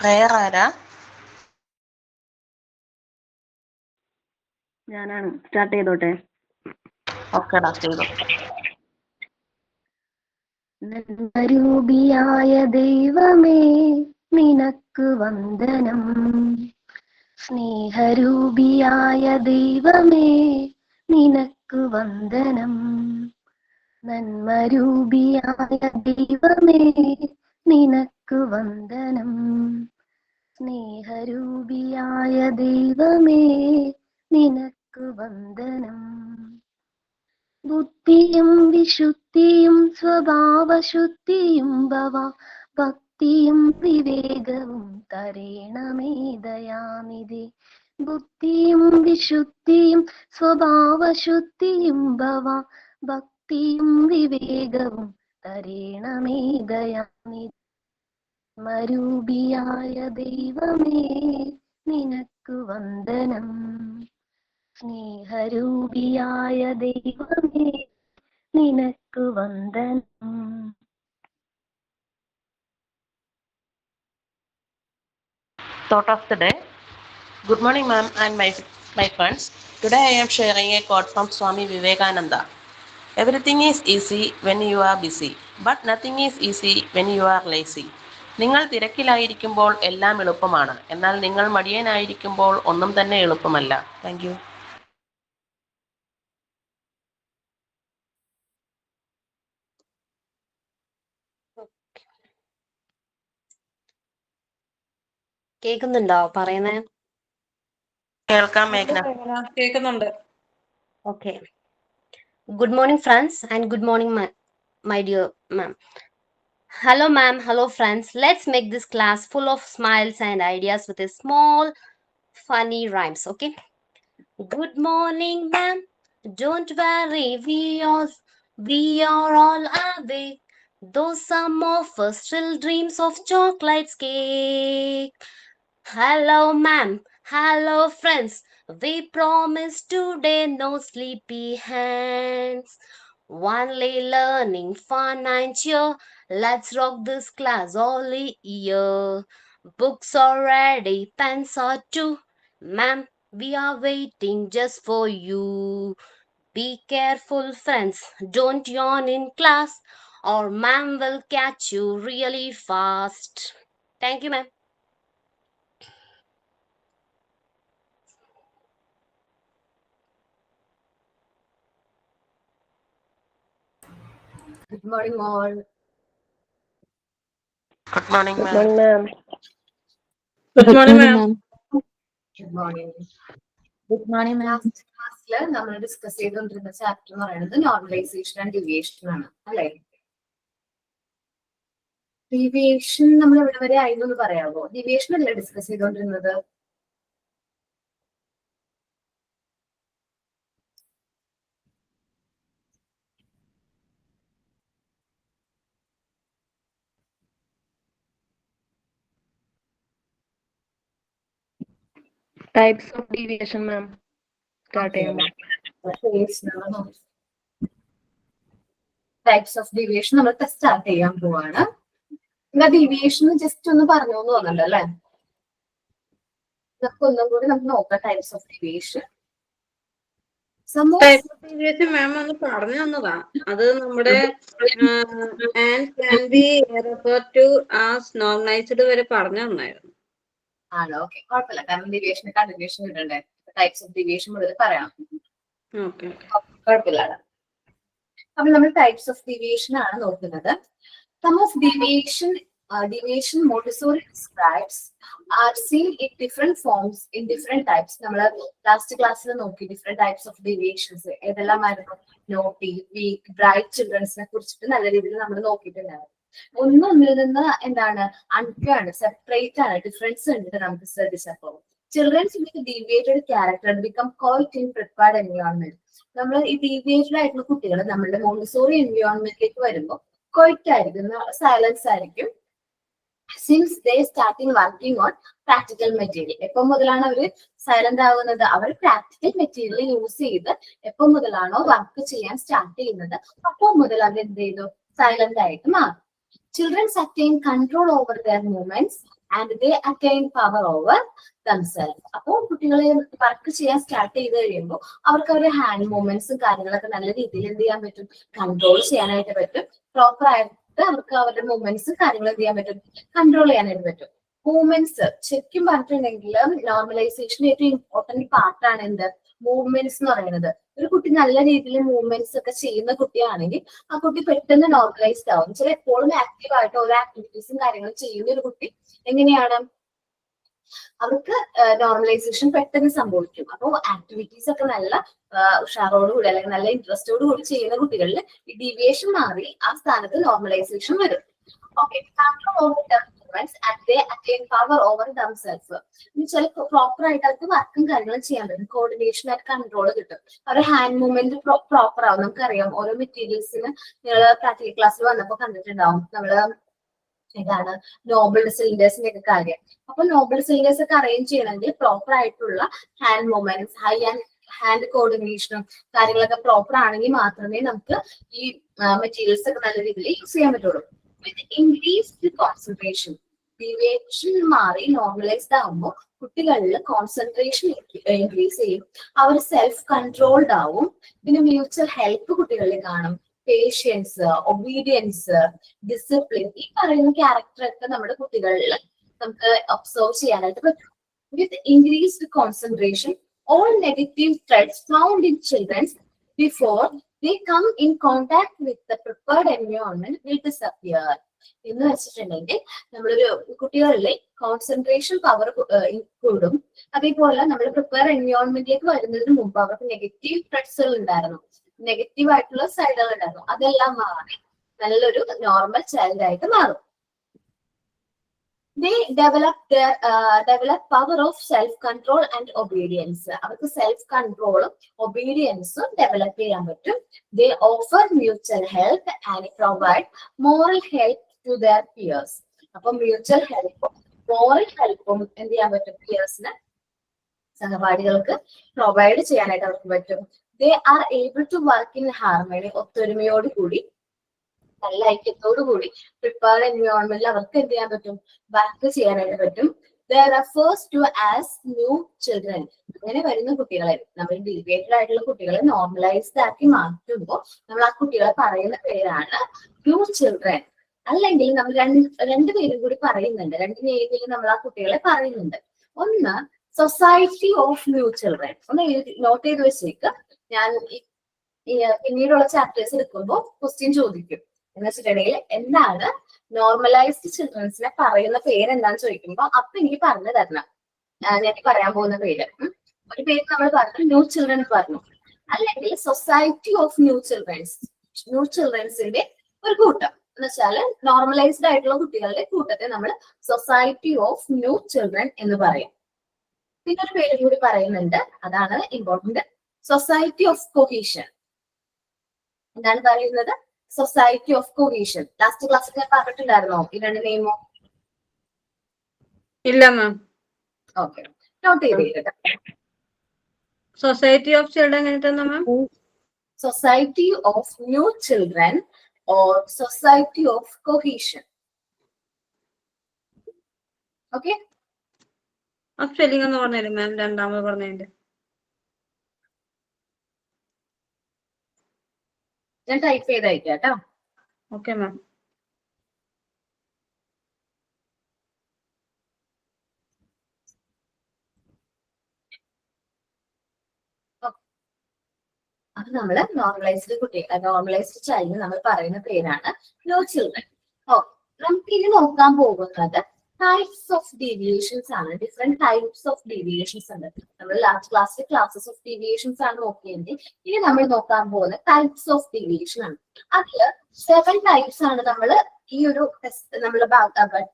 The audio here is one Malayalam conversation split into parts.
പ്രയർ ആരാ? ഞാനാണ്. സ്റ്റാർട്ട് ചെയ്തോട്ടെ? ഓക്കെടാ, ചെയ്തു. നന്മരൂപിയായ ദൈവമേ നിനക്ക് വന്ദനം. സ്നേഹരൂപിയായ ദൈവമേ നിനക്ക് വന്ദനം. നന്മരൂപിയായ ദൈവമേ നിനക്ക് വന്ദനം. സ്നേഹരൂപിയായ ദൈവമേ നിനക്ക് വന്ദനം. ബുദ്ധിയും വിശുദ്ധിയും സ്വഭാവശുദ്ധിയും ഭക്തിയും വിവേകവും തരേണമേ ദയാനിധി. ബുദ്ധിയും വിശുദ്ധിയും സ്വഭാവശുദ്ധിയും ഭക്തിയും വിവേകവും തരേണമേ ദയാനിധി. മരൂപിയായ ദൈവമേ നിനക്ക് വന്ദനം. സ്നേഹരൂപിയായ ദൈവമേ നിനക്ക് വന്ദനം. Thought of the day. Good morning, ma'am and my friends. Today I am sharing a quote from Swami Vivekananda. Everything is easy when you are busy, but nothing is easy when you are lazy. നിങ്ങൾ തിരക്കിലായിരിക്കുമ്പോൾ എല്ലാം എളുപ്പമാണ്, എന്നാൽ നിങ്ങൾ മടിയനായിരിക്കുമ്പോൾ ഒന്നും തന്നെ എളുപ്പമല്ല. Thank you. കേൾക്കുന്നുണ്ടോ പറയുന്നേ? കേൾക്കാം മേഘന. കേൾക്കുന്നുണ്ട്. Okay. Good morning, friends, and good morning, my dear ma'am. Hello, ma'am. Hello, friends. Let's make this class full of smiles and ideas with a small, funny rhymes. Okay. Good morning, ma'am. Don't worry, we are all awake. Though some of us still dreams of chocolate cake. Hello, ma'am. Hello, friends. We promise today no sleepy hands. Only learning, fun and cheer. Let's rock this class all year. Books are ready, pens are too. Ma'am, we are waiting just for you. Be careful, friends. Don't yawn in class, or ma'am will catch you really fast. Thank you, ma'am. Good morning, all. Good morning, Good ma'am. morning, ma'am. Good morning, ma'am. Good morning. Good morning, ma'am. Last class നമ്മൾ ഡിസ്കസ് ചെയ്തുകൊണ്ടിരുന്ന ചാപ്റ്റർ എന്ന് പറയുന്നത് നോർമലൈസേഷൻ ആൻഡ് ഡീവിയേഷൻ ആണ് അല്ലെ? ഡീവിയേഷൻ നമ്മൾ എവിടെ വരെ ആയിരുന്നു പറയാമോ? ഡീവിയേഷൻ അല്ലേ ഡിസ്കസ് ചെയ്തുകൊണ്ടിരുന്നത്? Types of deviation, ma'am. Start ചെയ്യാമോ? ടൈപ്സ് ഓഫ് ഡീവിയേഷൻ നമ്മൾ സ്റ്റാർട്ട് ചെയ്യാൻ പോവാണ്. ഡീവിയേഷൻ ജസ്റ്റ് ഒന്ന് പറഞ്ഞു തോന്നുന്നുണ്ട് അല്ലെ? ഇതൊക്കെ ഒന്നും കൂടി നമുക്ക് നോക്കാം. ടൈപ്സ് ഓഫ് ഡീവിയേഷൻ മാം ഒന്ന് പറഞ്ഞു തന്നതാ. അത് നമ്മുടെ നോർമലൈസ്ഡ് വരെ പറഞ്ഞു തന്നായിരുന്നു. ആണോ? ഓക്കെ, കുഴപ്പമില്ല. കാരണം ഡീവിയേഷൻ കണ്ടിന്യൂഷൻ ഇടണ്ടേ? ടൈപ്സ് ഓഫ് ഡീവിയേഷൻ മുതൽ പറയാം. കുഴപ്പമില്ല. അപ്പൊ നമ്മൾ ടൈപ്സ് ഓഫ് ഡീവിയേഷൻ ആണ് നോക്കുന്നത്. Sum of deviation Montessori describes are seen in different forms in different types. നമ്മൾ ലാസ്റ്റ് ക്ലാസ്സിൽ നോക്കി ഡിഫറെന്റ് ടൈപ്സ് ഓഫ് ഡീവിയേഷൻസ് ഏതെല്ലാമായിരുന്നു. നോട്ടി, വീക്ക്, ബ്രൈറ്റ് ചിൽഡ്രൻസിനെ കുറിച്ചിട്ട് നല്ല രീതിയിൽ നമ്മൾ നോക്കിയിട്ടുണ്ടായിരുന്നു. ഒന്നിൽ നിന്ന് എന്താണ് അൺഫെയർ, സെപ്പറേറ്റ് ആണ്, ഡിഫറൻസ് ഉണ്ട് നമുക്ക് ശ്രദ്ധിച്ചപ്പോൾ. Childrens with deviated character become quiet in prepared environment. നമ്മൾ ഈ ഡീവിയേറ്റഡ് ആയിട്ടുള്ള കുട്ടികൾ നമ്മളുടെ മോണ്ടിസോറി എൻവയോൺമെന്റിലേക്ക് വരുമ്പോൾ ക്വൈറ്റ് ആയിരിക്കും, സൈലൻസ് ആയിരിക്കും. Since they starting working on practical material. എപ്പോൾ മുതലാണ് അവർ സൈലന്റ് ആവുന്നത്? അവർ പ്രാക്ടിക്കൽ മെറ്റീരിയൽ യൂസ് ചെയ്ത് എപ്പോൾ മുതലാണോ വർക്ക് ചെയ്യാൻ സ്റ്റാർട്ട് ചെയ്യുന്നത് അപ്പോൾ മുതൽ അവർ എന്ത് ചെയ്തു? സൈലന്റ് ആയിട്ട് മാറും. Children attain control over their movements and they attain power over themselves. അപ്പോൾ കുട്ടികളെ വർക്ക് ചെയ്യാൻ സ്റ്റാർട്ട് ചെയ്ത് കഴിയുമ്പോൾ അവർക്ക് അവരുടെ ഹാൻഡ് മൂവ്മെന്റ്സും കാര്യങ്ങളൊക്കെ നല്ല രീതിയിൽ എന്ത് ചെയ്യാൻ പറ്റും, കൺട്രോൾ ചെയ്യാനായിട്ട് പറ്റും. പ്രോപ്പർ ആയിട്ട് അവർക്ക് അവരുടെ മൂവ്മെന്റ്സും കാര്യങ്ങളും എന്ത് ചെയ്യാൻ പറ്റും, കൺട്രോൾ ചെയ്യാനായിട്ട് പറ്റും. മൂവ്മെന്റ്സ് ശരിക്കും പറഞ്ഞിട്ടുണ്ടെങ്കിൽ നോർമലൈസേഷൻ ഏറ്റവും ഇമ്പോർട്ടന്റ് പാർട്ടാണ് എന്ത്, മൂവ്മെന്റ്സ് എന്ന് പറയുന്നത്. ഒരു കുട്ടി നല്ല രീതിയിൽ മൂവ്മെന്റ്സ് ഒക്കെ ചെയ്യുന്ന കുട്ടിയാണെങ്കിൽ ആ കുട്ടി പെട്ടെന്ന് നോർമലൈസ്ഡ് ആവും. ചില എപ്പോഴും ആക്റ്റീവ് ആയിട്ട് ഓരോ ആക്ടിവിറ്റീസും കാര്യങ്ങളും ചെയ്യുന്ന ഒരു കുട്ടി എങ്ങനെയാണ്, അവർക്ക് നോർമലൈസേഷൻ പെട്ടെന്ന് സംഭവിക്കും. അപ്പോൾ ആക്ടിവിറ്റീസ് ഒക്കെ നല്ല ഉഷാറോടുകൂടി അല്ലെങ്കിൽ നല്ല ഇൻട്രസ്റ്റോട് കൂടി ചെയ്യുന്ന കുട്ടികളിൽ ഈ ഡീവിയേഷൻ മാറി ആ സ്ഥാനത്ത് നോർമലൈസേഷൻ വരും. Okay, power over themselves. ചില പ്രോപ്പർ ആയിട്ട് അവർക്ക് വർക്കും കാര്യങ്ങളും ചെയ്യാൻ പറ്റും, കോർഡിനേഷൻ ആയിട്ട് കൺട്രോൾ കിട്ടും, അവരുടെ ഹാൻഡ് മൂവ്മെന്റ് പ്രോപ്പർ ആവും. നമുക്കറിയാം ഓരോ മെറ്റീരിയൽസിന് നിങ്ങൾ പ്രാക്ടിക്കൽ ക്ലാസ്സിൽ വന്നപ്പോൾ കണ്ടിട്ടുണ്ടാവും നമ്മള് ഇതാണ് നോബിൾ സിലിണ്ടേഴ്സിന്റെ ഒക്കെ കാര്യം. അപ്പൊ നോബിൾ സിലിണ്ടേഴ്സ് ഒക്കെ അറേഞ്ച് ചെയ്യണമെങ്കിൽ പ്രോപ്പർ ആയിട്ടുള്ള ഹാൻഡ് മൂവ്മെന്റ്സ്, ഹാൻഡ് കോർഡിനേഷനും കാര്യങ്ങളൊക്കെ പ്രോപ്പർ ആണെങ്കിൽ മാത്രമേ നമുക്ക് ഈ മെറ്റീരിയൽസ് ഒക്കെ നല്ല രീതിയിൽ യൂസ് ചെയ്യാൻ പറ്റുള്ളൂ. വിത്ത് ഇൻക്രീസ്ഡ് കോൺസെൻട്രേഷൻ, ഡീവിയേഷൻ മാറി നോർമലൈസ്ഡ് ആകുമ്പോൾ കുട്ടികളിൽ കോൺസെൻട്രേഷൻ ഇൻക്രീസ് ചെയ്യും, അവർ സെൽഫ് കൺട്രോൾഡ് ആവും. പിന്നെ മ്യൂച്വൽ ഹെൽപ്പ് കുട്ടികളിൽ കാണും, പേഷ്യൻസ്, ഒബീഡിയൻസ്, ഡിസിപ്ലിൻ, ഈ പറയുന്ന ക്യാരക്ടർ ഒക്കെ നമ്മുടെ കുട്ടികളിൽ നമുക്ക് ഒബ്സർവ് ചെയ്യാനായിട്ട് പറ്റും. With increased concentration, all negative traits found in children before they come in contact with the prepared environment will disappear. എന്ന് വെച്ചിട്ടുണ്ടെങ്കിൽ നമ്മളൊരു കുട്ടികളിലെ കോൺസെൻട്രേഷൻ പവർ കൂടും. അതേപോലെ നമ്മൾ പ്രിപ്പയർ എൻവയോൺമെന്റിലേക്ക് വരുന്നതിന് മുമ്പ് അവർക്ക് നെഗറ്റീവ് ട്രെഡ്സുകൾ ഉണ്ടായിരുന്നു, നെഗറ്റീവ് ആയിട്ടുള്ള സൈഡുകൾ ഉണ്ടായിരുന്നു, അതെല്ലാം മാറി നല്ലൊരു നോർമൽ ചൈൽഡ് ആയിട്ട് മാറും. They develop power of self-control and obedience. അവർക്ക് സെൽഫ് കൺട്രോളും ഒബീഡിയൻസും ഡെവലപ്പ് ചെയ്യാൻ പറ്റും. They offer mutual help and provide moral help to their peers. അപ്പൊ മ്യൂച്വൽ ഹെൽപ്പും മോറൽ ഹെൽപ്പും എന്ത് ചെയ്യാൻ പറ്റും, പിയേഴ്സിന്, സഹപാഠികൾക്ക് പ്രൊവൈഡ് ചെയ്യാനായിട്ട് അവർക്ക് പറ്റും. They are able to work in harmony, ഒത്തൊരുമയോട് കൂടി നല്ല ഐക്യത്തോടു കൂടി പ്രിപ്പയർഡ് എൻവയോൺമെന്റിൽ അവർക്ക് എന്ത് ചെയ്യാൻ പറ്റും, വർക്ക് ചെയ്യാനായിട്ട് പറ്റും. They refers to as new children. അങ്ങനെ വരുന്ന കുട്ടികളെ, നമ്മൾ ഡീവിയേറ്റഡ് ആയിട്ടുള്ള കുട്ടികളെ നോർമലൈസ്ഡ് ആക്കി മാറ്റുമ്പോൾ നമ്മൾ ആ കുട്ടികളെ പറയുന്ന പേരാണ് ന്യൂ ചിൽഡ്രൻ. അല്ലെങ്കിൽ നമ്മൾ രണ്ട് പേരും കൂടി പറയുന്നുണ്ട്, രണ്ട് രീതിയിൽ നമ്മൾ ആ കുട്ടികളെ പറയുന്നുണ്ട്. ഒന്ന് സൊസൈറ്റി ഓഫ് ന്യൂ ചിൽഡ്രൻ, ഒന്ന് നോട്ട് ചെയ്ത് വെച്ചേക്ക്. ഞാൻ പിന്നീടുള്ള ചാപ്റ്റേഴ്സ് എടുക്കുമ്പോൾ ക്വസ്റ്റ്യൻ ചോദിക്കും. എന്ന് വെച്ചിട്ടുണ്ടെങ്കിൽ എന്താണ് നോർമലൈസ്ഡ് ചിൽഡ്രൻസിനെ പറയുന്ന പേരെന്താന്ന് ചോദിക്കുമ്പോൾ അപ്പൊ എനിക്ക് പറഞ്ഞു തരണം ഞാൻ പറയാൻ പോകുന്ന പേര്. ഒരു പേര് നമ്മൾ പറഞ്ഞു, ന്യൂ ചിൽഡ്രൻ പറഞ്ഞു. അല്ലെങ്കിൽ സൊസൈറ്റി ഓഫ് ന്യൂ ചിൽഡ്രൻസിന്റെ ഒരു കൂട്ടം എന്ന് വെച്ചാൽ നോർമലൈസ്ഡ് ആയിട്ടുള്ള കുട്ടികളുടെ കൂട്ടത്തെ നമ്മൾ സൊസൈറ്റി ഓഫ് ന്യൂ ചിൽഡ്രൻ എന്ന് പറയും. പിന്നെ ഒരു പേര് കൂടി പറയുന്നുണ്ട്, അതാണ് ഇമ്പോർട്ടന്റ്, സൊസൈറ്റി ഓഫ് കൊഹീഷൻ. എന്താണ് പറയുന്നത്, സൊസൈറ്റി ഓഫ് കൊഹീഷൻ. ലാസ്റ്റ് ക്ലാസ്സിൽ ഞാൻ പറഞ്ഞിട്ടുണ്ടായിരുന്നോ ഈ രണ്ട് നെയിമോ? ഇല്ല മാം. ഓക്കെ, നോട്ട് ചെയ്ത്. സൊസൈറ്റി ഓഫ് ചിൽഡ്രൻ എങ്ങനത്തെ ma'am? Society of new children or society of cohesion. Okay, ആ സ്പെല്ലിംഗ് ഒന്ന് പറഞ്ഞുതരും മാം, രണ്ടാമത് പറഞ്ഞതിന്റെ. ഞാൻ ടൈപ്പ് ചെയ്ത് അയക്കാം കേട്ടോ. Okay ma'am. അത് നമ്മള് നോർമലൈസ്ഡ് നോർമലൈസ്ഡ് ചൈൽഡ് നമ്മൾ പറയുന്ന പേരാണ് ന്യൂ ചിൽഡ്രൻ. നമുക്ക് ഇനി നോക്കാൻ പോകുന്നത് ടൈപ്സ് ഓഫ് ഡീവിയേഷൻസ് ആണ്. ഡിഫറെന്റ് ടൈപ്സ് ഓഫ് ഡീവിയേഷൻസ് ഉണ്ട്. നമ്മൾ ലാസ്റ്റ് ക്ലാസ്സിൽ ക്ലാസസ് ഓഫ് ഡീവിയേഷൻസ് ആണ് നോക്കിയെങ്കിൽ ഇനി നമ്മൾ നോക്കാൻ പോകുന്ന ടൈപ്സ് ഓഫ് ഡീവിയേഷൻ ആണ്. അതില് 7 ടൈപ്സ് ആണ് നമ്മൾ ഈ ഒരു നമ്മുടെ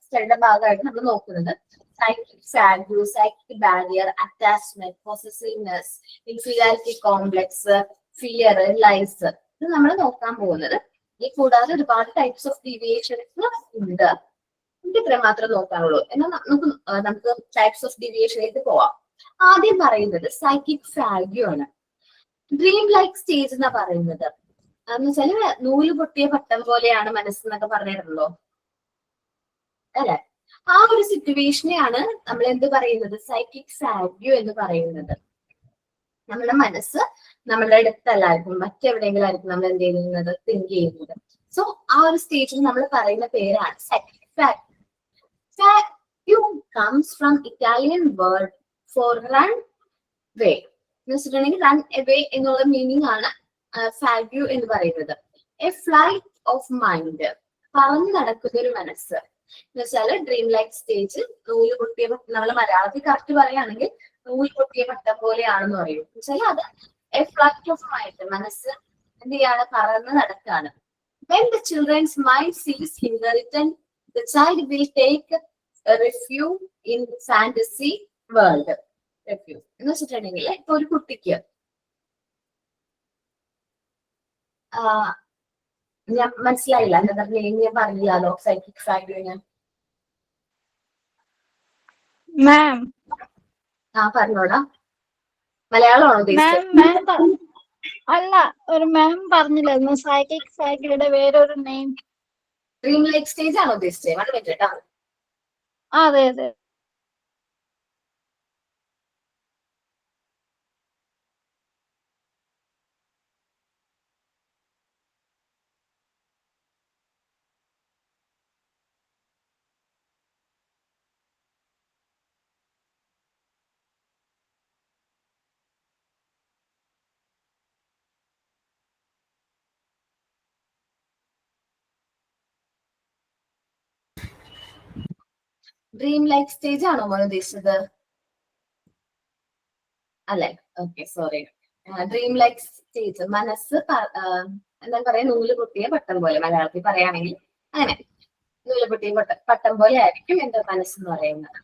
സ്റ്റഡിയുടെ ഭാഗമായിട്ട് നമ്മൾ നോക്കുന്നത്. Psychic fugue, psychic barrier, attachment, possessiveness, inferiority complex, fear, lies, ഇത് നമ്മൾ നോക്കാൻ പോകുന്നത്. ഈ കൂടാതെ ഒരുപാട് ടൈപ്സ് ഓഫ് ഡീവിയേഷൻസ് ഉണ്ട്. ഇത്ര മാത്രം നോക്കാനുള്ളൂ. എന്നാൽ നമുക്ക് ടൈപ്സ് ഓഫ് ഡീവിയേഷനിലേക്ക് പോവാം. ആദ്യം പറയുന്നത് സൈക്കിക് ഫാഗ്യൂ ആണ്. ഡ്രീം ലൈക്ക് സ്റ്റേജ് എന്നാ പറയുന്നത്. എന്ന് വെച്ചാല് നൂല് പൊട്ടിയ പട്ടം പോലെയാണ് മനസ്സെന്നൊക്കെ പറഞ്ഞിട്ടുണ്ടല്ലോ അല്ലെ? ആ ഒരു സിറ്റുവേഷനെയാണ് നമ്മൾ എന്ത് പറയുന്നത്, സൈക്കിക് ഫാഗ്യൂ എന്ന് പറയുന്നത്. നമ്മുടെ മനസ്സ് നമ്മുടെ അടുത്തല്ലായിരിക്കും, മറ്റെവിടെയെങ്കിലും ആയിരിക്കും നമ്മൾ എന്ത് ചെയ്യുന്നത്, തിങ്ക് ചെയ്യുന്നത്. സോ ആ ഒരു സ്റ്റേജിൽ നമ്മൾ പറയുന്ന പേരാണ് psychic fugue. Fugue comes from Italian word for run way എന്ന് വെച്ചിട്ടുണ്ടെങ്കിൽ റൺ എവേ എന്നുള്ള മീനിങ് ആണ് ഫാഗ്യൂ എന്ന് പറയുന്നത്. എ ഫ്ലൈറ്റ് ഓഫ് മൈൻഡ്, പറന്നു നടക്കുന്ന ഒരു മനസ്സ് എന്ന് വെച്ചാൽ ഡ്രീം ലൈക്ക് സ്റ്റേജ്. നൂല് പൊട്ടിയ, നമ്മൾ മലയാളത്തിൽ കറക്റ്റ് പറയുകയാണെങ്കിൽ നൂല് പൊട്ടിയ പട്ടം പോലെയാണെന്ന് പറയും. വെച്ചാൽ അത് എ ഫ്ലൈറ്റ് ഓഫ് മൈൻഡ്, മനസ്സ് എന്ത് ചെയ്യാണ്, പറന്ന് നടക്കാണ്. When the children's mind sees inheritance, the child will take a refuge in fantasy world. Refuge എന്ന് വെച്ചിട്ടുണ്ടെങ്കിൽ ഇപ്പൊ ഒരു കുട്ടിക്ക് ഞാൻ മനസ്സിലായില്ല എന്താ ഞാൻ പറഞ്ഞില്ലല്ലോ സൈക്കിക് ഫാഗ്യൂ ഞാൻ. മാം പറഞ്ഞോടാ, മലയാളമാണോ ഉദ്ദേശിച്ചത്? അല്ല, ഒരു മാം പറഞ്ഞില്ലായിരുന്നു സൈക്കിക് ഫാഗ്യൂയുടെ വേറൊരു നെയിം. ഡ്രീം ലൈക്ക് സ്റ്റേജ് ആണോ ഉദ്ദേശിച്ചത്? വളരെ പറ്റേട്ടാ. അതെ അതെ. ഡ്രീം ലൈക്ക് സ്റ്റേജ് ആണോ മോൻ ഉദ്ദേശിച്ചത്? അല്ലെ, okay, sorry. Dream like stage, മനസ്സ് എന്താ പറയാ, നൂല് പൊട്ടിയ പട്ടം പോലെ, മലയാളത്തിൽ പറയുകയാണെങ്കിൽ അങ്ങനെ നൂല് പൊട്ടിയ പട്ടം പോലെ ആയിരിക്കും എന്റെ മനസ്സെന്ന് പറയുന്നത്.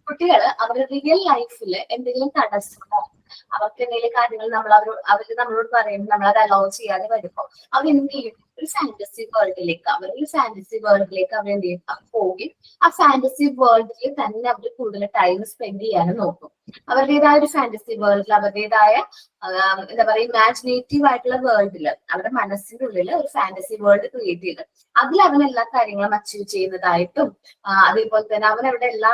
കുട്ടികള് അവരുടെ റിയൽ ലൈഫിൽ എന്തെങ്കിലും തടസ്സമോ അവർക്ക് എന്തെങ്കിലും കാര്യങ്ങൾ അവര് നമ്മളോട് പറയുമ്പോൾ നമ്മൾ അത് അലോ ചെയ്യാതെ വരുമ്പോ അവരെന്ത് ചെയ്യും, ഒരു ഫാന്റസി വേൾഡിലേക്ക് അവർ എന്ത് ചെയ്യും, പോകും. ആ ഫാന്റസി വേൾഡിൽ തന്നെ അവർ കൂടുതൽ ടൈം സ്പെൻഡ് ചെയ്യാനും നോക്കും. അവരുടേതായ ഒരു ഫാന്റസി വേൾഡിൽ, അവരുടേതായ എന്താ പറയുക, ഇമാജിനേറ്റീവ് ആയിട്ടുള്ള വേൾഡിൽ, അവരുടെ മനസ്സിന്റെ ഉള്ളിൽ ഒരു ഫാന്റസി വേൾഡ് ക്രിയേറ്റ് ചെയ്ത് അതിൽ അവൻ എല്ലാ കാര്യങ്ങളും അച്ചീവ് ചെയ്യുന്നതായിട്ടും അതേപോലെ തന്നെ അവൻ അവിടെ എല്ലാ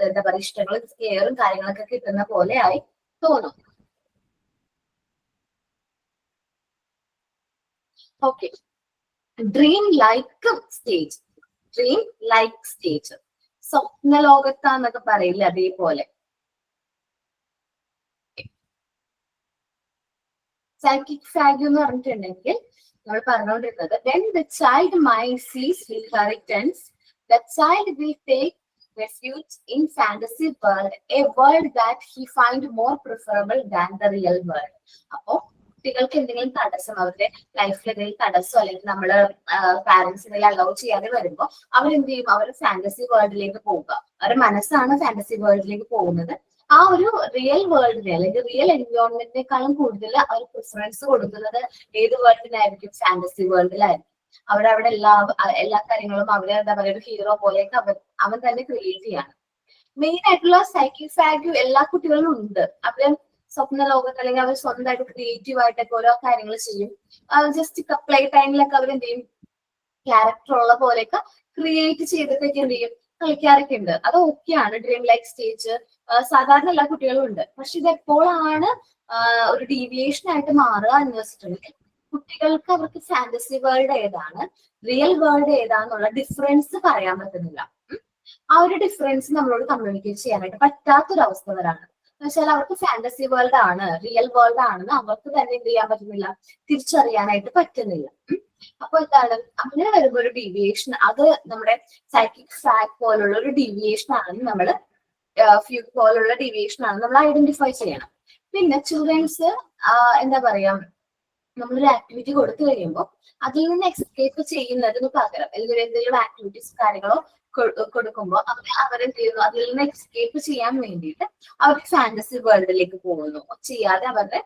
എന്താ പറയുക ഇഷ്ടങ്ങളും കെയറും കാര്യങ്ങളൊക്കെ കിട്ടുന്ന പോലെ ആയി തോന്നും. ഓക്കെ, ഡ്രീം ലൈക്ക് സ്റ്റേജ്, സ്വപ്ന ലോകത്താന്നൊക്കെ പറയില്ല, അതേപോലെ. സൈക്കിക് ഫാഗ്യൂ എന്ന് പറഞ്ഞിട്ടുണ്ടെങ്കിൽ നമ്മൾ പറഞ്ഞുകൊണ്ടിരുന്നത് when the child mind sees inheritance, the child will take refuge in fantasy world, a world that he find more preferable than the real world. അപ്പോ കുട്ടികൾക്ക് എന്തെങ്കിലും തടസ്സം, അവരുടെ ലൈഫിൽ എന്തെങ്കിലും തടസ്സം അല്ലെങ്കിൽ നമ്മള് പാരന്റ്സ് എന്തെങ്കിലും അലൗ ചെയ്യാതെ വരുമ്പോൾ അവരെന്ത് ചെയ്യും, അവർ ഫാന്റസി വേൾഡിലേക്ക് പോവുക. അവരുടെ മനസ്സാണ് ഫാന്റസി വേൾഡിലേക്ക് പോകുന്നത്. ആ ഒരു റിയൽ വേൾഡിനെ അല്ലെങ്കിൽ റിയൽ എൻവയോൺമെന്റിനേക്കാളും കൂടുതൽ അവർ പ്രിഫറൻസ് കൊടുക്കുന്നത് ഏത് വേൾഡിനായിരിക്കും, ഫാന്റസി വേൾഡിലായിരിക്കും. അവിടെ എല്ലാ കാര്യങ്ങളും അവരെ എന്താ പറയുക, ഒരു ഹീറോ പോലെയൊക്കെ അവൻ തന്നെ ക്രിയേറ്റ് ചെയ്യാണ്. മെയിൻ ആയിട്ടുള്ള സൈക്കിക് ഫാഗ്യൂ എല്ലാ കുട്ടികളിലും ഉണ്ട്. അവര് സ്വപ്ന ലോകത്ത് അല്ലെങ്കിൽ അവർ സ്വന്തമായിട്ട് ക്രിയേറ്റീവ് ആയിട്ടൊക്കെ ഓരോ കാര്യങ്ങൾ ചെയ്യും. ജസ്റ്റ് പ്ലേ ടൈമിലൊക്കെ അവർ എന്ത് ചെയ്യും, ക്യാരക്ടർ ഉള്ള പോലെയൊക്കെ ക്രിയേറ്റ് ചെയ്തിട്ടൊക്കെ എന്ത് ചെയ്യും, കളിക്കാറൊക്കെ ഉണ്ട്. അത് ഓക്കെയാണ്, ഡ്രീം ലൈക്ക് സ്റ്റേജ് സാധാരണ എല്ലാ കുട്ടികളും ഉണ്ട്. പക്ഷെ ഇത് എപ്പോഴാണ് ഒരു ഡീവിയേഷൻ ആയിട്ട് മാറുക എന്ന് വെച്ചിട്ടുണ്ടെങ്കിൽ കുട്ടികൾക്ക് അവർക്ക് ഫാന്റസി വേൾഡ് ഏതാണ്, റിയൽ വേൾഡ് ഏതാന്നുള്ള ഡിഫറൻസ് പറയാൻ പറ്റുന്നില്ല. ആ ഒരു ഡിഫറൻസ് നമ്മളോട് കമ്മ്യൂണിക്കേറ്റ് ചെയ്യാനായിട്ട് പറ്റാത്തൊരവസ്ഥ വരാണ്. എന്നുവെച്ചാൽ അവർക്ക് ഫാന്റസി വേൾഡ് ആണ്, റിയൽ വേൾഡ് ആണെന്ന് അവർക്ക് തന്നെ എന്ത് ചെയ്യാൻ പറ്റുന്നില്ല, തിരിച്ചറിയാനായിട്ട് പറ്റുന്നില്ല. അപ്പൊ എന്താണ്, അങ്ങനെ വരുമ്പോ ഒരു ഡീവിയേഷൻ, അത് നമ്മുടെ സൈക്കിക് ഫാഗ് പോലുള്ള ഒരു ഡീവിയേഷൻ ആണെന്ന് നമ്മൾ ഫ്യൂഗ് പോലുള്ള ഡീവിയേഷൻ ആണ് നമ്മൾ ഐഡന്റിഫൈ ചെയ്യണം. പിന്നെ ചിൽഡ്രൻസ് എന്താ പറയാ, നമ്മളൊരു ആക്ടിവിറ്റി കൊടുത്തു കഴിയുമ്പോൾ അതിൽ നിന്ന് എക്സ്കേപ്പ് ചെയ്യുന്നതിന് പകരം അല്ലെങ്കിൽ എന്തെങ്കിലും ആക്ടിവിറ്റീസ് കാര്യങ്ങളോ കൊടുക്കുമ്പോൾ അവരെന്ത് ചെയ്യുന്നു, അതിൽ നിന്ന് എക്സ്കേപ്പ് ചെയ്യാൻ വേണ്ടിയിട്ട് അവർ ഫാന്റസി വേൾഡിലേക്ക് പോകുന്നു. ചെയ്യാതെ അവരുടെ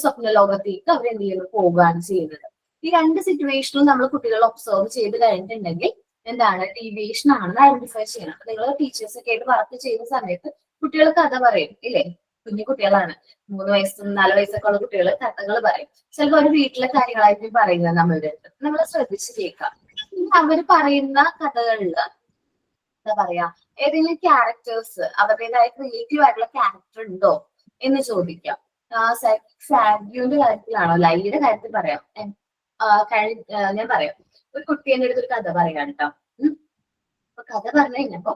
സ്വപ്ന ലോകത്തേക്ക് അവരെന്ത് ചെയ്യുന്നു, പോവുകയാണ് ചെയ്യുന്നത്. ഈ രണ്ട് സിറ്റുവേഷനും നമ്മൾ കുട്ടികളെ ഒബ്സർവ് ചെയ്ത് കഴിഞ്ഞിട്ടുണ്ടെങ്കിൽ എന്താണ്, ഡീവിയേഷൻ ആണെന്ന് ഐഡന്റിഫൈ ചെയ്യണം. നിങ്ങൾ ടീച്ചേഴ്സ് ഒക്കെ ആയിട്ട് വർക്ക് ചെയ്യുന്ന സമയത്ത് കുട്ടികൾ കഥ പറയും ഇല്ലേ, കുഞ്ഞു കുട്ടികളാണ്, 3 വയസ്സും 4 വയസ്സൊക്കെ ഉള്ള കുട്ടികൾ കഥകൾ പറയും. ചിലപ്പോൾ ഒരു വീട്ടിലെ കാര്യങ്ങളായിരിക്കും പറയുന്നത് നമ്മളുടെ അടുത്ത്. നമ്മൾ ശ്രദ്ധിച്ച് കേൾക്കാം. അവര് പറയുന്ന കഥകളില് എന്താ പറയാ, ഏതെങ്കിലും ക്യാരക്ടേഴ്സ് അവരുടേതായ ക്രിയേറ്റീവ് ആയിട്ടുള്ള ക്യാരക്ടർ ഉണ്ടോ എന്ന് ചോദിക്കാം. സാഗ്യുവിന്റെ കാര്യത്തിലാണോ ലൈയുടെ കാര്യത്തിൽ പറയാം. ഞാൻ പറയാം, ഒരു കുട്ടി എന്റെ അടുത്ത് ഒരു കഥ പറയാം കേട്ടോ. അപ്പൊ കഥ പറഞ്ഞു കഴിഞ്ഞപ്പോ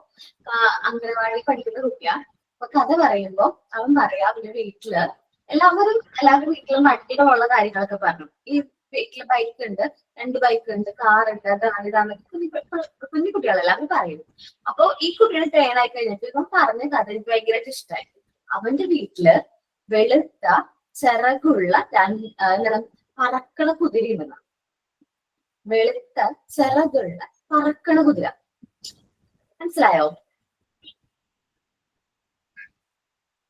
അംഗനവാടി പഠിക്കുന്ന കുട്ടിയാ. അപ്പൊ കഥ പറയുമ്പോ അവൻ പറയാ, അവന്റെ വീട്ടില് എല്ലാവരുടെ വീട്ടിലും വണ്ടികളുള്ള കാര്യങ്ങളൊക്കെ പറഞ്ഞു. ഈ വീട്ടില് ബൈക്ക് ഉണ്ട്, 2 ബൈക്ക് ഉണ്ട്, കാർ ഉണ്ട്, ഇതാണ് കുഞ്ഞു കുട്ടികളെല്ലാം അവർ പറയുന്നു. അപ്പൊ ഈ കുട്ടിയുടെ ട്രെയിൻ ആയി കഴിഞ്ഞിട്ട് ഇവൻ പറഞ്ഞ കഥ എനിക്ക് ഭയങ്കരമായിട്ട് ഇഷ്ടമായി. അവന്റെ വീട്ടില് വെളുത്ത ചിറകുള്ള എന്താണ് പറക്കണ കുതിരയുണ്ടെന്ന്. വെളുത്ത ചിറകുള്ള പറക്കണ കുതിര, മനസ്സിലായോ?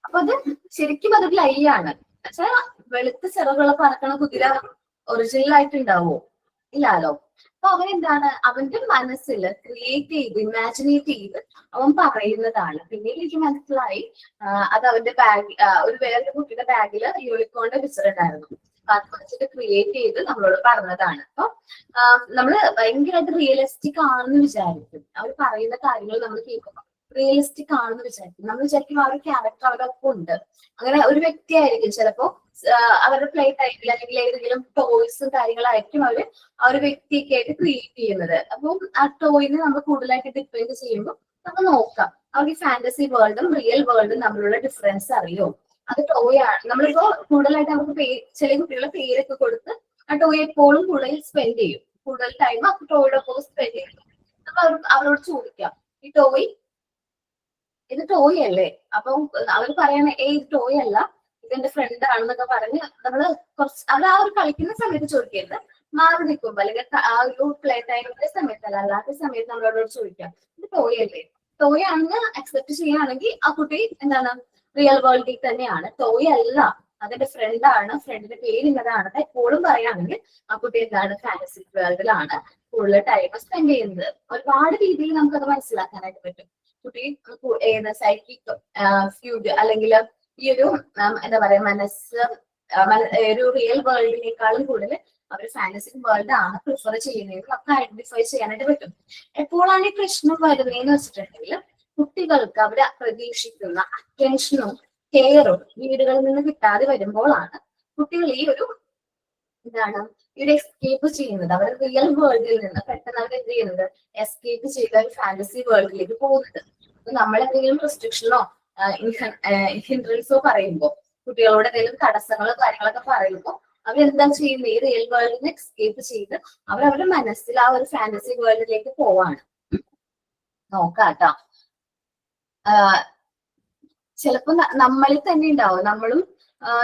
അപ്പൊ അത് ശരിക്കും അതൊരു ലൈയാണ്. പക്ഷെ വെളുത്ത ചിറകുള്ള പറക്കണ കുതിര ഒറിജിനൽ ആയിട്ടുണ്ടാവോ? ഇല്ലാലോ. അപ്പൊ അവൻ എന്താണ്, അവന്റെ മനസ്സിൽ ക്രിയേറ്റ് ചെയ്ത് ഇമാജിനേറ്റ് ചെയ്ത് അവൻ പറയുന്നതാണ്. പിന്നീട് എനിക്ക് മനസ്സിലായി അത് അവന്റെ ബാഗ്, വേറൊരു കുട്ടിയുടെ ബാഗില് യൂണിക്കോണിന്റെ പിക്ചർ ഉണ്ടായിരുന്നു. അത് വെച്ചിട്ട് ക്രിയേറ്റ് ചെയ്ത് നമ്മളോട് പറഞ്ഞതാണ്. അപ്പൊ നമ്മള് ഭയങ്കരമായിട്ട് റിയലിസ്റ്റിക് ആണെന്ന് വിചാരിക്കും. അവർ പറയുന്ന കാര്യങ്ങൾ നമ്മൾ കേൾക്കുമ്പോൾ റിയലിസ്റ്റിക് ആണെന്ന് വിചാരിക്കും. നമ്മൾ വിചാരിക്കും ആ ഒരു ക്യാരക്ടർ അവരുടെ ഒപ്പം ഉണ്ട്. അങ്ങനെ ഒരു വ്യക്തിയായിരിക്കും ചിലപ്പോ അവരുടെ പ്ലേ ടൈമിൽ അല്ലെങ്കിൽ ഏതെങ്കിലും ടോയ്സും കാര്യങ്ങളായിരിക്കും അവര് ആ ഒരു വ്യക്തിയൊക്കെ ആയിട്ട് ക്രിയേറ്റ് ചെയ്യുന്നത്. അപ്പം ആ ടോയിനെ നമ്മൾ കൂടുതലായിട്ട് ഡിപ്പെൻഡ് ചെയ്യുമ്പോൾ നമുക്ക് നോക്കാം അവർക്ക് ഫാന്റസി വേൾഡും റിയൽ വേൾഡും തമ്മിലുള്ള ഡിഫറൻസ് അറിയോ. അത് ടോയ് ആണ്. നമ്മളിപ്പോ കൂടുതലായിട്ട് അവർക്ക് ചില കുട്ടികളുടെ പേരൊക്കെ കൊടുത്ത് ആ ടോയ് എപ്പോഴും കൂടുതൽ സ്പെൻഡ് ചെയ്യും. കൂടുതൽ ടൈം ആ ടോയുടെ ഒപ്പം സ്പെൻഡ് ചെയ്യും. അപ്പൊ അവരോട് ചോദിക്കാം, ഈ ടോയ് ഇത് ടോയ് അല്ലേ? അപ്പം അവർ പറയണ ഇത് ടോയ് അല്ല, ഇതെന്റെ ഫ്രണ്ട് ആണെന്നൊക്കെ പറഞ്ഞ് നമ്മള് കുറച്ച് അവർ ആ ഒരു കളിക്കുന്ന സമയത്ത് ചോദിക്കരുത്. മാറി നിൽക്കുമ്പോ അല്ലെങ്കിൽ ആ ഒരു പ്ലേ ടൈമിന്റെ സമയത്തല്ല, അല്ലാത്ത സമയത്ത് നമ്മളോട് ചോദിക്കാം, ഇത് ടോയ് അല്ലേ? ടോയ് ആണെന്ന് അക്സെപ്റ്റ് ചെയ്യുകയാണെങ്കിൽ ആ കുട്ടി എന്താണ് റിയൽ വേൾഡിൽ തന്നെയാണ്. ടോയ് അല്ല, അതെന്റെ ഫ്രണ്ട് ആണ്, ഫ്രണ്ടിന്റെ പേര് ഇന്നതാണ് എപ്പോഴും പറയുകയാണെങ്കിൽ ആ കുട്ടി എന്താണ് ഫാന്റസി വേൾഡിലാണ് കൂടുതൽ ടൈം സ്പെൻഡ് ചെയ്യുന്നത്. ഒരുപാട് രീതിയിൽ നമുക്കത് മനസ്സിലാക്കാനായിട്ട് പറ്റും. കുട്ടി ഏത് സൈക്കിക് ഫ്യൂഡ് അല്ലെങ്കിൽ ഈ ഒരു എന്താ പറയാ മനസ്സ് ഒരു റിയൽ വേൾഡിനേക്കാളും കൂടുതൽ അവർ ഫാന്റസി വേൾഡ് ആണ് പ്രിഫർ ചെയ്യുന്നത് നമുക്ക് ഐഡന്റിഫൈ ചെയ്യാനായിട്ട് പറ്റും. എപ്പോഴാണ് ഈ പ്രശ്നം വരുന്നതെന്ന് വെച്ചിട്ടുണ്ടെങ്കിൽ കുട്ടികൾക്ക് അവർ പ്രതീക്ഷിക്കുന്ന അറ്റൻഷനും കെയറും വീടുകളിൽ നിന്ന് കിട്ടാതെ വരുമ്പോഴാണ് കുട്ടികൾ ഈ ഒരു എന്താണ് ഈ ഒരു എസ്കേപ്പ് ചെയ്യുന്നത്. അവർ റിയൽ വേൾഡിൽ നിന്ന് പെട്ടെന്ന് അവർ എന്ത് ചെയ്യുന്നത് എസ്കേപ്പ് ചെയ്ത ഒരു ഫാന്റസി വേൾഡിലേക്ക് പോകുന്നത്. അപ്പൊ നമ്മൾ എന്തെങ്കിലും റെസ്ട്രിക്ഷനോ ഹിൻഡ്രൻസോ പറയുമ്പോൾ കുട്ടികളോട് എന്തെങ്കിലും തടസ്സങ്ങളോ കാര്യങ്ങളൊക്കെ പറയുമ്പോൾ അവരെന്താ ചെയ്യുന്നത്, ഈ റിയൽ വേൾഡിനെ എസ്കേപ്പ് ചെയ്ത് അവരുടെ മനസ്സിൽ ആ ഒരു ഫാന്റസി വേൾഡിലേക്ക് പോവാണ്. നോക്കാട്ടോ, ചിലപ്പോ നമ്മളിൽ തന്നെ ഉണ്ടാവും. നമ്മളും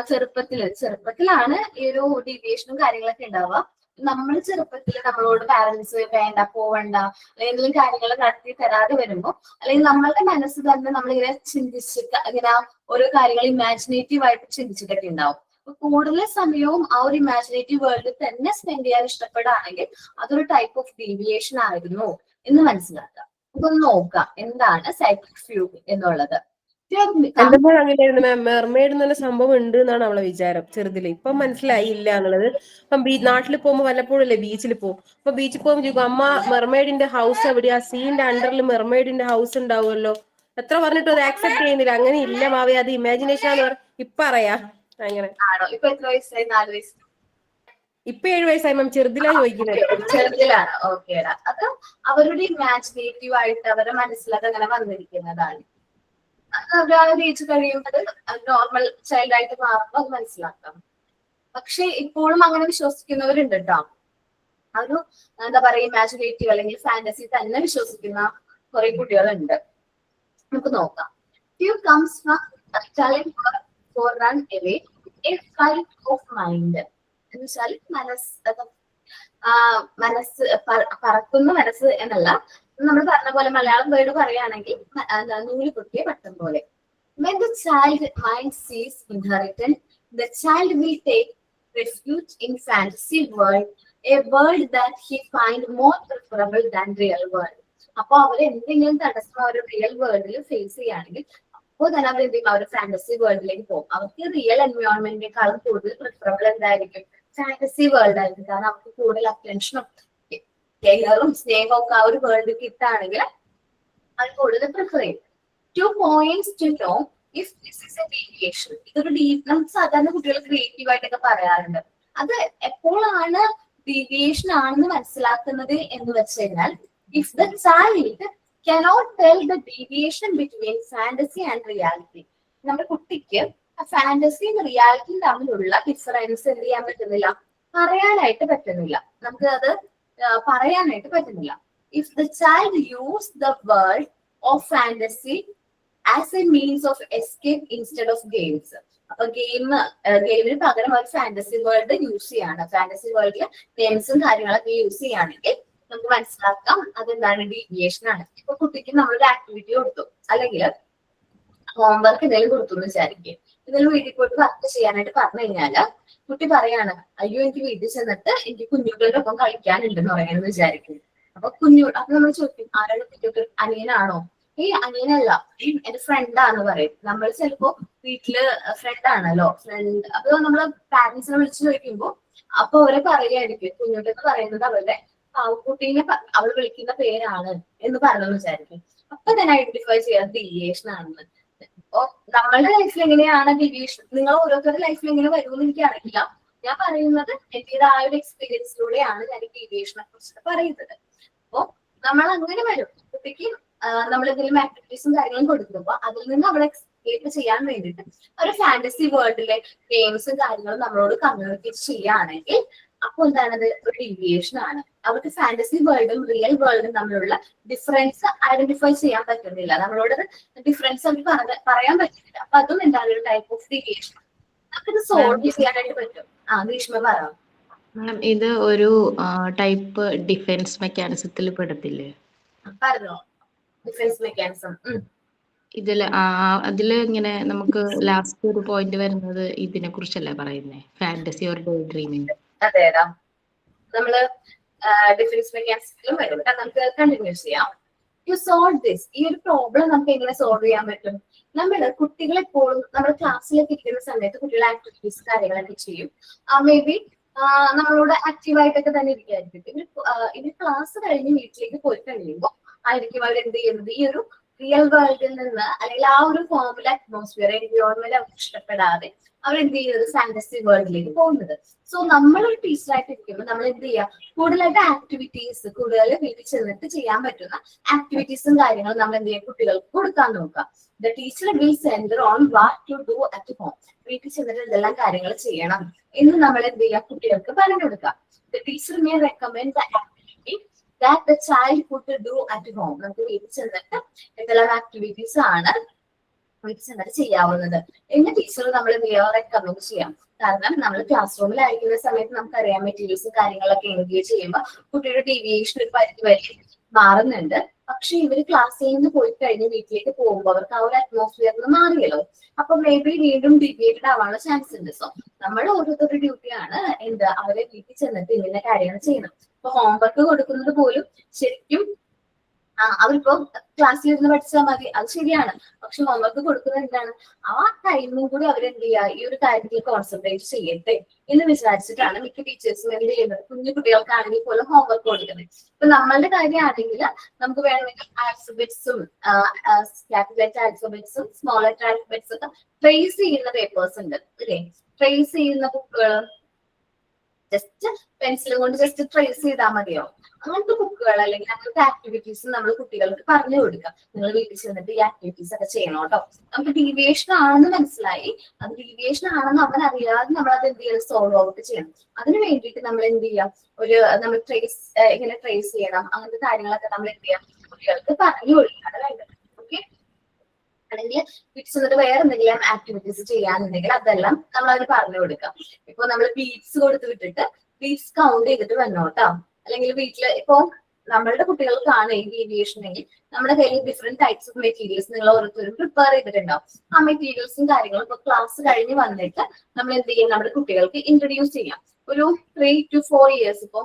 ചെറുപ്പത്തിലാണ് ഈ ഒരു ഡീവിയേഷനും കാര്യങ്ങളൊക്കെ ഉണ്ടാവുക. നമ്മൾ ചെറുപ്പത്തിൽ നമ്മളോട് പാരന്റ്സ് വേണ്ട പോവണ്ട എന്തെങ്കിലും കാര്യങ്ങൾ നടത്തി തരാതെ വരുമ്പോ അല്ലെങ്കിൽ നമ്മളുടെ മനസ്സ് തന്നെ നമ്മളിങ്ങനെ ചിന്തിച്ചിട്ട് ഇങ്ങനെ ഓരോ കാര്യങ്ങൾ ഇമാജിനേറ്റീവ് ആയിട്ട് ചിന്തിച്ചിട്ടൊക്കെ ഉണ്ടാവും. കൂടുതൽ സമയവും ആ ഒരു ഇമാജിനേറ്റീവ് വേൾഡിൽ തന്നെ സ്പെൻഡ് ചെയ്യാൻ ഇഷ്ടപ്പെടുകയാണെങ്കിൽ അതൊരു ടൈപ്പ് ഓഫ് ഡീവിയേഷൻ ആയിരുന്നു എന്ന് മനസ്സിലാക്കാം. നമുക്കൊന്ന് നോക്കാം എന്താണ് സൈക്കിക് ഫ്യൂഗ് എന്നുള്ളത്. എന്റെ മോൾ അങ്ങനെയായിരുന്നു മാം. മെർമെയ്ഡ് എന്നുള്ള സംഭവം ഉണ്ട് എന്നാണ് അവളെ വിചാരം ചെറുതില്. ഇപ്പൊ മനസ്സിലായി ഇല്ല എന്നുള്ളത്. അപ്പം നാട്ടിൽ പോകുമ്പോ വല്ലപ്പോഴും അല്ലേ ബീച്ചിൽ പോകും. അപ്പൊ ബീച്ചിൽ പോകുമ്പോൾ ചോദിക്കും, അമ്മ മെർമെയ്ഡിന്റെ ഹൗസ് എവിടെയാ? സീന്റെ അണ്ടറിൽ മെർമെയ്ഡിന്റെ ഹൗസ് ഉണ്ടാവുമല്ലോ. എത്ര പറഞ്ഞിട്ടും അത് ആക്സെപ്റ്റ് ചെയ്യുന്നില്ല. അങ്ങനെ ഇല്ല മാവേ, അത് ഇമാജിനേഷൻ ആണെന്ന് പറയും. ഇപ്പൊ അറിയാ അങ്ങനെ. ഇപ്പൊ എത്ര വയസ്സായി? 4 വയസ്സ്. ഇപ്പൊ 7 വയസ്സായി മാം. ചെറുതിലാ ചോദിക്കുന്നത്. ചെറുതിലാണ്. ഓക്കേടാ. അത് അവരുടെ ഇമാജിനേറ്റീവ് ആയിട്ട് അവരുടെ മനസ്സിലത് അങ്ങനെ വന്നിരിക്കുന്നതാണ്. ഒരാൾ ഏജ് കഴിയുമ്പോൾ നോർമൽ ചൈൽഡ് ആയിട്ട് മാറുമ്പോൾ അത് മനസ്സിലാക്കാം. പക്ഷെ ഇപ്പോഴും അങ്ങനെ വിശ്വസിക്കുന്നവരുണ്ട് കേട്ടോ. ഒരു എന്താ പറയാ ഇമാജിനേറ്റീവ് അല്ലെങ്കിൽ ഫാന്റസി തന്നെ വിശ്വസിക്കുന്ന കുറെ കുട്ടികളുണ്ട്. നമുക്ക് നോക്കാം. Few comes from telling for run away a flight of mind. എന്ന് വെച്ചാൽ മനസ്സ് പറക്കുന്ന മനസ്സ് എന്നല്ല, നമ്മൾ പറഞ്ഞ പോലെ മലയാളം വേർഡ് പറയുകയാണെങ്കിൽ നൂല് പൊട്ടിയ പട്ടം പോലെ. When the child mind sees inheritance, the child will take refuge in fantasy world, a world that he find more preferable than real world. അപ്പൊ അവർ എന്തെങ്കിലും തടസ്സം ഒരു റിയൽ വേൾഡിൽ ഫേസ് ചെയ്യുകയാണെങ്കിൽ അപ്പോൾ തന്നെ അവർ എന്ത് ചെയ്യും, അവർ ഫാന്റസി വേൾഡിലേക്ക് പോകും. അവർക്ക് റിയൽ എൻവയോൺമെന്റിനേക്കാളും കൂടുതൽ പ്രിഫറബിൾ എന്തായിരിക്കും, ഫാന്റസി വേൾഡ് ആയിരിക്കും. കാരണം അവർക്ക് കൂടുതൽ അറ്റൻഷനും കെയറും സ്നേഹവും ഒക്കെ ആ ഒരു വേൾഡ് കിട്ടുകയാണെങ്കിൽ അത് കൂടുതൽ പ്രിഫർ ചെയ്യും. 2 points to know if this is a deviation. ഇതൊരു നമുക്ക് സാധാരണ കുട്ടികൾ ക്രിയേറ്റീവ് ആയിട്ടൊക്കെ പറയാറുണ്ട്. അത് എപ്പോഴാണ് ഡീവിയേഷൻ ആണെന്ന് മനസ്സിലാക്കുന്നത് എന്ന് വെച്ച് കഴിഞ്ഞാൽ, if the child cannot tell the deviation between fantasy and reality. നമ്മുടെ കുട്ടിക്ക് ഫാന്റസിയും റിയാലിറ്റിയും തമ്മിലുള്ള ഡിഫറൻസ് എന്ത് ചെയ്യാൻ പറ്റുന്നില്ല, പറയാനായിട്ട് പറ്റുന്നില്ല. നമുക്ക് അത് പറയാനായിട്ട് പറ്റുന്നില്ല. If the child use the world of fantasy as a means of escape instead of games. അപ്പൊ ഗെയിമിന് പകരം ഒരു ഫാന്റസി വേൾഡ് യൂസ് ചെയ്യാണ്, ഫാന്റസി വേൾഡിൽ ഗെയിംസും കാര്യങ്ങളൊക്കെ യൂസ് ചെയ്യുകയാണെങ്കിൽ നമുക്ക് മനസ്സിലാക്കാം അതെന്താണ്, ഡീവിയേഷൻ ആണ്. ഇപ്പൊ കുട്ടിക്ക് നമ്മളൊരു ആക്ടിവിറ്റി കൊടുത്തു, അല്ലെങ്കിൽ ഹോംവർക്ക് എന്തെങ്കിലും കൊടുത്തു എന്ന് വിചാരിക്കും. എന്തെങ്കിലും വീട്ടിൽ പോയിട്ട് വർക്ക് ചെയ്യാനായിട്ട് പറഞ്ഞു കഴിഞ്ഞാല് കുട്ടി പറയാണ്, അയ്യോ എനിക്ക് വീട്ടിൽ ചെന്നിട്ട് എനിക്ക് കുഞ്ഞുങ്ങളുടെ ഒപ്പം കളിക്കാനുണ്ടെന്ന് പറയാമെന്ന് വിചാരിക്കും. അപ്പൊ നമ്മൾ ചോദിക്കും, ആരാണ് കുട്ടികൾക്ക്, അനിയനാണോ? ഈ അനിയനല്ല, എന്റെ ഫ്രണ്ടാന്ന് പറയും. നമ്മൾ ചിലപ്പോ വീട്ടില് ഫ്രണ്ട് ആണല്ലോ, ഫ്രണ്ട്. അപ്പൊ നമ്മള് പാരന്റ്സിനെ വിളിച്ചു ചോദിക്കുമ്പോ അപ്പൊ അവരെ പറയുകയായിരിക്കും, കുഞ്ഞുട്ടെന്ന് പറയുന്നത് അവരുടെ കുട്ടീനെ അവൾ വിളിക്കുന്ന പേരാണ് എന്ന് പറഞ്ഞെന്ന് വിചാരിക്കും. അപ്പൊ തന്നെ ഐഡന്റിഫൈ ചെയ്യാൻ ഡീവിയേഷൻ ആണെന്ന്. അപ്പൊ നമ്മളുടെ ലൈഫിൽ എങ്ങനെയാണ് ഡീവിയേഷൻ, നിങ്ങൾ ഓരോരുത്തരുടെ ലൈഫിൽ എങ്ങനെ വരുമെന്ന് എനിക്ക് അറിയില്ല. ഞാൻ പറയുന്നത് എന്റേതായ ഒരു എക്സ്പീരിയൻസിലൂടെയാണ് ഞാൻ ഡീവിയേഷനെ കുറിച്ച് പറയുന്നത്. അപ്പൊ നമ്മൾ അങ്ങനെ വരും. കുട്ടിക്ക് നമ്മൾ എന്തെങ്കിലും ആക്ടിവിറ്റീസും കാര്യങ്ങളും കൊടുക്കുമ്പോൾ അതിൽ നിന്ന് അവളെ എക്സ്പേർട്ട് ചെയ്യാൻ വേണ്ടിയിട്ട് ഒരു ഫാന്റസി വേൾഡിലെ ഗെയിംസും കാര്യങ്ങളും നമ്മളോട് കമ്മ്യൂണിക്കേറ്റ് ചെയ്യുകയാണെങ്കിൽ അപ്പൊ എന്താണത്, ഒരു ഡീവിയേഷൻ ആണ്. അവർക്ക് ഫാന്റസി വേൾഡും റിയൽ വേൾഡും തമ്മിലുള്ള ഡിഫറൻസ് ഐഡന്റിഫൈ ചെയ്യാൻ പറ്റുന്നില്ല, നമ്മളോട് ഡിഫറൻസ് അവർ പറയാൻ പറ്റുന്നില്ല. അപ്പൊ അതും എന്താണ്, ഒരു ടൈപ്പ് ഓഫ് ഡീവിയേഷൻ. നമുക്കിത് സോൾവ് ചെയ്യാനായിട്ട് പറ്റും. ഗ്രീഷ്മ പറയാം. ഇത് ഒരു ടൈപ്പ് ഡിഫെൻസ് മെക്കാനിസത്തിൽ പെടത്തില്ലേ? പറഞ്ഞോ, ഡിഫെൻസ് മെക്കാനിസം. അതില് ഇങ്ങനെ നമുക്ക് ലാസ്റ്റ് ഒരു പോയിന്റ് വരുന്നത് ഇതിനെ കുറിച്ചല്ലേ പറയുന്നേ, ഫാന്റസി ഓർ ഡേ ഡ്രീമിങ്? അതേടാ, നമ്മള് ഡിഫെൻസ് മെക്കാനിസത്തിലും വരും. നമുക്ക് കണ്ടിന്യൂ ചെയ്യാം. ടു സോൾവ് ദിസ്, ഈ ഒരു പ്രോബ്ലം നമുക്ക് എങ്ങനെ സോൾവ് ചെയ്യാൻ പറ്റും? നമ്മള് കുട്ടികളെപ്പോഴും നമ്മുടെ ക്ലാസ്സിലേക്ക് ഇരിക്കുന്ന സമയത്ത് കുട്ടികളെ ആക്ടിവിറ്റീസ് കാര്യങ്ങളൊക്കെ ചെയ്യും. മേ ബി നമ്മളോട് ആക്റ്റീവായിട്ടൊക്കെ തന്നെ ഇരിക്കായിരിക്കും. ഇവർ ക്ലാസ് കഴിഞ്ഞ് വീട്ടിലേക്ക് പോയി കഴിയുമ്പോൾ ആയിരിക്കും അവരെന്ത് ചെയ്യുന്നത്, ഈ ഒരു റിയൽ വേൾഡിൽ നിന്ന് അല്ലെങ്കിൽ ആ ഒരു ഫോമിലെ അറ്റ്മോസ്ഫിയർ എൻവയോൺമെന്റ് അവർക്ക് ഇഷ്ടപ്പെടാതെ അവരെന്ത് ചെയ്യുന്നത്, ഫാന്റസി വേൾഡിലേക്ക് പോകുന്നത്. സോ നമ്മളൊരു ടീച്ചറായിട്ട് ഇരിക്കുമ്പോൾ നമ്മൾ എന്ത് ചെയ്യുക, കൂടുതലായിട്ട് ആക്ടിവിറ്റീസ്, കൂടുതൽ വീട്ടിൽ ചെന്നിട്ട് ചെയ്യാൻ പറ്റുന്ന ആക്ടിവിറ്റീസും കാര്യങ്ങളും നമ്മൾ എന്ത് ചെയ്യുക, കുട്ടികൾക്ക് കൊടുക്കാൻ നോക്കുക. The teacher will centre on what to do at home. വീട്ടിൽ ചെന്നിട്ട് എന്തെല്ലാം കാര്യങ്ങൾ ചെയ്യണം എന്ന് നമ്മൾ എന്ത് ചെയ്യുക, കുട്ടികൾക്ക് പറഞ്ഞു കൊടുക്കുക. The teacher may recommend the activity that the child could do at home. നമുക്ക് വീട്ടിൽ ചെന്നിട്ട് എന്തെല്ലാം ആക്ടിവിറ്റീസ് ആണ് വീട്ടിൽ ചെന്നിട്ട് ചെയ്യാവുന്നത് എന്ന് ടീച്ചർ നമ്മൾ റെക്കമെൻഡ് ചെയ്യാം. കാരണം നമ്മൾ ക്ലാസ് റൂമിലായിരിക്കുന്ന സമയത്ത് നമുക്കറിയാം മെറ്റീരിയൽസും കാര്യങ്ങളൊക്കെ എൻഗേജ് ചെയ്യുമ്പോൾ കുട്ടിയുടെ ഡീവിയേഷൻ ഒരു പരിധി വരെ മാറുന്നുണ്ട്. പക്ഷെ ഇവര് ക്ലാസ്സിൽ നിന്ന് പോയി കഴിഞ്ഞ് വീട്ടിലേക്ക് പോകുമ്പോൾ അവർക്ക് ആ ഒരു അറ്റ്മോസ്ഫിയറിൽ നിന്ന് മാറിയല്ലോ. അപ്പൊ മേ ബി വീണ്ടും ഡീവിയേറ്റഡ് ആവാനുള്ള ചാൻസ് ഉണ്ട്. സോ നമ്മൾ ഓരോരുത്തരുടെ ഡ്യൂട്ടിയാണ് എന്താ, അവരെ വീട്ടിൽ ചെന്നിട്ട് ഇങ്ങനെ കാര്യങ്ങൾ ചെയ്യണം. ഇപ്പൊ ഹോംവർക്ക് കൊടുക്കുന്നത് പോലും ശരിക്കും അവരിപ്പോ ക്ലാസ്സിൽ ഇരുന്ന് പഠിച്ചാൽ മതി, അത് ശരിയാണ്. പക്ഷെ ഹോംവർക്ക് കൊടുക്കുന്നത് എന്താണ്, ആ ടൈമും കൂടി അവരെന്ത് ചെയ്യുക, ഈ ഒരു കാര്യത്തിൽ കോൺസെൻട്രേറ്റ് ചെയ്യട്ടെ എന്ന് വിചാരിച്ചിട്ടാണ് മിക്ക ടീച്ചേഴ്സും എന്ത് ചെയ്യുന്നത്, കുഞ്ഞു കുട്ടികൾക്കാണെങ്കിൽ പോലും ഹോംവർക്ക് കൊടുക്കുന്നത്. ഇപ്പൊ നമ്മളുടെ കാര്യമാണെങ്കിൽ നമുക്ക് വേണമെങ്കിൽ ആൽഫബറ്റ്സും ക്യാപിറ്റൽ ആൽഫബറ്റ്സും സ്മോൾ ലെറ്റർ ആൽഫബറ്റ്സും ഒക്കെ ട്രേസ് ചെയ്യുന്ന പേപ്പേഴ്സ് ഉണ്ട് അല്ലേ, ട്രേസ് ചെയ്യുന്ന ബുക്കുകൾ. ജസ്റ്റ് പെൻസിലും കൊണ്ട് ജസ്റ്റ് ട്രേസ് ചെയ്താൽ മതിയോ? അങ്ങനത്തെ ബുക്കുകൾ അല്ലെങ്കിൽ അങ്ങനത്തെ ആക്ടിവിറ്റീസ് നമ്മൾ കുട്ടികൾക്ക് പറഞ്ഞു കൊടുക്കുക. നിങ്ങൾ വീട്ടിൽ ചെന്നിട്ട് ഈ ആക്ടിവിറ്റീസ് ഒക്കെ ചെയ്യണം കേട്ടോ. നമുക്ക് ഡീവിയേഷൻ ആണെന്ന് മനസ്സിലായി, അത് ഡീവിയേഷൻ ആണെന്ന് അവൻ അറിയാതെ നമ്മൾ അത് എന്ത് ചെയ്യണം, സോൾവ് ഔട്ട് ചെയ്യണം. അതിന് വേണ്ടിയിട്ട് നമ്മൾ എന്ത് ചെയ്യാം, നമ്മൾ ട്രേസ് ഇങ്ങനെ ട്രേസ് ചെയ്യണം, അങ്ങനത്തെ കാര്യങ്ങളൊക്കെ നമ്മൾ എന്ത് ചെയ്യാം, കുട്ടികൾക്ക് പറഞ്ഞു കൊടുക്കുകയാണ് വേണ്ടത്. ഓക്കെ, അല്ലെങ്കിൽ വീട്ടിൽ ചെന്നിട്ട് വേറെ എന്തെങ്കിലും ആക്ടിവിറ്റീസ് ചെയ്യാനുണ്ടെങ്കിൽ അതെല്ലാം നമ്മൾ അതിന് പറഞ്ഞു കൊടുക്കാം. ഇപ്പൊ നമ്മൾ ബീറ്റ്സ് കൊടുത്ത് വിട്ടിട്ട് ബീറ്റ്സ് കൗണ്ട് ചെയ്തിട്ട് വന്നോട്ടോ. അല്ലെങ്കിൽ വീട്ടില് ഇപ്പൊ നമ്മളുടെ കുട്ടികൾക്കാണ് ഈ ഡീവിയേഷൻ എങ്കിൽ നമ്മുടെ കയ്യിൽ ഡിഫറെന്റ് ടൈപ്സ് ഓഫ് മെറ്റീരിയൽസ് നിങ്ങൾ ഓരോരുത്തരും പ്രിപ്പയർ ചെയ്തിട്ടുണ്ടാവും. ആ മെറ്റീരിയൽസും കാര്യങ്ങളും ഇപ്പൊ ക്ലാസ് കഴിഞ്ഞ് വന്നിട്ട് നമ്മൾ എന്ത് ചെയ്യും, നമ്മുടെ കുട്ടികൾക്ക് ഇൻട്രൊഡ്യൂസ് ചെയ്യാം. ഒരു 3 to 4 years ഇപ്പൊ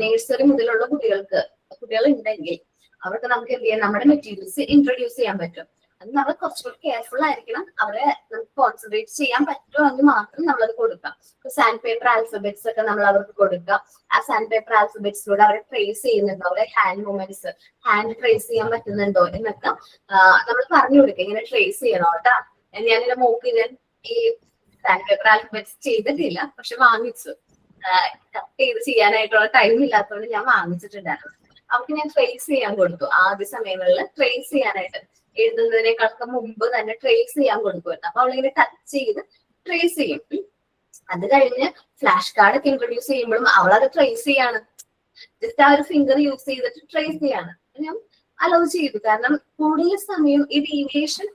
നേഴ്സറി മുതലുള്ള കുട്ടികൾ ഉണ്ടെങ്കിൽ അവർക്ക് നമുക്ക് എന്ത് ചെയ്യാം, നമ്മുടെ മെറ്റീരിയൽസ് ഇൻട്രൊഡ്യൂസ് ചെയ്യാൻ പറ്റും. അത് നമ്മൾ കുറച്ചുകൂടി കെയർഫുൾ ആയിരിക്കണം. അവരെ നമുക്ക് കോൺസെൻട്രേറ്റ് ചെയ്യാൻ പറ്റുമെങ്കിൽ മാത്രം നമ്മളത് കൊടുക്കാം. സാൻഡ് പേപ്പർ ആൽഫബറ്റ്സ് ഒക്കെ നമ്മൾ അവർക്ക് കൊടുക്കാം. ആ സാൻഡ് പേപ്പർ ആൽഫബറ്റ്സിലൂടെ അവരെ ട്രേസ് ചെയ്യുന്നുണ്ടോ, അവരെ ഹാൻഡ് മൂവ്മെന്റ്സ്, ഹാൻഡ് ട്രേസ് ചെയ്യാൻ പറ്റുന്നുണ്ടോ എന്നൊക്കെ നമ്മൾ പറഞ്ഞു കൊടുക്കുക. ഇങ്ങനെ ട്രേസ് ചെയ്യണോ കേട്ടാ. ഞാൻ എന്റെ മോക്ക് ഞാൻ ഈ സാൻഡ് പേപ്പർ ആൽഫബറ്റ്സ് ചെയ്തിട്ടില്ല, പക്ഷെ വാങ്ങിച്ചു. കട്ട് ചെയ്ത് ചെയ്യാനായിട്ടുള്ള ടൈം ഇല്ലാത്തതുകൊണ്ട് ഞാൻ വാങ്ങിച്ചിട്ടുണ്ടായിരുന്നു. അവർക്ക് ഞാൻ ട്രേസ് ചെയ്യാൻ കൊടുത്തു. ആദ്യ സമയങ്ങളിൽ ട്രേസ് ചെയ്യാനായിട്ട് എഴുതുന്നതിനേക്കാൾക്ക് മുമ്പ് തന്നെ ട്രേസ് ചെയ്യാൻ കൊടുക്കുമായിരുന്നു. അപ്പൊ അവളിങ്ങനെ ടച്ച് ചെയ്ത് ട്രേസ് ചെയ്യും. അത് കഴിഞ്ഞ് ഫ്ലാഷ് കാർഡ് ഒക്കെ ഇൻട്രൊഡ്യൂസ് ചെയ്യുമ്പോഴും അവളത് ട്രേസ് ചെയ്യാണ്. ജസ്റ്റ് ആ ഒരു ഫിംഗർ യൂസ് ചെയ്തിട്ട് ട്രേസ് ചെയ്യാണ്. ഞാൻ അലോ ചെയ്തു. കാരണം കൂടുതൽ സമയം ഈ ഡീവിയേഷൻ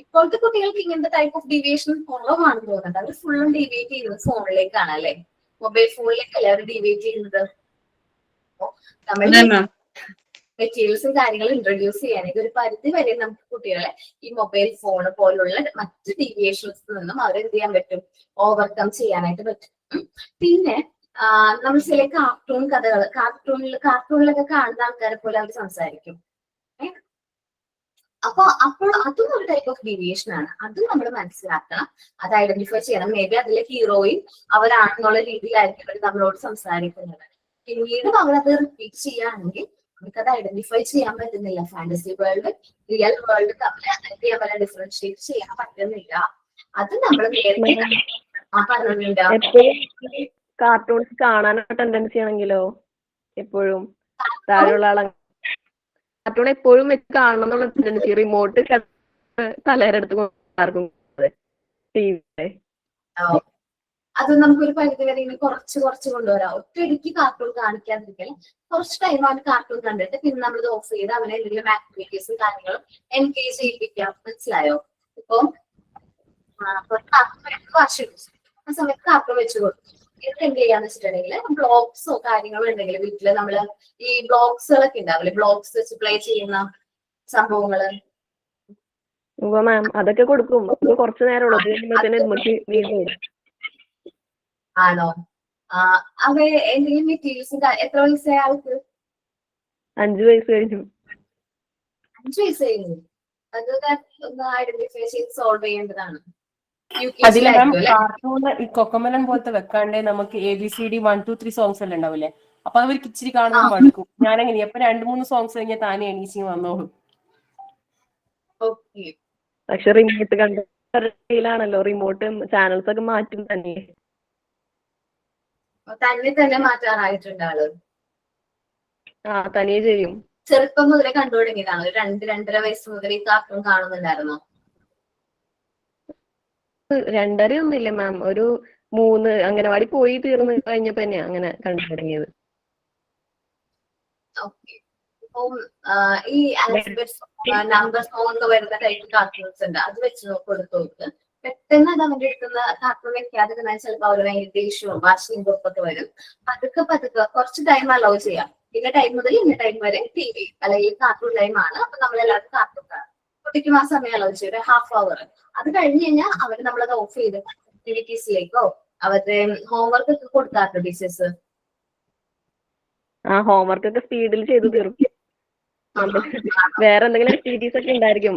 ഇപ്പോഴത്തെ കുട്ടികൾക്ക് ഇങ്ങനത്തെ ടൈപ്പ് ഓഫ് ഡീവിയേഷൻ കുറവാണെന്ന് തോന്നുന്നുണ്ട്. അവർ ഫുള്ളും ഡീവിയേറ്റ് ചെയ്യുന്നത് ഫോണിലേക്കാണ് അല്ലെ, മൊബൈൽ ഫോണിലേക്കല്ലേ അവർ ഡീവിയേറ്റ് ചെയ്യുന്നത്. നമ്മൾ മെറ്റീരിയൽസും കാര്യങ്ങളും ഇൻട്രൊഡ്യൂസ് ചെയ്യാനായിട്ട് ഒരു പരിധി വരെ നമുക്ക് കുട്ടികളെ ഈ മൊബൈൽ ഫോൺ പോലുള്ള മറ്റ് ഡീവിയേഷൻസിൽ നിന്നും അവരെ എന്ത് ചെയ്യാൻ പറ്റും, ഓവർകം ചെയ്യാനായിട്ട് പറ്റും. പിന്നെ നമ്മൾ ചില കാർട്ടൂൺ കഥകൾ, കാർട്ടൂണിലൊക്കെ കാണുന്ന ആൾക്കാരെ പോലെ അവർ സംസാരിക്കും. അപ്പോൾ അതും ഒരു ടൈപ്പ് ഓഫ് ഡീവിയേഷൻ ആണ്. അതും നമ്മൾ മനസ്സിലാക്കണം, അത് ഐഡന്റിഫൈ ചെയ്യണം. മേ ബി അതിലെ ഹീറോയും അവരാണെന്നുള്ള രീതിയിലായിരിക്കും അവർ നമ്മളോട് സംസാരിക്കുന്നത്. പിന്നീട് അവരത് റിപ്പീറ്റ് ചെയ്യുകയാണെങ്കിൽ നമുക്കത് ഐഡന്റിഫൈ ചെയ്യാൻ പറ്റുന്നില്ല. ഫാന്റസി വേൾഡ് റിയൽ വേൾഡ് തമ്മിൽ അവരെ ഡിഫറൻഷിയേറ്റ് ചെയ്യാൻ പറ്റുന്നില്ല. അത് നമ്മൾ നേരത്തെ പറഞ്ഞിട്ടുണ്ട്. കാർട്ടൂൺസ് കാണാനുള്ള ടെൻഡൻസി ആണെങ്കിലോ എപ്പോഴും താഴെയുള്ള ആളെ കാർട്ടൂൺ എപ്പോഴും വെച്ച് കാണണം എന്നുള്ള ടെൻഡൻസി, റിമോട്ട് തലേരെടുത്ത് ആർക്കും ടിവിയിലെ അത് നമുക്കൊരു പരിധി വരെ ഇങ്ങനെ കുറച്ച് കൊണ്ടുവരാം. ഒറ്റയടിക്ക് കാർട്ടൂൺ കാണിക്കാതിരിക്കൽ, കുറച്ച് ടൈം അവൻ കാർട്ടൂൺ കണ്ടിട്ട് പിന്നെ നമ്മൾ ഓഫ് ചെയ്ത് അവനെ എന്തെങ്കിലും ആക്ടിവിറ്റീസും കാര്യങ്ങളും എൻഗേജ് ചെയ്യിപ്പിക്കാം. മനസ്സിലായോ? ഇപ്പൊ വാശി ആ സമയത്ത് കാർട്ടൂൺ വെച്ച് കൊടുക്കും. ഇത് എന്ത് ചെയ്യാന്ന് വെച്ചിട്ടുണ്ടെങ്കിൽ ബ്ലോഗ്സോ കാര്യങ്ങളോ ഉണ്ടെങ്കിൽ വീട്ടില് നമ്മള് ഈ ബ്ലോഗ്സുകളൊക്കെ ഉണ്ടാവില്ലേ, ബ്ലോഗ്സ് വെച്ച് പ്ലേ ചെയ്യുന്ന സംഭവങ്ങള് മാം അതൊക്കെ കൊടുക്കും. കുറച്ചു നേരം ആണോ? അവ എന്തെങ്കിലും മെറ്റീരിയൽസും എത്ര വയസ്സായ ആൾക്ക്? 5 വയസ്സ് കഴിഞ്ഞു. 5 വയസ്സ് കഴിഞ്ഞു. അത് ഒന്ന് ഐഡന്റിഫൈ ചെയ്ത് സോൾവ് ചെയ്യേണ്ടതാണ്. അതിലെ കാർട്ടൂണ് ഈ കൊക്കമലൻ പോലത്തെ വെക്കാണ്ടേ നമുക്ക് ABCD 1 2 3 സോങ്സ് എല്ലാം ഉണ്ടാവില്ലേ, അപ്പൊ അവർക്ക് ഇച്ചിരി കാണുമ്പോൾ മടുക്കും. ഞാനെങ്ങനെ അപ്പൊ 2-3 സോങ്സ് കഴിഞ്ഞാൽ താനെ എണീച്ച് വന്നോളൂ. പക്ഷെ റിമോട്ട് കണ്ടാണല്ലോ, റിമോട്ട് ചാനൽസ് ഒക്കെ മാറ്റും തന്നെ മാറ്റാറായിട്ടുണ്ട് ആള്. തനിയെ ചെയ്യും. ചെറുപ്പം മുതലേ കണ്ടു തുടങ്ങിയതാണ്. ഒരു 2-2.5 വയസ്സ് മുതൽ ഈ കാർട്ടൂൺ കാണുന്നുണ്ടായിരുന്നോ? 2.5 ഒന്നുമില്ല മാം, ഒരു 3 അംഗനവാടി പോയി തീർന്ന് കഴിഞ്ഞപ്പോ തന്നെയാ അങ്ങനെ കണ്ടു തുടങ്ങിയത്. ഈ നമ്പർ സോങ് വരുന്ന ടൈപ്പ് കാർട്ടൂൺസ് ഉണ്ട്, അത് വെച്ച് കൊടുത്തു നോക്ക്. പെട്ടെന്ന് അത് അവന്റെ അടുത്തുനിന്ന് കാർട്ടൂൺ വെക്കാതെ ചിലപ്പോൾ അവർ ഭയങ്കര ദേഷ്യവും വാശിയും കുറിപ്പൊക്കെ വരും. പതുക്കെ കുറച്ച് ടൈം അലോ ചെയ്യാം. ഇന്ന ടൈം മുതൽ ഇന്ന ടൈം വരെ TV അല്ലെങ്കിൽ കാർട്ടൂൺ ടൈം ആണ്. അപ്പൊ നമ്മളെല്ലാവർക്കും കാർട്ടൂൺ കാണാം. കുട്ടിക്കും ആ സമയം അലോ ചെയ്യും, ഒരു ½ അവർ. അത് കഴിഞ്ഞ് കഴിഞ്ഞാൽ അവര് നമ്മളത് ഓഫ് ചെയ്ത് ആക്ടിവിറ്റീസിലേക്കോ അവരുടെ ഹോംവർക്ക് ഒക്കെ കൊടുക്കാറുണ്ട് ടീച്ചേഴ്സ്. ഹോംവർക്ക് ഒക്കെ സ്പീഡിൽ ചെയ്ത് തീർക്കും. വേറെ എന്തെങ്കിലും ആക്ടിവിറ്റീസ് ഒക്കെ ഉണ്ടായിരിക്കും.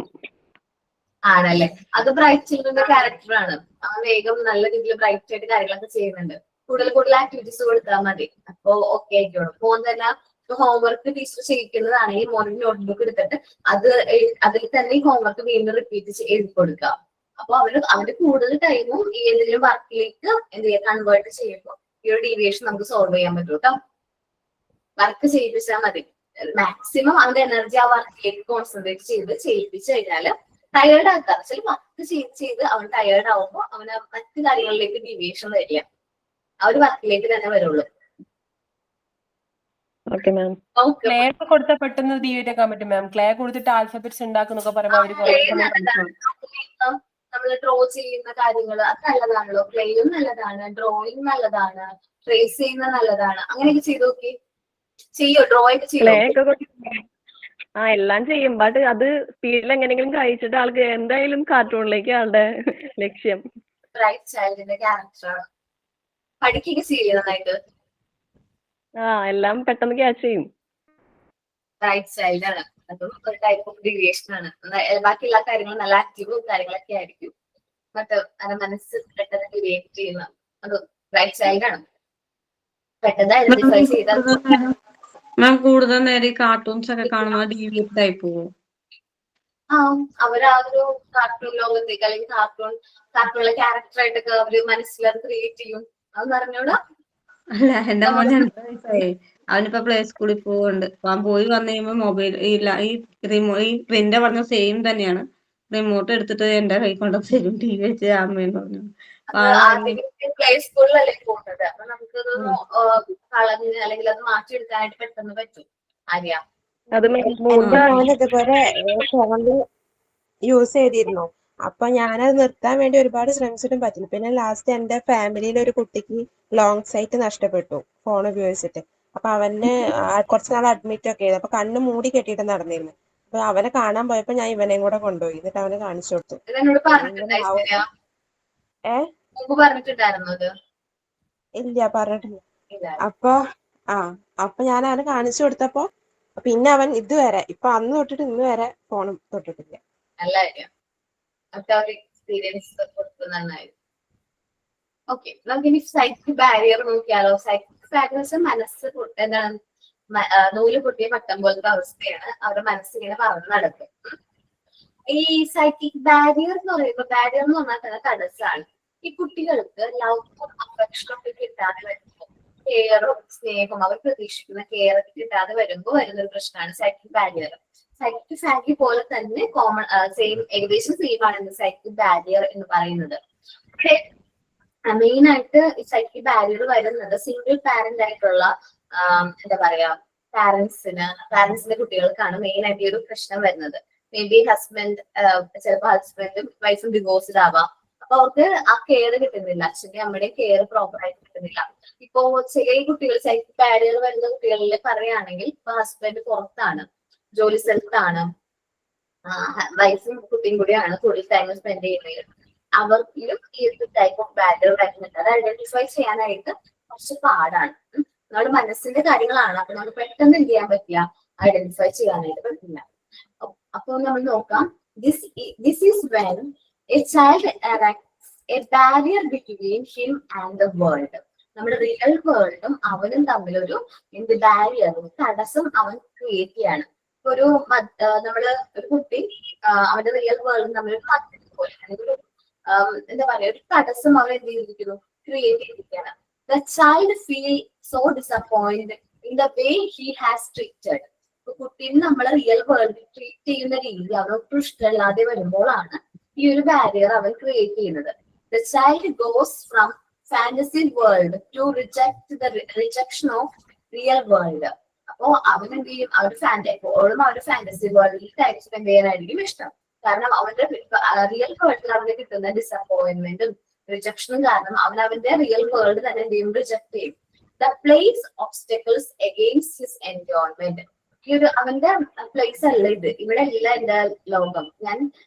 ആണല്ലേ? അത് ബ്രൈറ്റ് ചിൽഡ്രന്റെ ക്യാരക്ടറാണ്. വേഗം നല്ല രീതിയിൽ ബ്രൈറ്റ് ആയിട്ട് കാര്യങ്ങളൊക്കെ ചെയ്യുന്നുണ്ട്. കൂടുതൽ ആക്ടിവിറ്റീസ് കൊടുത്താൽ മതി, അപ്പൊ ഓക്കെ ആയിക്കോളും. മോൻ തന്നെ ഹോംവർക്ക് ടീച്ചർ ചെയ്യിക്കുന്നതാണെങ്കിൽ മോർണിംഗ് നോട്ട്ബുക്ക് എടുത്തിട്ട് അതിൽ തന്നെ ഈ ഹോംവർക്ക് വീണ്ടും റിപ്പീറ്റ് എഴുതി കൊടുക്കുക. അപ്പൊ അവന്റെ കൂടുതൽ ടൈമും ഈ എന്തെങ്കിലും വർക്കിലേക്ക് എന്ത് ചെയ്യാൻ കൺവേർട്ട് ചെയ്യുമ്പോൾ ഈ ഒരു ഡീവിയേഷൻ നമുക്ക് സോൾവ് ചെയ്യാൻ പറ്റും കേട്ടോ. വർക്ക് ചെയ്യിപ്പിച്ചാൽ മതി. മാക്സിമം അവന്റെ എനർജി ആ വർക്കിലേക്ക് കോൺസെൻട്രേറ്റ് ചെയ്യിപ്പിച്ചു കഴിഞ്ഞാൽ ടയേർഡ് ആക്കാം. ചില വർക്ക് ചെയ്ത് അവൻ ടയേർഡ് ആവുമ്പോൾ അവന് മറ്റു കാര്യങ്ങളിലേക്ക് ഡീവിയേഷൻ വരില്ല, ആ ഒരു വർക്കിലേക്ക് തന്നെ വരുള്ളൂ. ക്ലേ ഒക്കെ കൊടുത്താൽ പെട്ടെന്ന് ഡീവിയേറ്റ് ആക്കാൻ പറ്റും മാം. ക്ലേ കൊടുത്തിട്ട് ആൽഫബറ്റ്സ് ഉണ്ടാക്കുന്നൊക്കെ പറയുമ്പോൾ നമ്മൾ ഡ്രോ ചെയ്യുന്ന കാര്യങ്ങൾ അത് നല്ലതാണല്ലോ. ക്ലേയും നല്ലതാണ്, ഡ്രോയിങ് നല്ലതാണ്, ട്രേസ് ചെയ്യുന്നത് നല്ലതാണ്. അങ്ങനെയൊക്കെ ചെയ്ത് നോക്കി. ചെയ്യോ? ഡ്രോ ഒക്കെ ചെയ്യോ? എല്ലാം ചെയ്യും. ബട്ട് അത് സ്പീഡിൽ എങ്ങനെയെങ്കിലും കഴിച്ചിട്ട് ആൾക്ക് എന്തായാലും കാർട്ടൂണിലേക്ക് ആളുടെ ലക്ഷ്യം. ബ്രൈറ്റ് ചൈൽഡിന്റെ ക്യാരക്ടറാണ്. പഠിക്കുകയൊക്കെ ചെയ്യും നന്നായിട്ട്. എല്ലാം പെട്ടെന്ന് ക്യാച്ച് ചെയ്യും. ബ്രൈറ്റ് ചൈൽഡ് ആണ്. അതും ഒരു ടൈപ്പ് ഓഫ് ഡീവിയേഷൻ ആണ്. ബാക്കി എല്ലാ കാര്യങ്ങളും നല്ല ആക്റ്റീവും കാര്യങ്ങളൊക്കെ ആയിരിക്കും. ബട്ട് അത് മനസ്സ് പെട്ടെന്ന് ഡീവിയേറ്റ് ചെയ്യുന്ന അത് റൈറ്റ് സൈഡ് ആണ്. പെട്ടെന്ന് ഐഡന്റിഫൈ ചെയ്താൽ മാം കൂടുതൽ നേരം ഈ കാർട്ടൂൺസ് ഒക്കെ കാണുമ്പോൾ ഡീവിയേറ്റ് ആയി പോകും. അവർ ആ ഒരു കാർട്ടൂൺ ലോകത്തേക്ക് അല്ലെങ്കിൽ കാർട്ടൂണിലെ ക്യാരക്ടറായിട്ടൊക്കെ അവര് മനസ്സിൽ അത് ക്രിയേറ്റ് ചെയ്യും. അതെന്ന് പറഞ്ഞോടാ. അല്ല എന്റെ മോൻ 2 വയസ്സായി. അവനിപ്പോ പ്ലേ സ്കൂളിൽ പോകുന്നുണ്ട്. അവൻ പോയി വന്നു കഴിയുമ്പോ മൊബൈൽ ഈ പ്രിന്റ് പറഞ്ഞ സെയിം തന്നെയാണ്. റിമോട്ട് എടുത്തിട്ട് എന്റെ കൈ കൊണ്ട് തരും ടി വി വെച്ച് അമ്മയെന്ന് പറഞ്ഞു. പ്ലേ സ്കൂളിലല്ലേ പോകുന്നത്. അപ്പൊ നമുക്കതൊന്ന് കളഞ്ഞ് അല്ലെങ്കിൽ അത് മാറ്റിയെടുക്കാനായിട്ട് പെട്ടെന്ന് പറ്റും. അറിയാം അത് എന്റെ മോൻ ഇതുപോലെ ഫോണില് യൂസ് ചെയ്തിരുന്നു. അപ്പൊ ഞാനത് നിർത്താൻ വേണ്ടി ഒരുപാട് ശ്രമിച്ചിട്ടും പറ്റില്ല. പിന്നെ ലാസ്റ്റ് എന്റെ ഫാമിലിയിലെ ഒരു കുട്ടിക്ക് ലോങ് സൈറ്റ് നഷ്ടപ്പെട്ടു ഫോൺ ഉപയോഗിച്ചിട്ട്. അപ്പൊ അവന് കുറച്ച് നാൾ അഡ്മിറ്റ് ഒക്കെ ചെയ്തു. അപ്പൊ കണ്ണ് മൂടി കെട്ടിയിട്ട് നടന്നിരുന്നു. അപ്പൊ അവനെ കാണാൻ പോയപ്പോ ഞാൻ ഇവനെയും കൂടെ കൊണ്ടുപോയി. എന്നിട്ട് അവന് കാണിച്ചു കൊടുത്തു. ഇല്ല പറഞ്ഞിട്ടില്ല. അപ്പൊ ഞാൻ അവന് കാണിച്ചു കൊടുത്തപ്പോ പിന്നെ അവൻ ഇതുവരെ ഇപ്പൊ അന്ന് തൊട്ടിട്ട് ഇന്ന് വരെ ഫോണും തൊട്ടിട്ടില്ല. നല്ല കാര്യം. എക്സ്പീരിയൻസ് നന്നായിരുന്നു. ഓക്കെ, നമുക്കിനി സൈക്കിക് ബാരിയർ നോക്കിയാലോ. സൈക്കിക് ബാരിയർ മനസ്സ് എന്താണ് നൂല് പൊട്ടിയ പട്ടം പോലത്തെ അവസ്ഥയാണ്. അവരുടെ മനസ്സിങ്ങനെ പറന്ന് നടക്കും. ഈ സൈക്കിക് ബാരിയർ എന്ന് പറയുമ്പോൾ ബാരിയർ എന്ന് പറഞ്ഞാൽ തന്നെ തടസ്സമാണ്. ഈ കുട്ടികൾക്ക് ലവും അഫക്ഷനും ഒക്കെ കിട്ടാതെ വരുമ്പോൾ കെയറും സ്നേഹവും അവർ പ്രതീക്ഷിക്കുന്ന കെയർ ഒക്കെ കിട്ടാതെ വരുമ്പോൾ വരുന്നൊരു പ്രശ്നമാണ് സൈക്കിക് ബാരിയർ. സൈക്കിക് ഫാഗി പോലെ തന്നെ കോമൺ ഏകദേശം സെയിം ആണ് സൈക്കിക് ബാരിയർ എന്ന് പറയുന്നത്. മെയിൻ ആയിട്ട് ഈ സൈക്കിക് ബാരിയർ വരുന്നത് സിംഗിൾ പാരന്റ് ആയിട്ടുള്ള എന്താ പറയാ പാരന്റ്സിന്റെ കുട്ടികൾക്കാണ് മെയിൻ ആയിട്ട് ഈ ഒരു പ്രശ്നം വരുന്നത്. മേ ബി ചിലപ്പോൾ ഹസ്ബൻഡും വൈഫും ഡിവോഴ്സ്ഡ് ആവാം. അപ്പൊ അവർക്ക് ആ കെയർ കിട്ടുന്നില്ല, അച്ഛന്റെ അമ്മയുടെയും കെയർ പ്രോപ്പർ ആയിട്ട് കിട്ടുന്നില്ല. ഇപ്പോ ചെറിയ കുട്ടികൾ സൈക്കിക് ബാരിയർ വരുന്ന കുട്ടികളിൽ പറയുകയാണെങ്കിൽ ഇപ്പൊ ഹസ്ബൻഡ് പുറത്താണ്, ജോലി സ്ഥലത്താണ്, വൈഫും കുട്ടിയും കൂടിയാണ് കൂടുതൽ ടൈം സ്പെൻഡ് ചെയ്യുന്നത്. അവർക്കും ഈ ഒരു ടൈപ്പ് ഓഫ് ബാരിയർ വരുന്നുണ്ട്. അത് ഐഡന്റിഫൈ ചെയ്യാനായിട്ട് കുറച്ച് പാടാണ്. നമ്മുടെ മനസ്സിന്റെ കാര്യങ്ങളാണ്. അപ്പൊ നമുക്ക് പെട്ടെന്ന് എന്ത് ചെയ്യാൻ പറ്റില്ല, ഐഡന്റിഫൈ ചെയ്യാനായിട്ട് പറ്റില്ല. അപ്പൊ നമ്മൾ നോക്കാം. This is when A child erects a barrier between him and the world. നമ്മുടെ റിയൽ വേൾഡും അവനും തമ്മിലൊരു ബാരിയർ, തടസ്സം അവൻ ക്രിയേറ്റ് ചെയ്യാണ്. ഒരു ഒരു കുട്ടി അവന്റെ റിയൽ വേൾഡും തമ്മിലൊരു മതിൽ പോലെ അല്ലെങ്കിൽ ഒരു എന്താ പറയാ ഒരു തടസ്സം അവൻ എന്ത് ചെയ്തിരിക്കുന്നു, ക്രിയേറ്റ് ചെയ്തിരിക്കുകയാണ്. The child feel so disappointed in the way he has treated. കുട്ടീനെ നമ്മളെ റിയൽ വേൾഡിൽ ട്രീറ്റ് ചെയ്യുന്ന രീതി അവനൊട്ടും ഇഷ്ടമല്ലാതെ വരുമ്പോഴാണ് ഈ ഒരു ബാരിയർ അവൻ ക്രിയേറ്റ് ചെയ്യുന്നത്. The child goes from fantasy world to rejection of real world. അപ്പോ അവൻ എന്ത് ചെയ്യും, എപ്പോഴും അവരുടെ ഫാന്റസി വേൾഡിൽ ടൈം സ്പെൻഡ് ചെയ്യാനായിരിക്കും ഇഷ്ടം. കാരണം അവന്റെ റിയൽ വേൾഡിൽ അവന് കിട്ടുന്ന ഡിസപ്പോയിന്റ്മെന്റും റിജക്ഷനും കാരണം അവന്റെ റിയൽ വേൾഡ് തന്നെ എന്ത് ചെയ്യും, റിജക്ട് ചെയ്യും. The place obstacles against his enjoyment. ഈ ഒരു അവന്റെ പ്ലേസ് അല്ല ഇത്, ഇവിടെ അല്ല എന്റെ ലോകം, ഞാൻ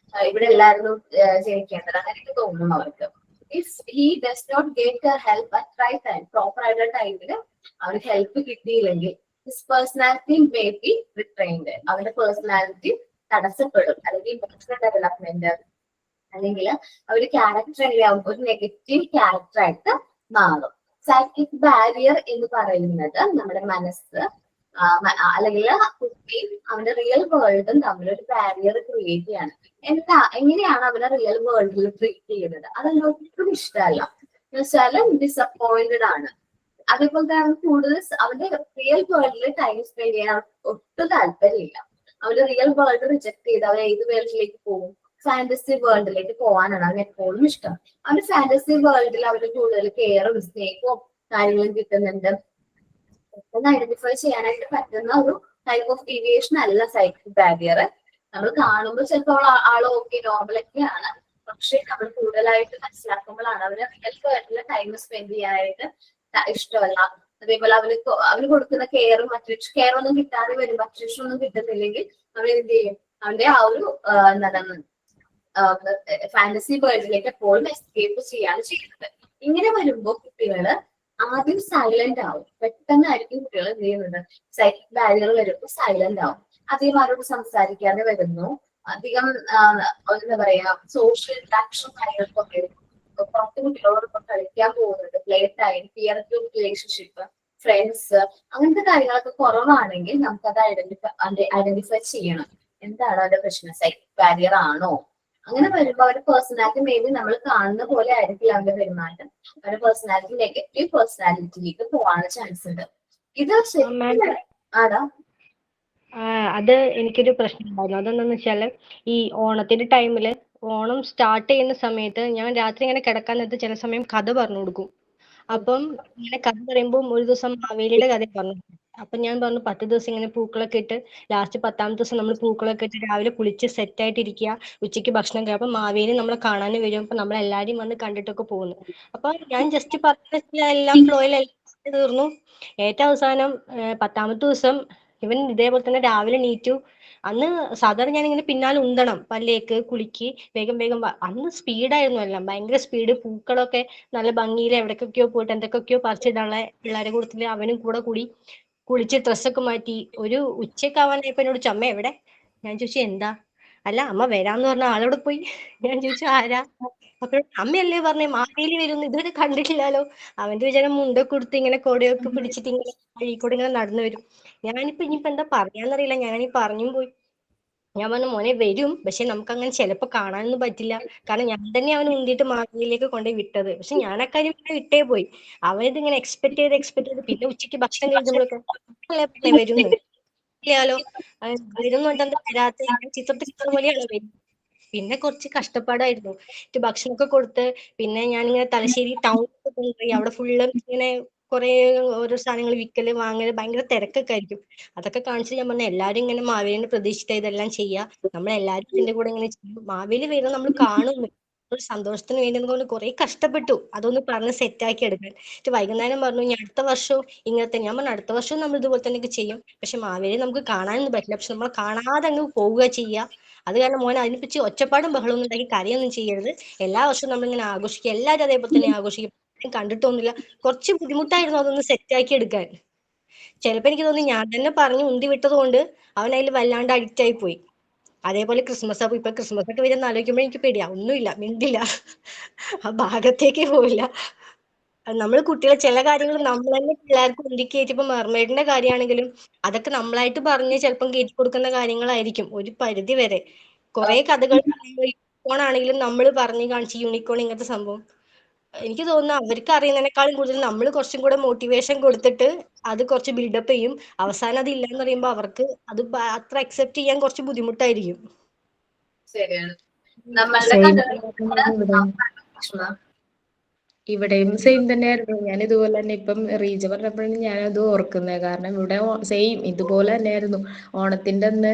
ഇവിടെ എല്ലായിരുന്നു ജനിക്കേണ്ടത്, അങ്ങനെയൊക്കെ തോന്നും അവർക്ക്. If he does not get help at right time, proper ആയിട്ടുള്ള ടൈമില് അവർക്ക് ഹെൽപ്പ് കിട്ടിയില്ലെങ്കിൽ his personality may be retrained. അവന്റെ പേഴ്സണാലിറ്റി തടസ്സപ്പെടും, അല്ലെങ്കിൽ ഇമോഷണൽ ഡെവലപ്മെന്റ് അല്ലെങ്കിൽ അവര് ക്യാരക്ടർ എങ്ങനെയാവും, ഒരു നെഗറ്റീവ് ക്യാരക്ടർ ആയിട്ട് മാറും. സൈക്കിക് ബാരിയർ എന്ന് പറയുന്നത് നമ്മുടെ മനസ്സ് അല്ലെങ്കിൽ കുട്ടിയും അവന്റെ റിയൽ വേൾഡും തമ്മിലൊരു ബാരിയർ ക്രിയേറ്റ് ചെയ്യാണ്. എങ്ങനെയാണ് അവനെ റിയൽ വേൾഡിൽ ട്രീറ്റ് ചെയ്യുന്നത്, അതൊന്നും ഇഷ്ടമല്ല. എന്ന് വെച്ചാല് ഡിസപ്പോയിന്റഡ് ആണ്. അതേപോലെ തന്നെ കൂടുതൽ അവന്റെ റിയൽ വേൾഡിൽ ടൈം സ്പെൻഡ് ചെയ്യാൻ ഒട്ടും താല്പര്യമില്ല. അവന്റെ റിയൽ വേൾഡ് റിജക്ട് ചെയ്ത് അവൻ ഏത് വേൾഡിലേക്ക് പോകും, ഫാന്റസി വേൾഡിലേക്ക് പോകാനാണ് അവന് എപ്പോഴും ഇഷ്ടം. അവന്റെ ഫാന്റസി വേൾഡിൽ അവന് കൂടുതൽ കെയറും സ്നേഹവും കാര്യങ്ങളും കിട്ടുന്നുണ്ട്. പെട്ടെന്ന് ഐഡന്റിഫൈ ചെയ്യാനായിട്ട് പറ്റുന്ന ഒരു ടൈപ്പ് ഓഫ് ഡീവിയേഷൻ അല്ല സൈക്കിക് ബാരിയർ. നമ്മൾ കാണുമ്പോൾ ചിലപ്പോൾ ആള് ഓക്കെ നോർമലൊക്കെയാണ്, പക്ഷെ നമ്മൾ കൂടുതലായിട്ട് മനസ്സിലാക്കുമ്പോഴാണ് അവന് റിയൽ വേൾഡിൽ ടൈം സ്പെൻഡ് ചെയ്യാനായിട്ട് ഇഷ്ടമല്ല. അതേപോലെ അവന് കൊടുക്കുന്ന കെയറും കെയർ ഒന്നും കിട്ടാതെ വരും, അട്രാക്ഷൻ ഒന്നും കിട്ടുന്നില്ലെങ്കിൽ അവൻ എന്ത് ചെയ്യും, അവന്റെ ആ ഒരു എന്താണ് ഫാന്റസി വേൾഡിലേക്ക് എപ്പോഴും എസ്കേപ്പ് ചെയ്യാണ് ചെയ്യുന്നത്. ഇങ്ങനെ വരുമ്പോൾ കുട്ടികള് ആദ്യം സൈലന്റ് ആവും. പെട്ടെന്നായിരിക്കും കുട്ടികൾ എന്ത് ചെയ്യുന്നത്, സൈക്കിക് ബാരിയർ വരുമ്പോൾ സൈലന്റ് ആവും. അധികം ആരോട് സംസാരിക്കാതെ വരുന്നു, അധികം എന്താ പറയാ സോഷ്യൽ ഇന്ററാക്ഷൻ കാര്യങ്ങൾക്കൊക്കെ പുറത്ത് കുട്ടികളോടൊപ്പം കളിക്കാൻ പോകുന്നുണ്ട്, play time, peer to relationship, friends, അങ്ങനത്തെ കാര്യങ്ങളൊക്കെ കുറവാണെങ്കിൽ നമുക്കത് ഐഡന്റിഫൈ ചെയ്യണം. എന്താണ് അവരുടെ പ്രശ്നം, സൈക്കിക് ബാരിയർ ആണോ? അങ്ങനെ വരുമ്പോൾ അവരുടെ പേഴ്സണാലിറ്റി മേ ബി നമ്മൾ കാണുന്ന പോലെ ആയിരിക്കില്ല അവരുടെ പെരുമാറ്റം. അവരുടെ പേഴ്സണാലിറ്റി നെഗറ്റീവ് പേഴ്സണാലിറ്റിയിലേക്ക് പോകാനുള്ള ചാൻസ് ഉണ്ട്. ഇത് ശരിക്കും ആടാ അത് എനിക്കൊരു പ്രശ്നം ഉണ്ടായിരുന്നു. അതെന്താന്ന് വെച്ചാല് ഈ ഓണത്തിന്റെ ടൈമില് ഓണം സ്റ്റാർട്ട് ചെയ്യുന്ന സമയത്ത് ഞാൻ രാത്രി ഇങ്ങനെ കിടക്കാൻ നേരത്ത് ചില സമയം കഥ പറഞ്ഞു കൊടുക്കും. അപ്പം ഇങ്ങനെ കഥ പറയുമ്പോൾ ഒരു ദിവസം മാവേലിയുടെ കഥ പറഞ്ഞു. അപ്പൊ ഞാൻ പറഞ്ഞു 10 ദിവസം ഇങ്ങനെ പൂക്കളൊക്കെ ഇട്ട് ലാസ്റ്റ് 10ാമത്തെ ദിവസം നമ്മൾ പൂക്കളൊക്കെ ഇട്ട് രാവിലെ കുളിച്ച് സെറ്റ് ആയിട്ട് ഇരിക്കുക, ഉച്ചയ്ക്ക് ഭക്ഷണം കഴിക്കുക. അപ്പൊ മാവേലി നമ്മളെ കാണാനും വരും. അപ്പൊ നമ്മളെല്ലാരും വന്ന് കണ്ടിട്ടൊക്കെ പോകുന്നു. അപ്പൊ ഞാൻ ജസ്റ്റ് പറഞ്ഞ എല്ലാം ഫ്ലോയിൽ തീർന്നു. ഏറ്റവും അവസാനം 10ാമത്തെ ദിവസം ഇവൻ ഇതേപോലെ തന്നെ രാവിലെ നീറ്റു. അന്ന് സാധാരണ ഞാൻ ഇങ്ങനെ പിന്നാലെ ഉന്തണം, പല്ലേക്ക് കുളിക്ക് വേഗം വേഗം അന്ന് സ്പീഡായിരുന്നു എല്ലാം, ഭയങ്കര സ്പീഡ്. പൂക്കളൊക്കെ നല്ല ഭംഗിയിൽ എവിടേക്കൊക്കെയോ പോയിട്ട് എന്തൊക്കെയൊക്കെയോ പറിച്ചിടാനുള്ള പിള്ളേരെ കൂട്ടത്തില് അവനും കൂടെ കൂടി കുളിച്ച് ഡ്രസ്സൊക്കെ മാറ്റി. ഒരു ഉച്ചയൊക്കെ ആവാനായപ്പോ എന്നോട് ചമ്മ എവിടെ? ഞാൻ ചോദിച്ചു എന്താ? അല്ല അമ്മ വരാന്ന് പറഞ്ഞ ആളോട് പോയി. ഞാൻ ചോദിച്ചു ആരാ? അപ്പൊ അമ്മയല്ലേ പറഞ്ഞേ മാവേലി വരുന്നു, ഇതുവരെ കണ്ടിട്ടില്ലാലോ. അവന്റെ വിചാരം മുണ്ടൊക്കെ കൊടുത്ത് ഇങ്ങനെ കൊടയൊക്കെ പിടിച്ചിട്ട് ഇങ്ങനെ വഴിക്കൂടെ ഇങ്ങനെ നടന്നു വരും. ഞാനിപ്പോ ഇനിയിപ്പോ എന്താ പറയാന്നറിയില്ല, ഞാനീ പറഞ്ഞും പോയി. ഞാൻ പറഞ്ഞു മോനെ വരും, പക്ഷെ നമുക്ക് അങ്ങനെ ചിലപ്പോ കാണാനൊന്നും പറ്റില്ല. കാരണം ഞാൻ തന്നെ അവനെ ഉന്തിയിട്ട് മാവേലിയിലേക്ക് കൊണ്ടുപോയി വിട്ടത്. പക്ഷെ ഞാൻ അക്കാര്യം വിട്ടേ പോയി. അവനിത് ഇങ്ങനെ എക്സ്പെക്ട് ചെയ്ത് പിന്നെ ഉച്ചയ്ക്ക് ഭക്ഷണം കഴിക്കുമ്പോഴൊക്കെ വരുന്നു ഇല്ലാലോ, വരുന്നു എന്താ വരാത്ത, ചിത്രത്തിൽ കാണുന്ന പോലെയാണ് വരും. പിന്നെ കുറച്ച് കഷ്ടപ്പാടായിരുന്നു. ഭക്ഷണമൊക്കെ കൊടുത്ത് പിന്നെ ഞാനിങ്ങനെ തലശ്ശേരി ടൗണിലൊക്കെ കൊണ്ടുപോയി. അവിടെ ഫുള്ള് ഇങ്ങനെ കുറെ ഓരോ സാധനങ്ങൾ വിൽക്കല് വാങ്ങല് ഭയങ്കര തിരക്കൊക്കെ ആയിരിക്കും. അതൊക്കെ കാണിച്ചിട്ട് ഞാൻ പറഞ്ഞു എല്ലാരും ഇങ്ങനെ മാവേലിനെ പ്രതീക്ഷിച്ചിട്ട് ഇതെല്ലാം ചെയ്യാ, നമ്മളെല്ലാരും ഇതിന്റെ കൂടെ ഇങ്ങനെ ചെയ്യും. മാവേലി വരുന്നത് നമ്മൾ കാണുന്നു, ഒരു സന്തോഷത്തിന് വേണ്ടി കൊണ്ട് കുറെ കഷ്ടപ്പെട്ടു അതൊന്ന് പറഞ്ഞ് സെറ്റാക്കി എടുക്കാൻ. വൈകുന്നേരം പറഞ്ഞു ഇനി അടുത്ത വർഷവും ഇങ്ങനത്തെ. ഞാൻ പറഞ്ഞു അടുത്ത വർഷവും നമ്മൾ ഇതുപോലെ തന്നെ ചെയ്യും, പക്ഷെ മാവേലി നമുക്ക് കാണാനൊന്നും പറ്റില്ല, പക്ഷെ നമ്മൾ കാണാതെ അങ്ങ് പോവുക ചെയ്യുക. അത് കാരണം മോനെ അതിനെപ്പറ്റി ഒച്ചപ്പാടും ബഹളമൊന്നും ഉണ്ടാക്കി കരയൊന്നും ചെയ്യരുത്. എല്ലാ വർഷവും നമ്മളിങ്ങനെ ആഘോഷിക്കുക, എല്ലാവരും അതേപോലെ തന്നെ ആഘോഷിക്കും. കണ്ടിട്ടൊന്നുമില്ല, കുറച്ച് ബുദ്ധിമുട്ടായിരുന്നു അതൊന്ന് സെറ്റാക്കി എടുക്കാൻ. ചിലപ്പോ എനിക്ക് തോന്നി ഞാൻ തന്നെ പറഞ്ഞു ഉന്തി വിട്ടത് കൊണ്ട് അവൻ അതിൽ വല്ലാണ്ട് അഡിക്റ്റ് ആയി പോയി. അതേപോലെ ക്രിസ്മസ്, അപ്പൊ ഇപ്പൊ ക്രിസ്മസ് ഒക്കെ വരുന്ന ആലോചിക്കുമ്പോൾ എനിക്ക് പേടിയാ. ഒന്നുമില്ല, മിണ്ടില്ല, ആ ഭാഗത്തേക്കേ പോവില്ല. നമ്മൾ കുട്ടികളെ ചില കാര്യങ്ങൾ നമ്മൾ തന്നെ പിള്ളേർക്ക് ഉന്തിക്കയറ്റി, ഇപ്പൊ മെർമെയ്ഡിന്റെ കാര്യമാണെങ്കിലും അതൊക്കെ നമ്മളായിട്ട് പറഞ്ഞ് ചിലപ്പം കയറ്റി കൊടുക്കുന്ന കാര്യങ്ങളായിരിക്കും ഒരു പരിധി വരെ. കുറെ കഥകൾ യൂണിക്കോൺ ആണെങ്കിലും നമ്മൾ പറഞ്ഞു കാണിച്ച് യൂണിക്കോൺ ഇങ്ങനത്തെ സംഭവം. എനിക്ക് തോന്നുന്നു അവർക്ക് അറിയുന്നതിനേക്കാളും കൂടുതൽ നമ്മൾ കുറച്ചും കൂടെ മോട്ടിവേഷൻ കൊടുത്തിട്ട് അത് കുറച്ച് ബിൽഡപ്പ് ചെയ്യും. അവസാനം അത് ഇല്ലെന്ന് പറയുമ്പോൾ അവർക്ക് അത് അത്ര അക്സെപ്റ്റ് ചെയ്യാൻ കുറച്ച് ബുദ്ധിമുട്ടായിരിക്കും. ശരിയാണ്. നമ്മളുടെ സെയിം കഥകൾ ഇവിടെയും സെയിം തന്നെയായിരുന്നു. ഞാൻ ഇതുപോലെ തന്നെ ഇപ്പം റീജ പറഞ്ഞപ്പോഴാണ് ഞാനത് ഓർക്കുന്നത്. കാരണം ഇവിടെ സെയിം ഇതുപോലെ തന്നെയായിരുന്നു. ഓണത്തിന്റെ അന്ന്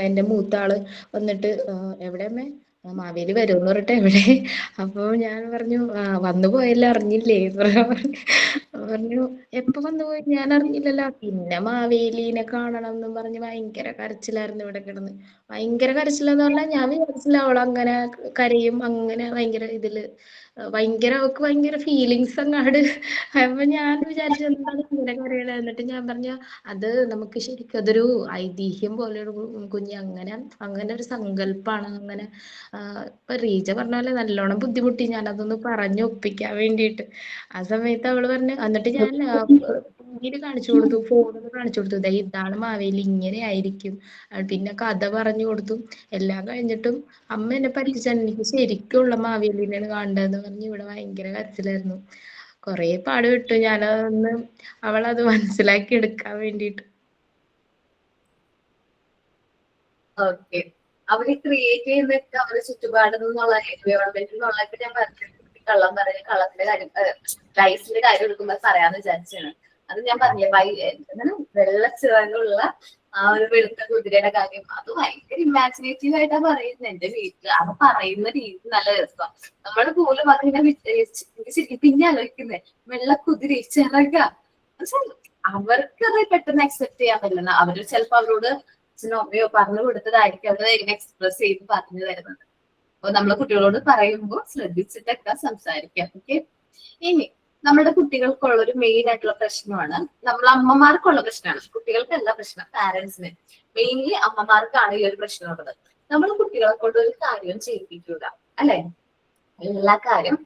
എൻ്റെ മൂത്ത ആള് വന്നിട്ട് എവിടെയമ്മേ മാവേലി വരുമെന്ന് പറഞ്ഞിട്ട് എവിടെ? അപ്പൊ ഞാൻ പറഞ്ഞു വന്നു പോയല്ലോ അറിഞ്ഞില്ലേ പറഞ്ഞു എപ്പൊ വന്നു പോയി ഞാൻ അറിഞ്ഞില്ലല്ലോ. പിന്നെ മാവേലിനെ കാണണം എന്നും പറഞ്ഞ് ഭയങ്കര കരച്ചിലായിരുന്നു ഇവിടെ കിടന്ന്. ഭയങ്കര കരച്ചിലെന്ന് പറഞ്ഞാൽ ഞാൻ വിചാരിച്ചില്ല അവളങ്ങനെ കരയും, അങ്ങനെ ഭയങ്കര ഇതില് ഭയങ്കര അവൾക്ക് ഭയങ്കര ഫീലിങ്സ് അങ്ങാട്. അപ്പൊ ഞാൻ വിചാരിച്ചു എന്താണ് ഇങ്ങനെ കരയണത്. എന്നിട്ട് ഞാൻ പറഞ്ഞു അത് നമുക്ക് ശരിക്കും അതൊരു ഐതിഹ്യം പോലെയൊരു കുഞ്ഞ്, അങ്ങനെ ഒരു സങ്കല്പാണ്. അങ്ങനെ ഇപ്പൊ റീജ പറഞ്ഞ പോലെ നല്ലോണം ബുദ്ധിമുട്ടി ഞാൻ അതൊന്ന് പറഞ്ഞു ഒപ്പിക്കാൻ വേണ്ടിയിട്ട്. ആ സമയത്ത് അവള് പറഞ്ഞു, എന്നിട്ട് ഞാൻ ടിവിയിൽ കാണിച്ചു കൊടുത്തു, ഫോണിൽ കാണിച്ചു കൊടുത്തു, ഇതാണ് മാവേലി ഇങ്ങനെ ആയിരിക്കും. പിന്നെ കഥ പറഞ്ഞു കൊടുത്തു. എല്ലാം കഴിഞ്ഞിട്ടും അമ്മ എന്നെ പറ്റിച്ചാണ്, എനിക്ക് ശരിക്കുള്ള മാവേലിനെയാണ് കാണേണ്ടതെന്ന് പറഞ്ഞ് ഇവിടെ ഭയങ്കര കരച്ചിലായിരുന്നു. കൊറേ പാട് വിട്ടു ഞാനതൊന്ന് അവളത് മനസ്സിലാക്കി എടുക്കാൻ വേണ്ടിയിട്ട്. ഓക്കെ, അവര് ക്രിയേറ്റ് ചെയ്യുന്നൊക്കെ അവരുടെ ചുറ്റുപാടിൽ നിന്നുള്ള എൻവയോൺമെന്റിൽ നിന്നുള്ളതൊക്കെ ഞാൻ പറഞ്ഞിട്ടുണ്ട്. കള്ളം പറഞ്ഞ് കള്ളത്തിന്റെ കാര്യം ലൈഫിന്റെ കാര്യം എടുക്കുമ്പോൾ പറയാന്ന് വിചാരിച്ചാണ്. അത് ഞാൻ പറഞ്ഞില്ലേ വെള്ളച്ചിറകുള്ള ആ ഒരു വെളുത്ത കുതിരയുടെ കാര്യം, അത് ഭയങ്കര ഇമാജിനേറ്റീവ് ആയിട്ടാ പറയുന്നത്. എന്റെ വീട്ടില് അത് പറയുന്ന രീതി നല്ല രസം. നമ്മള് പോലും അതിനെ ശരിക്കും പിന്നെ ആലോചിക്കുന്നേ വെള്ളക്കുതിര ചിറക. അവർക്കത് പെട്ടെന്ന് അക്സെപ്റ്റ് ചെയ്യാൻ പറ്റില്ല. അവര് ചിലപ്പോ അവരോട് അച്ഛനോ അമ്മയോ പറഞ്ഞു കൊടുത്തതായിരിക്കും അവർ ഇങ്ങനെ എക്സ്പ്രസ് ചെയ്ത് പറഞ്ഞു തരുന്നത്. അപ്പൊ നമ്മള് കുട്ടികളോട് പറയുമ്പോൾ ശ്രദ്ധിച്ചിട്ടൊക്കെ സംസാരിക്കാം. ഓക്കെ, ഇനി നമ്മുടെ കുട്ടികൾക്കുള്ള ഒരു മെയിൻ ആയിട്ടുള്ള പ്രശ്നമാണ്, നമ്മൾ അമ്മമാർക്കുള്ള പ്രശ്നമാണ്, കുട്ടികൾക്കല്ല പ്രശ്നം, പാരന്റ്സിന്. മെയിൻലി അമ്മമാർക്കാണ് ഈ ഒരു പ്രശ്നമുള്ളത്. നമ്മൾ കുട്ടികളെ കൊണ്ട് ഒരു കാര്യവും ചെയ്യിപ്പിക്കൂല, അല്ലെ? എല്ലാ കാര്യം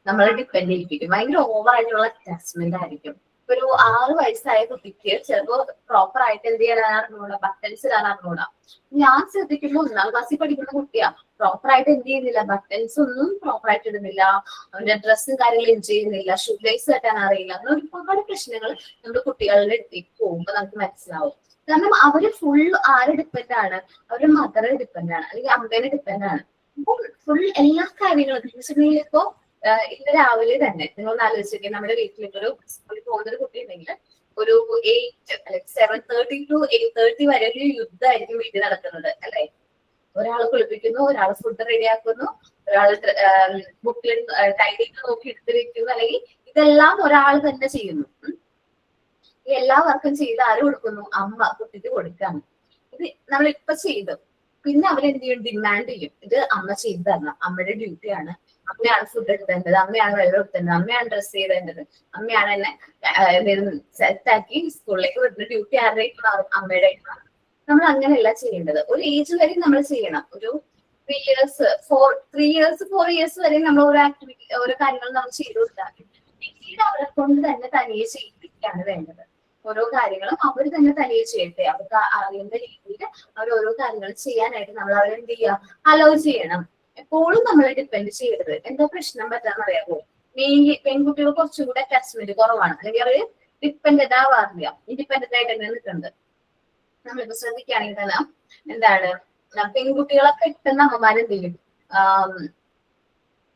നമ്മളെ ഡിപ്പെൻഡ് ചെയ്യിപ്പിക്കും. ഭയങ്കര ഓവറായിട്ടുള്ള അറ്റാച്ച്മെന്റ് ആയിരിക്കും. ഒരു 6 വയസ്സായ കുട്ടിക്ക് ചിലപ്പോ പ്രോപ്പർ ആയിട്ട് എന്ത് ചെയ്യാൻ അറിഞ്ഞൂടാ, ബട്ടൺസ് ഇടാൻ അറിഞ്ഞൂടാ. ഞാൻ ശ്രദ്ധിക്കുമ്പോൾ 1ാം ക്ലാസ്സിൽ പഠിക്കുന്ന കുട്ടിയാ, പ്രോപ്പർ ആയിട്ട് എന്ത് ചെയ്യുന്നില്ല, ബട്ടൺസ് ഒന്നും പ്രോപ്പർ ആയിട്ട് ഇടുന്നില്ല, അവന്റെ ഡ്രസ്സും കാര്യങ്ങളും ചെയ്യുന്നില്ല, ഷൂ ലേസ് കെട്ടാൻ അറിയില്ല. അങ്ങനെ ഒരുപാട് പ്രശ്നങ്ങൾ നമ്മുടെ കുട്ടികളുടെ അടുത്തേക്ക് പോകുമ്പോൾ നമുക്ക് മനസ്സിലാവും. കാരണം അവര് ഫുൾ ആരെ ഡിപ്പെൻഡ് ആണ്, അവരുടെ മദറെ ഡിപ്പെൻഡ് ആണ്, അല്ലെങ്കിൽ അമ്മേനെ ഡിപ്പെൻഡ് ആണ്. അപ്പോൾ ഫുൾ എല്ലാ കാര്യങ്ങളും ഇപ്പോ ഇന്ന് രാവിലെ തന്നെ നിങ്ങൾ ആലോചിക്കുക, നമ്മുടെ വീട്ടിലൊരു സ്കൂളിൽ പോകുന്ന ഒരു കുട്ടി ഉണ്ടെങ്കിൽ ഒരു 8 അല്ലെങ്കിൽ 7:30 to 8:30 വരെ ഒരു യുദ്ധമായിരിക്കും വീട്ടിൽ നടക്കുന്നത്, അല്ലെ? ഒരാൾ കുളിപ്പിക്കുന്നു, ഒരാൾ ഫുഡ് റെഡിയാക്കുന്നു, ഒരാൾ ബുക്കിൽ ടൈമിൽ നോക്കി എടുത്ത് വെക്കുന്നു, അല്ലെങ്കിൽ ഇതെല്ലാം ഒരാൾ തന്നെ ചെയ്യുന്നു. എല്ലാ വർക്കും ചെയ്ത് ആര് കൊടുക്കുന്നു? അമ്മ കുട്ടിക്ക് കൊടുക്കാണ്. ഇത് നമ്മളിപ്പൊ ചെയ്തു, പിന്നെ അവരെന്ത് ചെയ്യും? ഡിമാൻഡ് ചെയ്യും, ഇത് അമ്മ ചെയ്തു തരണം, അമ്മയുടെ ഡ്യൂട്ടിയാണ്, അമ്മയാണ് ഫുഡ് എടുത്തേണ്ടത്, അമ്മയാണ് വെള്ളം എടുത്തേണ്ടത്, അമ്മയാണ് ഡ്രസ് ചെയ്തേണ്ടത്, അമ്മയാണ് എന്നെ സെറ്റാക്കി സ്കൂളിലേക്ക് വിടുന്ന ഡ്യൂട്ടി ആരുടെയും അമ്മയുടെ. നമ്മൾ അങ്ങനെയല്ല ചെയ്യേണ്ടത്. ഒരു ഏജ് വരെ നമ്മൾ ചെയ്യണം. ഒരു 3 years 4 years വരെ നമ്മൾ ഓരോ ആക്ടിവിറ്റി, ഓരോ കാര്യങ്ങൾ നമ്മൾ ചെയ്തു കൊടുത്താൽ പിന്നീട് അവരെ കൊണ്ട് തന്നെ തനിയെ ചെയ്യിപ്പിക്കുകയാണ് വേണ്ടത്. ഓരോ കാര്യങ്ങളും അവർ തന്നെ തനിയെ ചെയ്യട്ടെ, അവർക്ക് അറിയുന്ന രീതിയിൽ അവർ ഓരോ കാര്യങ്ങൾ ചെയ്യാനായിട്ട് നമ്മൾ അവരെന്ത് ചെയ്യുക, അലോ ചെയ്യണം. എപ്പോഴും നമ്മളെ ഡിപ്പെൻഡ് ചെയ്യരുത്. എന്താ പ്രശ്നം പറ്റാന്ന് അറിയാമോ? മെയിൻലി പെൺകുട്ടികൾ കുറച്ചും കൂടെ അറ്റാച്ച്മെന്റ് കുറവാണ്, അല്ലെങ്കിൽ അവര് ഡിപ്പെൻഡന്റ് ആവാറില്ല, ഇൻഡിപെൻഡന്റ് ആയിട്ട് തന്നെ നിൽക്കുന്നത്. നമ്മളിപ്പോ ശ്രദ്ധിക്കുകയാണെങ്കിൽ തന്നെ എന്താണ്, പെൺകുട്ടികളെ പെട്ടെന്ന് അമ്മമാരെന്ത് ചെയ്യും,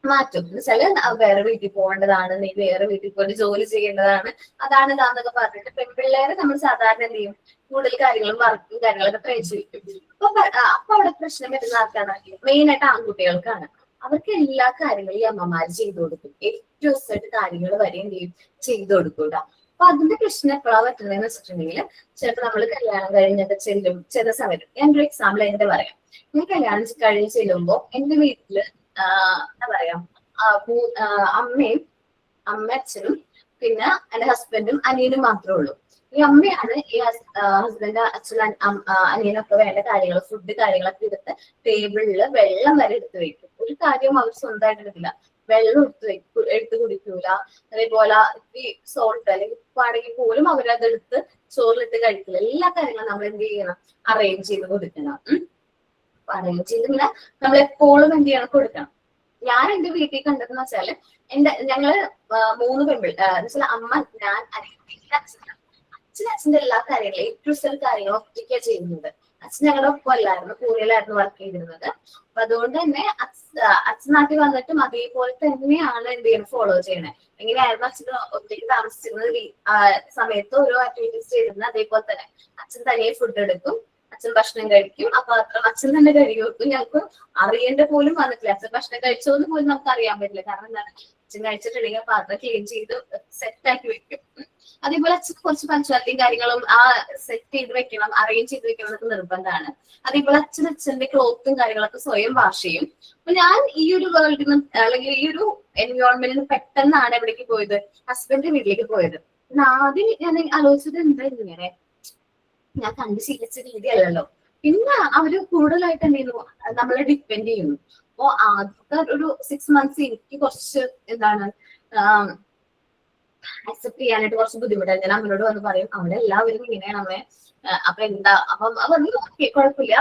മാറ്റും. എന്ന് വെച്ചാല് വേറെ വീട്ടിൽ പോകേണ്ടതാണ്, നീ വേറെ വീട്ടിൽ പോയിട്ട് ജോലി ചെയ്യേണ്ടതാണ്, അതാണ് ഇതാന്നൊക്കെ പറഞ്ഞിട്ട് പെൺപിള്ളേരെ നമ്മൾ സാധാരണ എന്ത് ചെയ്യും, കൂടുതൽ കാര്യങ്ങളും വർക്കും കാര്യങ്ങളൊക്കെ പ്രേരിപ്പിക്കും. അപ്പൊ അവിടെ പ്രശ്നം വരുന്ന ആർക്കാണ്? മെയിൻ ആയിട്ട് ആൺകുട്ടികൾക്കാണ്. അവർക്ക് എല്ലാ കാര്യങ്ങളും ഈ അമ്മമാര് ചെയ്തു കൊടുക്കും, ഏറ്റവും ദിവസമായിട്ട് കാര്യങ്ങൾ വരെ എന്ത് ചെയ്യും, ചെയ്തു കൊടുക്കൂല. അപ്പൊ അതിന്റെ പ്രശ്നം എപ്പോഴാ പറ്റുന്നതെന്ന് വെച്ചിട്ടുണ്ടെങ്കിൽ, ചിലപ്പോൾ നമ്മൾ കല്യാണം കഴിഞ്ഞൊക്കെ ചെല്ലും ചില സമയത്ത്. ഞാൻ ഒരു എക്സാമ്പിൾ എന്റെ പറയാം. ഞാൻ കല്യാണം കഴിഞ്ഞ് ചെല്ലുമ്പോ എന്റെ വീട്ടില് എന്താ പറയാ, അമ്മയും അച്ഛനും പിന്നെ എന്റെ ഹസ്ബൻഡും അനിയനും മാത്രമേ ഉള്ളൂ. ഈ അമ്മയാണ് ഈ ഹസ്ബൻഡ് അച്ഛനും അനിയനൊക്കെ വേണ്ട കാര്യങ്ങൾ, ഫുഡ് കാര്യങ്ങളൊക്കെ എടുത്ത് ടേബിളില് വെള്ളം വരെ എടുത്ത് വെക്കും. ഒരു കാര്യവും അവർ സ്വന്തമായിട്ട് എടുക്കില്ല, വെള്ളം എടുത്ത് കുടിക്കൂല. അതേപോലെ ഈ സോൾട്ട് അല്ലെങ്കിൽ ഉപ്പാണെങ്കിൽ പോലും അവരതെടുത്ത് ചോറിലിട്ട് കഴിക്കില്ല. എല്ലാ കാര്യങ്ങളും നമ്മൾ എന്ത് ചെയ്യണം, അറേഞ്ച് ചെയ്ത് കൊടുക്കണം. അറേഞ്ച് ചെയ്തില്ല നമ്മൾ എപ്പോഴും എന്ത് ചെയ്യണം, കൊടുക്കണം. ഞാൻ എന്റെ വീട്ടിൽ കണ്ടതെന്ന് വെച്ചാല് ഞങ്ങള് 3 പെൺപിൾ എന്നുവെച്ചാൽ അമ്മ, ഞാൻ, അനിയത്തി, അച്ഛൻ്റെ എല്ലാ കാര്യങ്ങളും ഏറ്റവും കാര്യങ്ങളും ഒറ്റയ്ക്കാണ് ചെയ്യുന്നത്. അച്ഛൻ ഞങ്ങളുടെ ഒപ്പം അല്ലായിരുന്നു, കൂലിയിലായിരുന്നു വർക്ക് ചെയ്തിരുന്നത്. അപ്പൊ അതുകൊണ്ട് തന്നെ അച്ഛൻ നാട്ടിൽ വന്നിട്ടും അതേപോലെ തന്നെയാണ് എന്ത് ചെയ്യുന്നത്, ഫോളോ ചെയ്യണേ. എങ്ങനെയായിരുന്നു അച്ഛൻ ഒറ്റയ്ക്ക് താമസിച്ചിരുന്നത് സമയത്ത് ഓരോ ആക്ടിവിറ്റീസ് ചെയ്തിരുന്നത്, അതേപോലെ തന്നെ അച്ഛൻ തനിയെ ഫുഡ് എടുക്കും, അച്ഛൻ ഭക്ഷണം കഴിക്കും, ആ പാത്രം അച്ഛൻ തന്നെ കഴുകി വെക്കും. ഞങ്ങൾക്ക് അറിയേണ്ട പോലും വന്നിട്ടില്ല, അച്ഛൻ ഭക്ഷണം കഴിച്ചോന്ന് പോലും നമുക്ക് അറിയാൻ പറ്റില്ല. കാരണം എന്താണ്, അച്ഛൻ കഴിച്ചിട്ടുണ്ടെങ്കിൽ പാത്രം ക്ലീൻ ചെയ്ത് സെറ്റ് ആക്കി വെക്കും. അതേപോലെ അച്ഛൻ കുറച്ച് പഞ്ചായത്തിയും കാര്യങ്ങളും ആ സെറ്റ് ചെയ്ത് വെക്കണം, അറേഞ്ച് ചെയ്ത് വെക്കണം എന്നൊക്കെ നിർബന്ധമാണ്. അതേപോലെ അച്ഛന്റെ ക്ലോത്തും കാര്യങ്ങളൊക്കെ സ്വയം വാഷ് ചെയ്യും. അപ്പൊ ഞാൻ ഈ ഒരു വേൾഡിൽ നിന്ന് അല്ലെങ്കിൽ ഈ ഒരു എൻവയോൺമെന്റിൽ നിന്ന് പെട്ടെന്നാണ് എവിടേക്ക് പോയത്, ഹസ്ബൻഡിന്റെ വീട്ടിലേക്ക് പോയത്. ആദ്യം ഞാൻ ആലോചിച്ചത് എന്താ ഇങ്ങനെ, ഞാൻ കണ്ടു ശീലിച്ച രീതിയല്ലല്ലോ. പിന്നെ അവര് കൂടുതലായിട്ട് എന്ത് ചെയ്യുന്നു, നമ്മളെ ഡിപ്പെൻഡ് ചെയ്യുന്നു. അപ്പൊ ആദ്യത്തെ ഒരു 6 months എനിക്ക് കുറച്ച് എന്താണ് അക്സെപ്റ്റ് ചെയ്യാനായിട്ട് കുറച്ച് ബുദ്ധിമുട്ടാണ്. ഞാൻ അമ്മയോട് വന്ന് പറയും, അവിടെ എല്ലാവരും ഇങ്ങനെയാണ് അമ്മേ, അപ്പൊ എന്താ, അപ്പം ഓക്കെ കുഴപ്പമില്ല,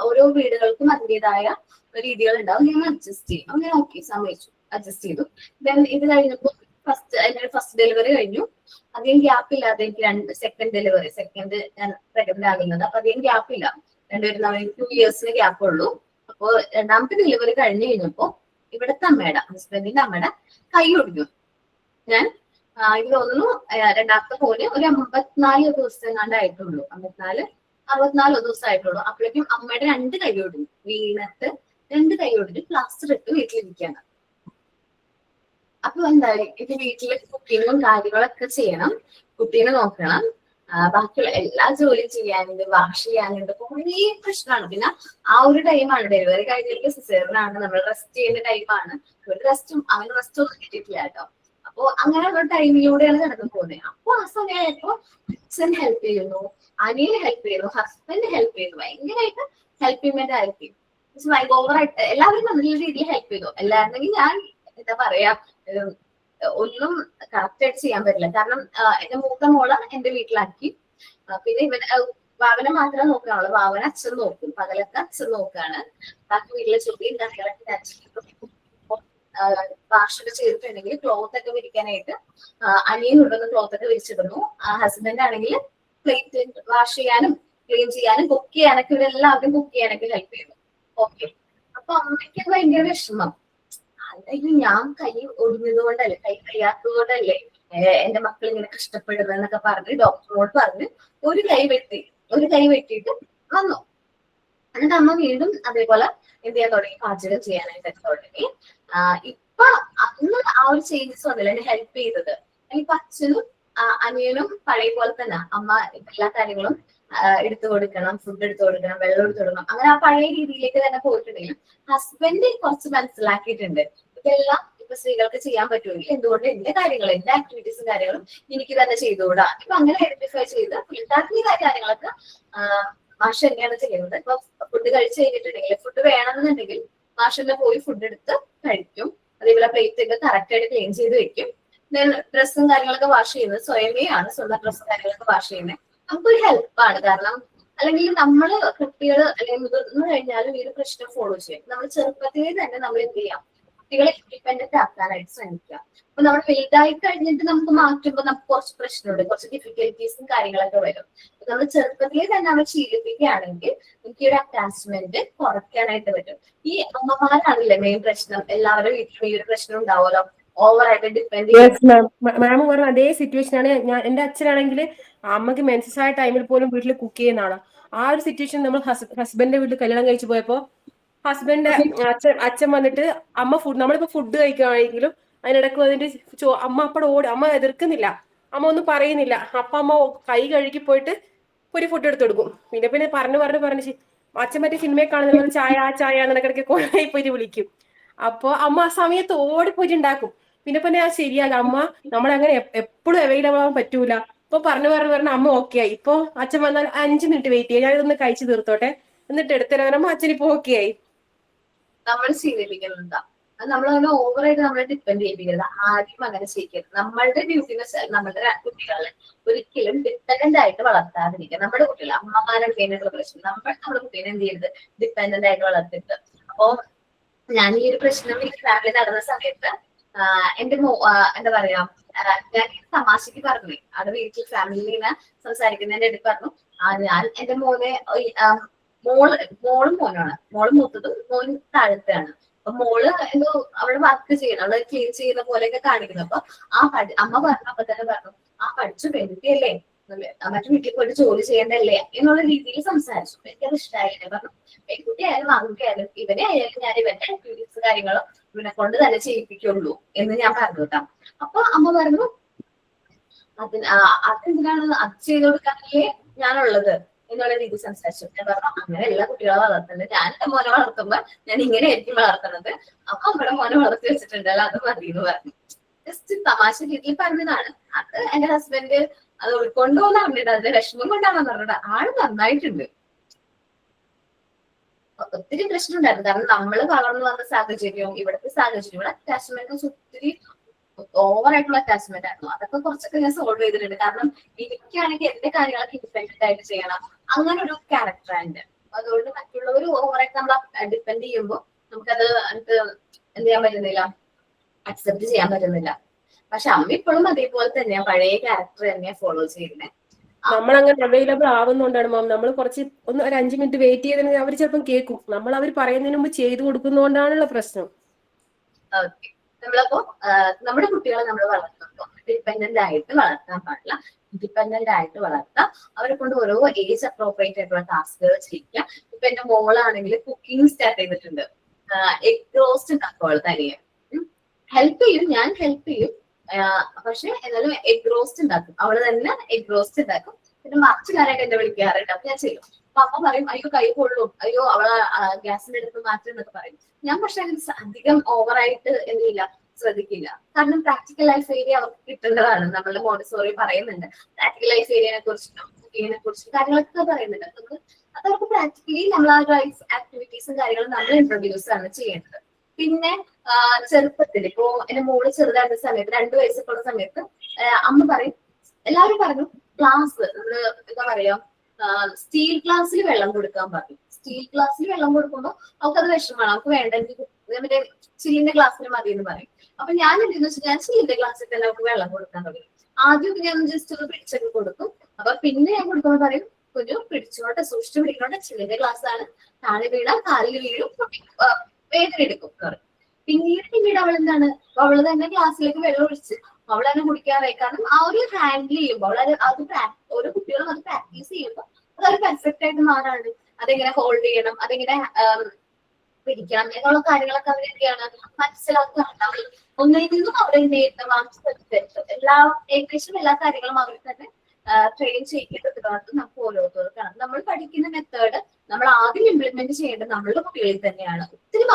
ഓരോ വീടുകൾക്കും അതിൻ്റെതായ രീതികൾ ഉണ്ടാവും, ഞങ്ങൾ അഡ്ജസ്റ്റ് ചെയ്യും. അങ്ങനെ ഓക്കെ സമ്മതിച്ചു, അഡ്ജസ്റ്റ് ചെയ്തു. ദെൻ ഇത് കഴിഞ്ഞപ്പോൾ ഫസ്റ്റ് ഡെലിവറി കഴിഞ്ഞു. അധികം ഗ്യാപ്പ് ഇല്ലാതെ എനിക്ക് സെക്കൻഡ് ഞാൻ പ്രഗ്നന്റ് ആകുന്നത്. അപ്പൊ അധികം ഗ്യാപ്പ് ഇല്ല, രണ്ടുപേരും നമ്മൾ 2 years ഗ്യാപ്പ് ഉള്ളൂ. അപ്പൊ രണ്ടാമത്തെ ഡെലിവറി കഴിഞ്ഞു കഴിഞ്ഞപ്പോ ഇവിടുത്തെ അമ്മയുടെ, ഹസ്ബൻഡിന്റെ അമ്മയുടെ കൈ ഒടിഞ്ഞു. ഞാൻ എനിക്ക് തോന്നുന്നു രണ്ടാമത്തെ പോലെ ഒരു 54 ദിവസം എങ്ങാണ്ടായിട്ടുള്ളൂ, 64 ദിവസം ആയിട്ടുള്ളൂ. അപ്പോഴേക്കും അമ്മയുടെ 2 കൈ ഒടിഞ്ഞു, വീണിട്ട് 2 കൈ ഒടിഞ്ഞു പ്ലാസ്റ്റർ ഇട്ട് വീട്ടിലിരിക്കുകയാണ്. അപ്പൊ എന്തായാലും ഇത് വീട്ടില് കുക്കിങ്ങും കാര്യങ്ങളൊക്കെ ചെയ്യണം, കുട്ടീനെ നോക്കണം, ബാക്കിയുള്ള എല്ലാ ജോലിയും ചെയ്യാനുണ്ട്, വാഷ് ചെയ്യാനുണ്ട്, കുറേ പ്രശ്നമാണ്. പിന്നെ ആ ഒരു ടൈമാണ് ഡെലിവറി കഴിഞ്ഞിട്ട് സിസേറിയനാണ്, നമ്മൾ റെസ്റ്റ് ചെയ്യുന്ന ടൈമാണ്. ഒരു റെസ്റ്റും അവന് റെസ്റ്റ് ഒന്നും കിട്ടിയിട്ടില്ല കേട്ടോ. അപ്പൊ അങ്ങനെയുള്ള ടൈമിലൂടെയാണ് കടന്നു പോകുന്നത്. അപ്പൊ ആ സമയമായപ്പോ അച്ഛൻ ഹെൽപ്പ് ചെയ്യുന്നു, അനിയൻ ഹെൽപ്പ് ചെയ്യുന്നു, ഹസ്ബൻഡ് ഹെൽപ്പ് ചെയ്യുന്നു, ഭയങ്കരമായിട്ട് ഹെൽപ്പിംഗ് ആയിരിക്കും. ഓവറായിട്ട് എല്ലാവരും നല്ല രീതിയിൽ ഹെൽപ്പ് ചെയ്തു. അല്ലായിരുന്നെങ്കിൽ ഞാൻ എന്താ പറയാ ഒന്നും കറക്റ്റ് ആയിട്ട് ചെയ്യാൻ പറ്റില്ല. കാരണം എന്റെ മൂത്ത മോള് എന്റെ വീട്ടിലാക്കി. പിന്നെ വാവനെ മാത്രമേ നോക്കാനുള്ളൂ. വാവനെ അച്ഛൻ നോക്കും, പകലൊക്കെ അച്ഛൻ നോക്കാണ്. ബാക്കി വീട്ടിലെ ചെറിയ കാര്യങ്ങളൊക്കെ അച്ഛൻ വാഷൊക്കെ ചെയ്തിട്ടുണ്ടെങ്കിൽ ക്ലോത്ത് ഒക്കെ വിരിക്കാനായിട്ട് അനിയൻ കൊണ്ടുവന്ന് ക്ലോത്ത് ഒക്കെ വിരിച്ചിടുന്നു. ഹസ്ബൻഡ് ആണെങ്കിൽ പ്ലേറ്റ് വാഷ് ചെയ്യാനും ക്ലീൻ ചെയ്യാനും കുക്ക് ചെയ്യാനൊക്കെ ഇവരെല്ലാവരും കുക്ക് ചെയ്യാനൊക്കെ ഹെൽപ്പ് ചെയ്യുന്നു. ഓക്കെ. അപ്പൊ അമ്മയ്ക്ക് ഭയങ്കര വിഷമം. അല്ലെങ്കിൽ ഞാൻ കൈ ഒടിഞ്ഞത് കൊണ്ടല്ലേ, കൈ കഴിയാത്തത് കൊണ്ടല്ലേ എന്റെ മക്കൾ ഇങ്ങനെ കഷ്ടപ്പെടുന്നത് എന്നൊക്കെ പറഞ്ഞ് ഡോക്ടറിനോട് പറഞ്ഞ് ഒരു കൈ വെട്ടിയിട്ട് വന്നു. എന്നിട്ട് അമ്മ വീണ്ടും അതേപോലെ എന്ത് ചെയ്യാൻ തുടങ്ങി, പാചകം ചെയ്യാനായിട്ട് തുടങ്ങി. ഇപ്പൊ അന്ന് ആ ഒരു ചേഞ്ചസ് വന്നില്ല എന്നെ ഹെൽപ്പ് ചെയ്തത്. ഇപ്പൊ അച്ഛനും അനിയനും പഴയ പോലെ തന്നെ അമ്മ എല്ലാ കാര്യങ്ങളും എടുത്തു കൊടുക്കണം, ഫുഡ് എടുത്തു കൊടുക്കണം, വെള്ളം എടുത്തു കൊടുക്കണം, അങ്ങനെ ആ പഴയ രീതിയിലേക്ക് തന്നെ പോയിട്ടുണ്ടെങ്കിലും ഹസ്ബൻഡ് കുറച്ച് മനസ്സിലാക്കിയിട്ടുണ്ട് ഇതെല്ലാം ഇപ്പൊ സ്ത്രീകൾക്ക് ചെയ്യാൻ പറ്റുമെങ്കിൽ എന്തുകൊണ്ട് എന്റെ കാര്യങ്ങൾ, എന്റെ ആക്ടിവിറ്റീസും കാര്യങ്ങളും എനിക്ക് തന്നെ ചെയ്തുകൂടാ. ഇപ്പൊ അങ്ങനെ ഐഡന്റിഫൈ ചെയ്ത് വീട്ടാക്കുന്ന കാര്യങ്ങളൊക്കെ മാഷ് തന്നെയാണ് ചെയ്യുന്നത്. ഇപ്പൊ ഫുഡ് കഴിച്ചു കഴിഞ്ഞിട്ടുണ്ടെങ്കിൽ ഫുഡ് വേണമെന്നുണ്ടെങ്കിൽ മാഷന്നെ പോയി ഫുഡ് എടുത്ത് കഴിക്കും. അതേപോലെ പ്ലേറ്റ് ഒക്കെ കറക്റ്റ് ആയിട്ട് ക്ലീൻ ചെയ്ത് വെക്കും. ഡ്രസ്സും കാര്യങ്ങളൊക്കെ വാഷ് ചെയ്യുന്നത് സ്വയമേയാണ്, സ്വന്തം ഡ്രസ്സും കാര്യങ്ങളൊക്കെ വാഷ് ചെയ്യുന്നത് നമുക്കൊരു ഹെൽപ്പാണ്. കാരണം അല്ലെങ്കിൽ നമ്മള് കുട്ടികൾ അല്ലെങ്കിൽ മുതിർന്നു കഴിഞ്ഞാലും ഈ ഒരു പ്രശ്നം ഫോളോ ചെയ്യും. നമ്മൾ ചെറുപ്പത്തിലേ തന്നെ നമ്മൾ എന്ത് ചെയ്യാം, കുട്ടികളെ ഇൻഡിപെൻഡന്റ് ആക്കാനായിട്ട് ശ്രമിക്കുക. അപ്പൊ നമ്മൾ വലുതായി കഴിഞ്ഞിട്ട് നമുക്ക് മാറ്റുമ്പോൾ നമുക്ക് കുറച്ച് പ്രശ്നമുണ്ട്, കുറച്ച് ഡിഫിക്കൽറ്റീസും കാര്യങ്ങളൊക്കെ വരും. നമ്മൾ ചെറുപ്പത്തിലേ തന്നെ നമ്മൾ ശീലിപ്പിക്കുകയാണെങ്കിൽ നമുക്ക് ഈ ഒരു അറ്റാച്ച്മെന്റ് കുറയ്ക്കാനായിട്ട് പറ്റും. ഈ അമ്മമാരാണല്ലേ മെയിൻ പ്രശ്നം. എല്ലാവരും വീട്ടിലും ഈ ഒരു പ്രശ്നം ഉണ്ടാവുമല്ലോ, ഓവറായിട്ട് ഡിപ്പെൻഡ് ചെയ്യും. മാം പറഞ്ഞ അതേ സിറ്റുവേഷൻ ആണ്. എന്റെ അച്ഛനാണെങ്കിൽ അമ്മക്ക് മെൻസസ് ആയ ടൈമിൽ പോലും വീട്ടിൽ കുക്ക് ചെയ്യുന്നതാണ്. ആ ഒരു സിറ്റുവേഷൻ നമ്മൾ ഹസ്ബൻഡിന്റെ വീട്ടിൽ കല്യാണം കഴിച്ചു പോയപ്പോ ഹസ്ബൻഡ് അച്ഛൻ വന്നിട്ട് അമ്മ നമ്മളിപ്പോ ഫുഡ് കഴിക്കുകയാണെങ്കിലും അതിനിടക്ക് വന്നിട്ട് അമ്മ അപ്പടെ ഓടി, അമ്മ എതിർക്കുന്നില്ല, അമ്മ ഒന്നും പറയുന്നില്ല. അപ്പൊ അമ്മ കൈ കഴുകി പോയിട്ട് ഒരു ഫുഡ് എടുത്ത് കൊടുക്കും. പിന്നെ പറഞ്ഞ് അച്ഛൻ മറ്റേ സിനിമയെ കാണുന്ന പോലെ ചായ എന്നിടക്കിടയ്ക്ക് കൊണ്ടായി പോയിട്ട് വിളിക്കും. അപ്പൊ അമ്മ ആ സമയത്ത് ഓടിപ്പോയിട്ട് ഉണ്ടാക്കും. പിന്നെ ആ ശരിയാകും. അമ്മ നമ്മളങ്ങനെ എപ്പോഴും അവൈലബിൾ ആവാൻ പറ്റൂല. ഇപ്പൊ പറഞ്ഞ് അമ്മ ഓക്കെ ആയി. ഇപ്പൊ അച്ഛൻ വന്നാൽ 5 മിനിറ്റ് വെയിറ്റ് ചെയ്യാം, ഞാനിതൊന്ന് കഴിച്ചു തീർത്തോട്ടെ എന്നിട്ട് എടുത്തരാകുമ്പോ അച്ഛൻ ഇപ്പൊ ഓക്കെ ആയി. നമ്മൾ ശീലിപ്പിക്കുന്നുണ്ടാ, അത് നമ്മളങ്ങനെ ഓവറായിട്ട് നമ്മളെ ഡിപ്പെൻഡ് ചെയ്യിപ്പിക്കരുത്. ആദ്യം അങ്ങനെ ചെയ്യരുത്. നമ്മളുടെ ഡ്യൂട്ടിനെ നമ്മുടെ കുട്ടികളെ ഒരിക്കലും ഡിപ്പെൻഡന്റ് ആയിട്ട് വളർത്താതിരിക്കുക. നമ്മുടെ കുട്ടികൾ അമ്മമാരുടെ മെയിനായിട്ടുള്ള പ്രശ്നം, നമ്മുടെ കുട്ടീനെ എന്ത് ചെയ്യരുത്, ഡിപ്പെൻഡന്റ് ആയിട്ട് വളർത്തരുത്. അപ്പൊ ഞാൻ ഈ ഒരു പ്രശ്നം ഈ ഫാമിലി നടന്ന സമയത്ത് എന്റെ എന്താ പറയാ, ഞാൻ തമാശക്ക് പറഞ്ഞു, അവിടെ വീട്ടിൽ ഫാമിലിനെ സംസാരിക്കുന്നതിന്റെ ഇടയിൽ പറഞ്ഞു, ഞാൻ എന്റെ മോനെ മോളും മോനാണ്, മോള് മൂത്തതും മോൻ താഴത്തെയാണ്. അപ്പൊ മോള് എന്തോ അവിടെ വർക്ക് ചെയ്യണം, അവിടെ ക്ലീൻ ചെയ്യുന്ന പോലെയൊക്കെ കാണിക്കുന്നു. അപ്പൊ അമ്മ പറഞ്ഞപ്പോ തന്നെ പറഞ്ഞു, പഠിച്ചു പെൺകുട്ടിയല്ലേ, മറ്റു വീട്ടിൽ പോയിട്ട് ജോലി ചെയ്യണ്ടല്ലേ എന്നുള്ള രീതിയിൽ സംസാരിച്ചു. എനിക്കത് ഇഷ്ടമായില്ലേ. പറഞ്ഞു പെൺകുട്ടി ആയാലും ആൺകുട്ടിയായാലും ഇവനെ ആയാലും ഞാൻ ഇവന്റെ ആക്ടിവിറ്റീസ് കാര്യങ്ങളും ഇവനെ കൊണ്ട് തന്നെ ചെയ്യിപ്പിക്കുള്ളൂ എന്ന് ഞാൻ പറഞ്ഞു കേട്ടോ. അപ്പൊ അമ്മ പറഞ്ഞു അതെന്തിനാണ് അത് ചെയ്ത് കൊടുക്കാനല്ലേ ഞാനുള്ളത് എന്നുള്ള രീതി സംസാരിച്ചു. ഞാൻ പറഞ്ഞു അങ്ങനെ എല്ലാ കുട്ടികളെ വളർത്തുന്നത്, ഞാൻ എന്റെ മോനെ വളർത്തുമ്പോ ഞാൻ ഇങ്ങനെ ആയിരിക്കും വളർത്തുന്നത്. അപ്പൊ നമ്മുടെ മോനെ വളർത്തി വെച്ചിട്ടുണ്ടല്ലോ, അത് മതി എന്ന് പറഞ്ഞു. ജസ്റ്റ് തമാശ രീതിയിൽ പറഞ്ഞതാണ്. അത് എന്റെ ഹസ്ബൻഡ് അത് ഉൾക്കൊണ്ടുപോകുന്ന പറഞ്ഞിട്ട് അതിന്റെ വിഷമം കൊണ്ടാണെന്ന് പറഞ്ഞിട്ട് ആള് നന്നായിട്ടുണ്ട്. ഒത്തിരി പ്രശ്നം ഉണ്ടായിരുന്നു. കാരണം നമ്മൾ വളർന്നു വന്ന സാഹചര്യവും ഇവിടുത്തെ സാഹചര്യവും ഇവിടെ അറ്റാച്ച്മെന്റ് ഒത്തിരി ഓവറായിട്ടുള്ള അറ്റാച്ച്മെന്റ് ആയിരുന്നു. അതൊക്കെ കുറച്ചൊക്കെ ഞാൻ സോൾവ് ചെയ്തിട്ടുണ്ട്. കാരണം എനിക്കാണെങ്കിൽ എന്റെ കാര്യങ്ങളൊക്കെ ഇൻഡിപെൻഡന്റ് ആയിട്ട് ചെയ്യണം, അങ്ങനെ ഒരു ക്യാരക്ടറാണ്. അതുകൊണ്ട് മറ്റുള്ളവർ ഓവറായിട്ട് നമ്മൾ ഡിപ്പെൻഡ് ചെയ്യുമ്പോൾ നമുക്കത് എന്ത് ചെയ്യാൻ പറ്റുന്നില്ല, അക്സെപ്റ്റ് ചെയ്യാൻ പറ്റുന്നില്ല. പക്ഷെ അമ്മ ഇപ്പോഴും അതേപോലെ തന്നെയാ, പഴയ ക്യാരക്ടർ തന്നെയാ ഫോളോ ചെയ്യുന്നത്. നമ്മളങ്ങനെ അവൈലബിൾ ആവുന്നോണ്ടാണ് മാം. നമ്മൾ കുറച്ച് ഒരു 5 മിനിറ്റ് വെയിറ്റ് ചെയ്തെങ്കിൽ അവർ ചിലപ്പം കേൾക്കും. അവർ പറയുന്നതിന് മുമ്പ് ചെയ്തു കൊടുക്കുന്നോണ്ടാണുള്ള പ്രശ്നം. ഓക്കെ. നമ്മളപ്പോ നമ്മുടെ കുട്ടികളെ നമ്മൾ വളർത്തുമ്പോൾ ഡിപ്പെൻഡന്റ് ആയിട്ട് വളർത്താൻ പാടില്ല, ഇൻഡിപെൻഡന്റ് ആയിട്ട് വളർത്താം. അവരെ കൊണ്ട് ഓരോ ഏജ് അപ്രോപ്രിയേറ്റ് ആയിട്ടുള്ള ടാസ്കുകൾ ചെയ്യിക്കാം. ഇപ്പൊ എന്റെ മോളാണെങ്കിൽ കുക്കിംഗ് സ്റ്റാർട്ട് ചെയ്തിട്ടുണ്ട്. എഗ് റോസ്റ്റ് ഉണ്ടാക്കും അവൾ തനിയെ. ഹെൽപ്പ് ചെയ്യും, ഞാൻ ഹെൽപ്പ് ചെയ്യും. പക്ഷെ എന്നാലും എഗ് റോസ്റ്റ് ഉണ്ടാക്കും, അവള് തന്നെ എഗ് റോസ്റ്റ് ഉണ്ടാക്കും. പിന്നെ മറിച്ച് കാര്യമായിട്ട് എന്നെ വിളിക്കാറുണ്ട്, അപ്പൊ ഞാൻ ചെയ്യും. അപ്പൊ അമ്മ പറയും അയ്യോ കൈ കൊള്ളും, അയ്യോ അവളെ ഗ്യാസിന്റെ അടുത്ത് മാറ്റും എന്നൊക്കെ പറയും. ഞാൻ പക്ഷെ അധികം ഓവറായിട്ട് എന്തില്ല ശ്രദ്ധിക്കില്ല. കാരണം പ്രാക്ടിക്കൽ ലൈഫ് ഏരിയ അവർക്ക് കിട്ടേണ്ടതാണ്. നമ്മൾ മോണ്ടിസോറി പറയുന്നുണ്ട് പ്രാക്ടിക്കൽ ലൈഫ് ഏരിയനെ കുറിച്ചും കുക്കിങ്ങിനെ കുറിച്ചും കാര്യങ്ങളൊക്കെ പറയുന്നുണ്ട്. അതവർക്ക് പ്രാക്ടിക്കലി നമ്മൾ ആ ലൈഫ് ആക്ടിവിറ്റീസും കാര്യങ്ങളും നമ്മൾ ഇൻട്രൊഡ്യൂസ് ആണ് ചെയ്യേണ്ടത്. പിന്നെ ചെറുപ്പത്തിൽ ഇപ്പോ എന്റെ മോള് ചെറുതായിരുന്ന സമയത്ത് 2 വയസ്സൊക്കെ ഉള്ള സമയത്ത് അമ്മ പറയും, എല്ലാവരും പറഞ്ഞു ഗ്ലാസ് നമ്മള് എന്താ പറയാ സ്റ്റീൽ ഗ്ലാസ്സിൽ വെള്ളം കൊടുക്കാൻ പറഞ്ഞു. സ്റ്റീൽ ഗ്ലാസ്സിൽ വെള്ളം കൊടുക്കുമ്പോൾ അവർക്ക് അത് വിഷമമാണ്, അവർക്ക് വേണ്ടെങ്കിൽ മറ്റേ ചില്ലിന്റെ ഗ്ലാസ്സിന് മതി എന്ന് പറയും. അപ്പൊ ഞാൻ എന്തെന്ന് വെച്ചാൽ ഞാൻ ചില്ലിന്റെ ഗ്ലാസ്സിൽ തന്നെ അവർക്ക് വെള്ളം കൊടുക്കാൻ തുടങ്ങി. ആദ്യം ഞാൻ ജസ്റ്റ് ഒന്ന് പിടിച്ചൊക്കെ കൊടുക്കും. അപ്പൊ പിന്നെ ഞാൻ കൊടുക്കുമ്പോൾ പറയും കുഞ്ഞു പിടിച്ചോട്ടെ, സൂക്ഷിച്ചു പിടിക്കണോട്ടെ, ചില്ലിന്റെ ഗ്ലാസ് ആണ്, താഴെ വീണാൽ കാലിൽ വീഴും, വേദന എടുക്കും പറയും. പിന്നീട് അവൾ എന്താണ്, അവള് തന്നെ ഗ്ലാസ്സിലേക്ക് വെള്ളം ഒഴിച്ച് അവൾ തന്നെ കുടിക്കാറായി. കാരണം ആ ഒരു ഹാൻഡിൽ ചെയ്യുമ്പോൾ അത് ഓരോ കുട്ടികളും അത് പ്രാക്ടീസ് ചെയ്യുമ്പോൾ അതൊരു പെർഫെക്റ്റ് ആയിട്ട് മാറാണ്. അതെങ്ങനെ ഹോൾഡ് ചെയ്യണം, അതെങ്ങനെ പിടിക്കണം എന്നുള്ള കാര്യങ്ങളൊക്കെ അവർ എന്തെയാണ് മനസ്സിലാക്കുകയാണ്. ഒന്നിൽ നിന്നും അവരെ ഏകദേശം എല്ലാ കാര്യങ്ങളും അവർ തന്നെ ട്രെയിൻ ചെയ്യിക്കുന്നത് നമുക്ക് ഓരോരുത്തർക്കാണ്. നമ്മൾ പഠിക്കുന്ന മെത്തേഡ് നമ്മൾ ആദ്യം ഇംപ്ലിമെന്റ് ചെയ്യേണ്ടത് നമ്മളുടെ കുട്ടികളിൽ തന്നെയാണ്. ഒത്തിരി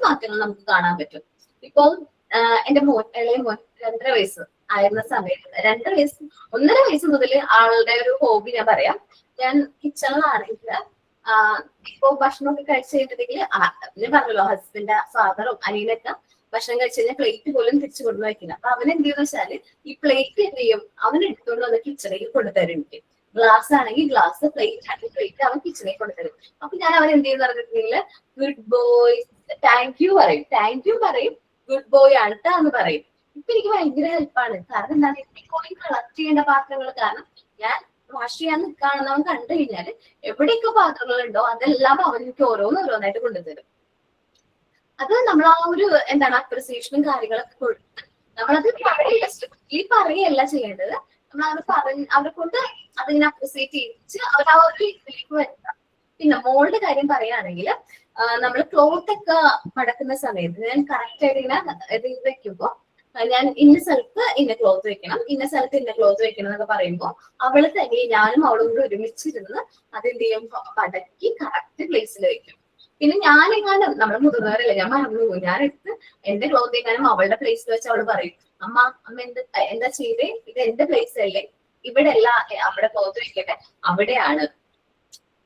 മാറ്റങ്ങൾ നമുക്ക് കാണാൻ പറ്റും. ഇപ്പോൾ എന്റെ ഇളയ മോൻ 2.5 വയസ്സ് ആയിരുന്ന സമയത്ത് 1.5 വയസ്സ് മുതൽ ആളുടെ ഒരു ഹോബി ഞാൻ പറയാം, ഞാൻ കിച്ചണിലാണെങ്കിൽ ഇപ്പൊ ഭക്ഷണമൊക്കെ കഴിച്ചു കഴിഞ്ഞിട്ടുണ്ടെങ്കിൽ ഞാൻ പറഞ്ഞല്ലോ ഹസ്ബൻഡ് ഫാദറും അനിയനൊക്കെ ഭക്ഷണം കഴിച്ചു കഴിഞ്ഞാൽ പ്ലേറ്റ് പോലും തിരിച്ചു കൊണ്ടു വയ്ക്കില്ല. അപ്പൊ അവൻ എന്ത് ചെയ്യുന്ന വെച്ചാല് ഈ പ്ലേറ്റ് എന്ത് ചെയ്യും, അവൻ എടുത്തുകൊണ്ട് വന്ന് കിച്ചണിൽ കൊണ്ടുതരും. എനിക്ക് ഗ്ലാസ് ആണെങ്കിൽ ഗ്ലാസ്, പ്ലേറ്റ് ആണെങ്കിൽ പ്ലേറ്റ് അവൻ കിച്ചണിൽ കൊണ്ടുതരും. അപ്പൊ ഞാൻ അവൻ എന്ത് ചെയ്യുന്ന പറഞ്ഞിട്ടുണ്ടെങ്കിൽ ഗുഡ് ബോയ്, താങ്ക് യു പറയും, ഗുഡ് ബോയ് ആണ് എന്ന് പറയും. ഇപ്പൊ എനിക്ക് ഭയങ്കര ഹെൽപ്പാണ്. കാരണം എന്താണ്, എപ്പോഴും കളക്ട് ചെയ്യേണ്ട പാത്രങ്ങൾ, കാരണം ഞാൻ വാഷ് ചെയ്യാൻ നിൽക്കുകയാണെന്ന് അവൻ കണ്ടു കഴിഞ്ഞാല് എവിടെയൊക്കെ പാത്രങ്ങളുണ്ടോ അതെല്ലാം അവൻ എനിക്ക് ഓരോന്നായിട്ട് കൊണ്ടുതരും. അത് നമ്മൾ ആ ഒരു എന്താണ് അപ്രിസിയേഷനും കാര്യങ്ങളൊക്കെ കൊടുത്ത് നമ്മളത് പറയല്ല ചെയ്യേണ്ടത്, നമ്മൾ അവരെ കൊണ്ട് അതിങ്ങനെ അപ്രിസിയേറ്റ് ചെയ്യിച്ച് അവർ ആ ഒരു ഇതിലേക്ക് വരുത്താം. പിന്നെ മോളുടെ കാര്യം പറയുകയാണെങ്കിൽ നമ്മൾ ക്ലോത്ത് ഒക്കെ മടക്കുന്ന സമയത്ത് ഞാൻ കറക്റ്റ് ആയിട്ട് ഇങ്ങനെ ഇത് വെക്കുമ്പോ ഞാൻ ഇന്ന സ്ഥലത്ത് ഇന്ന ക്ലോത്ത് വെക്കണം, ഇന്ന സ്ഥലത്ത് ഇന്ന ക്ലോത്ത് വെക്കണം എന്നൊക്കെ പറയുമ്പോൾ അവള് തന്നെ ഞാനും അവളും കൂടെ ഒരുമിച്ചിരുന്ന് അതെന്ത് ചെയ്യും, പടക്കി കറക്റ്റ് പ്ലേസിൽ വെക്കും. പിന്നെ ഞാനെങ്ങാനും നമ്മള് മുതിർന്നവരല്ലേ, ഞാൻ മറന്നു പോകും, ഞാൻ എടുത്ത് എന്റെ ക്ലോത്ത് എങ്ങാനും അവളുടെ പ്ലേസിൽ വെച്ച് അവള് പറയും, അമ്മ എന്താ ചെയ്തേ, ഇത് എന്റെ പ്ലേസ് അല്ലേ, ഇവിടെ അല്ല അവിടെ ക്ലോത്ത് വെക്കട്ടെ, അവിടെയാണ്.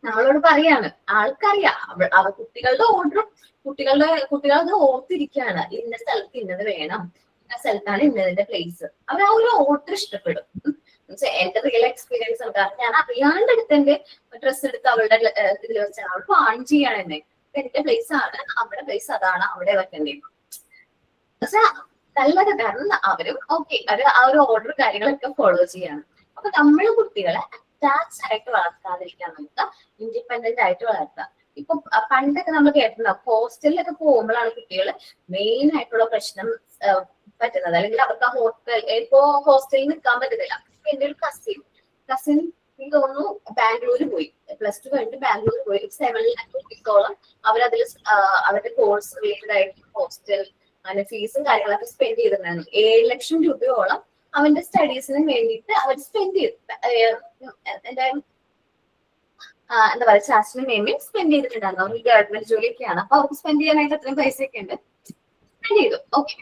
നമ്മളോട് പറയാണ്, ആൾക്കറിയാം അവ കുട്ടികളുടെ ഓർഡറും കുട്ടികളത് ഓർത്തിരിക്കുകയാണ്, ഇന്ന സ്ഥലത്ത് ഇന്നത് വേണം, ഇന്ന സ്ഥലത്താണ് ഇന്നതിന്റെ പ്ലേസ്. അവർ ആ ഒരു ഓർഡർ ഇഷ്ടപ്പെടും. എന്റെ റിയൽ എക്സ്പീരിയൻസ് ആണ്. കാരണം ഞാൻ അറിയാണ്ട് എടുത്ത് എന്റെ ഡ്രസ്സ് എടുത്ത് അവളുടെ ഇതിൽ വെച്ചാണ് അവൾ പ്ലാൻ ചെയ്യാണ് എന്നെ, എന്റെ പ്ലേസ് ആണ്, അവിടെ പ്ലേസ് അതാണ്, അവിടെ വെക്കേണ്ടത്. പക്ഷെ നല്ലത്, കാരണം അവരും ഓക്കെ ആ ഒരു ഓർഡർ കാര്യങ്ങളൊക്കെ ഫോളോ ചെയ്യാണ്. അപ്പൊ നമ്മള് കുട്ടികളെ അറ്റാച്ച് ആയിട്ട് വളർത്താതിരിക്കാൻ നോക്കുക, ഇൻഡിപെൻഡന്റ് ആയിട്ട് വളർത്താം. ഇപ്പൊ പണ്ടൊക്കെ നമ്മൾ കേട്ടിട്ടുണ്ടാവും, ഹോസ്റ്റലിലൊക്കെ പോകുമ്പോഴാണ് കുട്ടികൾ മെയിൻ ആയിട്ടുള്ള പ്രശ്നം പറ്റുന്നത്. അല്ലെങ്കിൽ അവർക്ക് ആ ഹോസ്റ്റലിൽ നിൽക്കാൻ പറ്റുന്നില്ല. എന്റെ ഒരു കസിൻ എനിക്ക് തോന്നുന്നു ബാംഗ്ലൂര് പോയി, +2 കഴിഞ്ഞിട്ട് ബാംഗ്ലൂർ പോയി. 7 lakh rupees അവരതിൽ അവരുടെ കോഴ്സ് റിലേറ്റഡ് ആയിട്ട് ഹോസ്റ്റൽ അങ്ങനെ ഫീസും കാര്യങ്ങളൊക്കെ സ്പെൻഡ് ചെയ്തിട്ടുണ്ടായിരുന്നു. 7 ലക്ഷം രൂപയോളം അവന്റെ സ്റ്റഡീസിന് വേണ്ടിയിട്ട് അവർ സ്പെൻഡ് ചെയ്തു. എന്താ പറയുക, ചാച്ചനും മേമയും സ്പെൻഡ് ചെയ്തിട്ടുണ്ടായിരുന്നു. അവർ ഗവൺമെന്റ് ജോലിയൊക്കെയാണ്, അപ്പൊ അവർക്ക് സ്പെൻഡ് ചെയ്യാനായിട്ട് അത്രയും പൈസയൊക്കെ ഉണ്ട്, സ്പെൻഡ് ചെയ്തു. ഓക്കെ.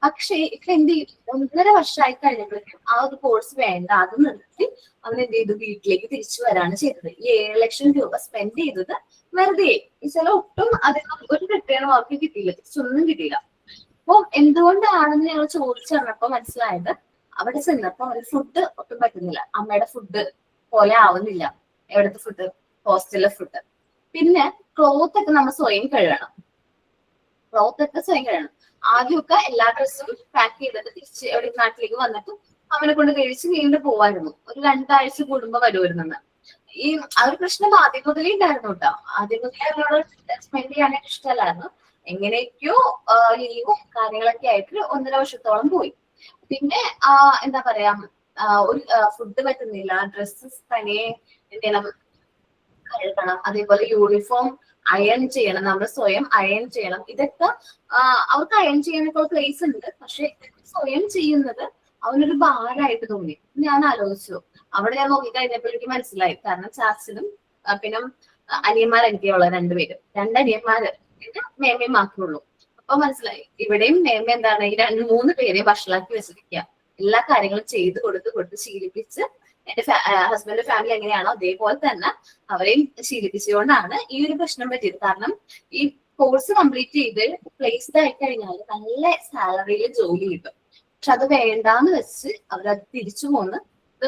പക്ഷേ ഇപ്പൊ എന്ത് ചെയ്തു, 1.5 വർഷമായി കഴിഞ്ഞപ്പോഴേക്കും ആ ഒരു കോഴ്സ് വേണ്ട, അത് നിർത്തി അവൻ എന്ത് ചെയ്തു, വീട്ടിലേക്ക് തിരിച്ചു വരാണ് ചെയ്തത്. ഈ 7 ലക്ഷം രൂപ സ്പെൻഡ് ചെയ്തത് വെറുതെ. ചില ഒട്ടും അതിന് ഒരു റിട്ടേൺ അവർക്ക് കിട്ടിയില്ല, തിരിച്ചൊന്നും കിട്ടിയില്ല. അപ്പൊ എന്തുകൊണ്ടാണെന്ന് ഞങ്ങൾ ചോദിച്ചറിഞ്ഞപ്പോ മനസ്സിലായത്, അവിടെ ചെന്നപ്പോ അവര് ഫുഡ് ഒട്ടും പറ്റുന്നില്ല, അമ്മയുടെ ഫുഡ് പോലെ ആവുന്നില്ല, എവിടുത്തെ ഫുഡ്, ഹോസ്റ്റലിലെ ഫുഡ്. പിന്നെ ക്ലോത്ത് ഒക്കെ നമ്മൾ സ്വയം കഴുകണം. ആദ്യമൊക്കെ എല്ലാ ഡ്രസ്സും പാക്ക് ചെയ്തിട്ട് തിരിച്ച് എവിടെ നാട്ടിലേക്ക് വന്നിട്ട് അവനെ കൊണ്ട് കഴിച്ച് വീണ്ടും പോവായിരുന്നു. ഒരു 2 ആഴ്ച കൂടുമ്പോ വരുമായിരുന്നു. ഈ ആ ഒരു പ്രശ്നം ആദ്യം മുതലേ ഉണ്ടായിരുന്നു കേട്ടോ. ആദ്യം മുതലേ അവരോട് സ്പെൻഡ് ചെയ്യാനായിട്ട് ഇഷ്ടമല്ലായിരുന്നു. എങ്ങനെയൊക്കെയോ ലീവും കാര്യങ്ങളൊക്കെ ആയിട്ട് 1.5 വർഷത്തോളം പോയി. പിന്നെ എന്താ പറയാ, ഒരു ഫുഡ് പറ്റുന്നില്ല, ഡ്രസ്സസ് തനിയെ എന്തെങ്കിലും കഴുകണം, അതേപോലെ യൂണിഫോം അയൺ ചെയ്യണം, നമ്മൾ സ്വയം അയൺ ചെയ്യണം. ഇതൊക്കെ അവർക്ക് അയൺ ചെയ്യാനൊക്കെ പ്ലേസ് ഉണ്ട്, പക്ഷെ സ്വയം ചെയ്യുന്നത് അവനൊരു ഭാരമായിട്ട് തോന്നി. ഞാൻ ആലോചിച്ചു, അവിടെ ഞാൻ നോക്കി കഴിഞ്ഞപ്പോൾ എനിക്ക് മനസ്സിലായി. കാരണം ചാച്ചനും പിന്നെ അനിയന്മാർ എനിക്കുള്ള 2 പേര്, 2 അനിയന്മാര്, പിന്നെ മേമയും മാത്രമേ ഉള്ളൂ. അപ്പൊ മനസ്സിലായി. ഇവിടെയും മേമ എന്താണ് ഈ 2-3 പേരെ വഷളാക്കി വെച്ചിരിക്കുക. എല്ലാ കാര്യങ്ങളും ചെയ്ത് കൊടുത്ത് ശീലിപ്പിച്ച് എന്റെ ഹസ്ബൻഡ് ഫാമിലി എങ്ങനെയാണോ അതേപോലെ തന്നെ അവരെയും ശീലിപ്പിച്ചുകൊണ്ടാണ് ഈ ഒരു പ്രശ്നം പറ്റിയത്. കാരണം ഈ കോഴ്സ് കംപ്ലീറ്റ് ചെയ്ത് പ്ലേസ്ഡ് ആയി കഴിഞ്ഞാൽ നല്ല സാലറിയിൽ ജോലി കിട്ടും. പക്ഷെ അത് വേണ്ടാന്ന് വെച്ച് അവരത് തിരിച്ചു പോന്ന്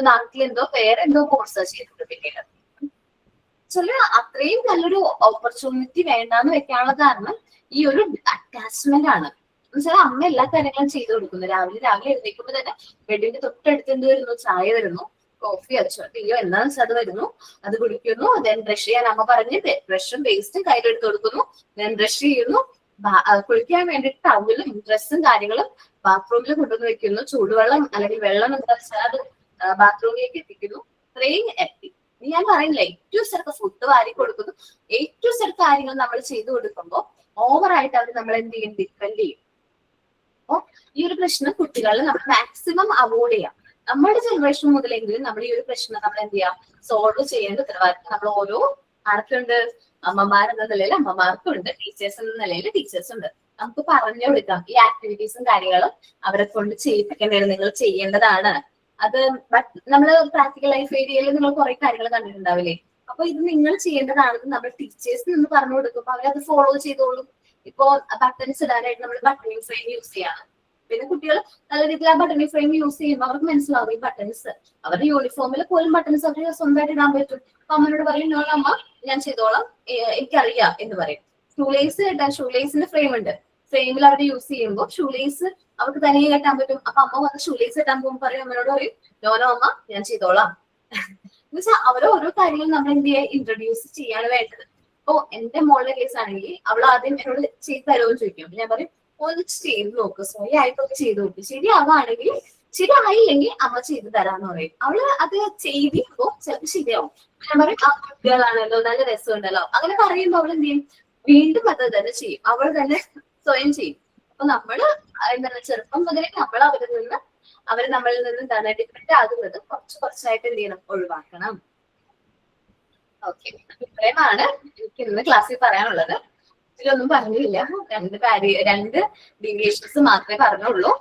നാട്ടിലെന്തോ വേറെന്തോ കോഴ്സാ ചെയ്തിട്ട് പിന്നീട് ചില അത്രയും നല്ലൊരു ഓപ്പർച്യൂണിറ്റി വേണ്ടാന്ന് വെക്കാനുള്ള കാരണം ഈ ഒരു അറ്റാച്ച്മെന്റ് ആണ്. എന്നുവെച്ചാൽ അമ്മ എല്ലാ കാര്യങ്ങളും ചെയ്തു കൊടുക്കുന്നു. രാവിലെ എഴുന്നേൽക്കുമ്പോൾ തന്നെ ബെഡിന്റെ തൊട്ടടുത്ത് എന്ത് വരുന്നു, ചായ വരുന്നു, കോഫി അച്ചോ ടീയോ എന്താണെന്ന് വെച്ചാൽ അത് വരുന്നു, അത് കുടിക്കുന്നു. ദെൻ ബ്രഷ് ചെയ്യാൻ അമ്മ പറഞ്ഞ് ബ്രഷും പേസ്റ്റും കയ്യിലെടുത്ത് കൊടുക്കുന്നു. ദെൻ ബ്രഷ് ചെയ്യുന്നു. കുളിക്കാൻ വേണ്ടിയിട്ട് ടവലും ഡ്രസ്സും കാര്യങ്ങളും ബാത്റൂമിൽ കൊണ്ടുവന്ന് വെക്കുന്നു. ചൂടുവെള്ളം അല്ലെങ്കിൽ വെള്ളം എന്താ വെച്ചാൽ അത് ബാത്റൂമിലേക്ക് എത്തിക്കുന്നു. ഇത്രയും എത്തി. ഞാൻ പറയുന്നില്ല, ഏറ്റവും സ്ഥലത്ത് ഫുഡ് വാരി കൊടുക്കുന്നു. ഏറ്റവും സ്ഥലത്ത് കാര്യങ്ങൾ നമ്മൾ ചെയ്തു കൊടുക്കുമ്പോൾ ഓവറായിട്ട് അവർ നമ്മൾ എന്ത് ചെയ്യും, ഡിപ്പെൻഡ് ചെയ്യും. അപ്പൊ ഈ ഒരു പ്രശ്നം കുട്ടികളിൽ നമ്മൾ മാക്സിമം അവോയ്ഡ് ചെയ്യാം. നമ്മുടെ ജനറേഷൻ മുതലെങ്കിലും നമ്മൾ ഈ ഒരു പ്രശ്നം നമ്മൾ എന്ത് ചെയ്യാം, സോൾവ് ചെയ്യേണ്ട ഉത്തരവാദിത്വം നമ്മൾ ഓരോ ആർക്കുണ്ട്. അമ്മമാരെന്ന നിലയിൽ അമ്മമാർക്കും ഉണ്ട്, ടീച്ചേഴ്സ് എന്ന നിലയിൽ ടീച്ചേഴ്സ് ഉണ്ട്. നമുക്ക് പറഞ്ഞു കൊടുക്കാം ഈ ആക്ടിവിറ്റീസും കാര്യങ്ങളും അവരെ കൊണ്ട് ചെയ്യിപ്പിക്കേണ്ടത് നിങ്ങൾ ചെയ്യേണ്ടതാണ്. അത് നമ്മള് പ്രാക്ടിക്കൽ ലൈഫ് ഏരിയയിൽ നിങ്ങൾ കുറെ കാര്യങ്ങൾ കണ്ടിട്ടുണ്ടാവില്ലേ. അപ്പൊ ഇത് നിങ്ങൾ ചെയ്യേണ്ടതാണെന്ന് നമ്മൾ ടീച്ചേഴ്സ് നിന്ന് പറഞ്ഞു കൊടുക്കുമ്പോൾ അവരത് ഫോളോ ചെയ്തോളും. ഇപ്പോ ബട്ടൺസ് ഇടാനായിട്ട് നമ്മൾ ബട്ടണിങ് ഫ്രെയിം യൂസ് ചെയ്യാണ്. പിന്നെ കുട്ടികൾ നല്ല രീതിയിൽ ആ ബട്ടണിങ് ഫ്രെയിം യൂസ് ചെയ്യുമ്പോൾ അവർക്ക് മനസ്സിലാവും ഈ ബട്ടൺസ് അവരുടെ യൂണിഫോമിൽ പോലും ബട്ടൺസ് അവർ സ്വന്തമായിട്ട് ഇടാൻ പറ്റും. അപ്പൊ അമ്മയോട് പറയും, നോ അമ്മ ഞാൻ ചെയ്തോളാം, എനിക്കറിയാം എന്ന് പറയും. ഷൂലേസ് ഇടാൻ ഷൂലേസിന്റെ ഫ്രെയിം ഉണ്ട്. ഫ്രെയിമിൽ അവർ യൂസ് ചെയ്യുമ്പോൾ ഷൂലേസ് അവർക്ക് തനിയെ കെട്ടാൻ പറ്റും. അപ്പൊ അമ്മ വന്ന് ഷൂലേസ് ഇട്ടാൻ പോകുമ്പോൾ പറയും, അമ്മയോട് പറയും, നോനോ അമ്മ ഞാൻ ചെയ്തോളാം. എന്നുവെച്ചാൽ അവരെ ഓരോ കാര്യങ്ങളും നമ്മൾ എന്ത് ചെയ്യാൻ ഇൻട്രൊഡ്യൂസ് ചെയ്യാണ് വേണ്ടത്. ഇപ്പൊ എന്റെ മോളുടെ കേസ് ആണെങ്കിൽ അവൾ ആദ്യം എന്നോട് ചെയ്ത് തരുമെന്ന് ചോദിക്കും. ഞാൻ പറയും, ഒന്ന് ചെയ്ത് നോക്ക്, സ്വയമായിട്ടൊക്കെ ചെയ്ത് നോക്ക്. ശരിയാവാണെങ്കിൽ, ശരിയായില്ലെങ്കിൽ അമ്മ ചെയ്ത് തരാന്ന് പറയും. അവള് അത് ചെയ്തിപ്പോ ചിലപ്പോൾ ശരിയാവും. ഞാൻ പറയും, ആ കുട്ടികളാണല്ലോ, നല്ല രസമുണ്ടല്ലോ, അങ്ങനെ പറയുമ്പോ അവൾ എന്ത് ചെയ്യും, വീണ്ടും അത് തന്നെ ചെയ്യും. അവൾ തന്നെ സ്വയം ചെയ്യും. അപ്പൊ നമ്മള് എന്താണ് ചെറുപ്പം മുതലേ നമ്മൾ അവര് നമ്മളിൽ നിന്ന് എന്താണ് ഡിഫറെന്റ് ആകുന്നത് കുറച്ചായിട്ട് എന്ത് ചെയ്യണം, ഒഴിവാക്കണം. ഓക്കെ, ഇത്രയുമാണ് എനിക്ക് ഇന്ന് ക്ലാസ്സിൽ പറയാനുള്ളത്. ഇതിലൊന്നും പറഞ്ഞില്ല. 2 ഡീവിയേഷൻസ് മാത്രമേ പറഞ്ഞുള്ളൂ.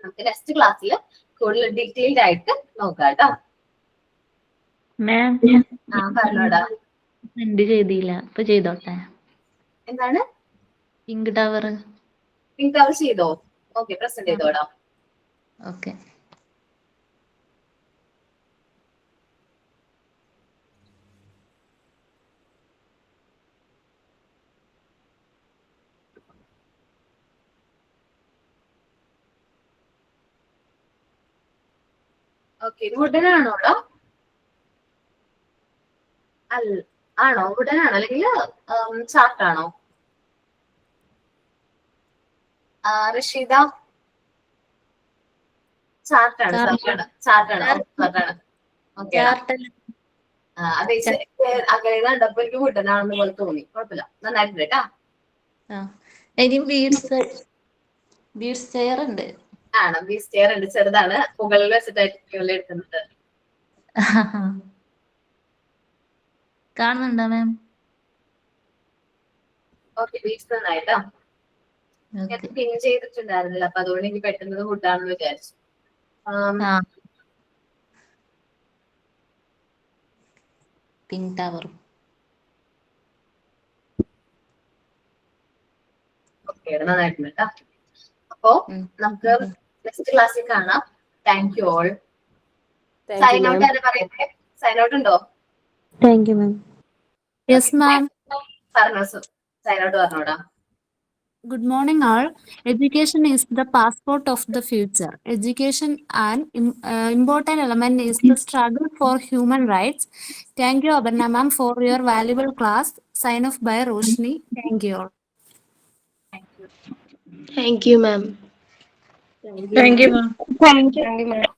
നമുക്ക് നെക്സ്റ്റ് ക്ലാസ്സിൽ കൂടുതൽ ഡീറ്റെയിൽഡ് ആയിട്ട് നോക്കാം കേട്ടോ. പറഞ്ഞോടാ. സെൻഡ് ചെയ്തില്ല, ഇപ്പൊ ചെയ്തോട്ടെ. എന്താണ് പിങ്ക് ടവർ ചെയ്തോ? ഓക്കെ, പ്രസന്റ് ചെയ്തോടാ. ഓക്കെ. ഓക്കെ, വുഡൻ ആണോടാ? ആണോ, വുഡൻ ആണോ അല്ലെങ്കിൽ ചാർട്ടാണോ? റഷീദ, ചാർട്ടാണ്. ഓക്കെ, അതെ. അങ്ങനെ കണ്ടപ്പോ എനിക്ക് വുഡനാണെന്ന് പോലെ തോന്നി. കുഴപ്പമില്ല, നന്നായിട്ടുണ്ട് കേട്ടാ. ബീഡ്സ് ചെയർ ഉണ്ട്. ആണോ? ബീസ് ചെയർ ഉണ്ട്, ചെറുതാണ്, മുകളിൽ വെച്ചിട്ടായിരിക്കും എടുക്കുന്നത്. കാണുന്നുണ്ടോ മാം? ഓക്കെ, ബീസ് നന്നായിട്ടാ. പിൻ ചെയ്തിട്ടുണ്ടായിരുന്നില്ല, അപ്പൊ അതുകൊണ്ട് എനിക്ക് പെട്ടെന്ന് വുഡാണെന്ന് വിചാരിച്ചു. Pink tower. ഓക്കെ, നന്നായിട്ടുണ്ട് കേട്ടോ. അപ്പോ നമുക്ക് നെക്സ്റ്റ് ക്ലാസ്സിൽ കാണാം. Thank you all. Sign out ആരാ പറയുന്നത്? സൈൻ ഔട്ട് ഉണ്ടോ? Thank you ma'am. Yes ma'am. പറഞ്ഞോ, സൈൻ ഔട്ട് പറഞ്ഞോടാ. Good morning all. Education is the passport of the future. Education and important element is the struggle for human rights. Thank you Aparna ma'am for your valuable class. Sign off by Roshni. Thank you all. Thank you ma'am. Thank you, ma'am. Thank you, ma'am.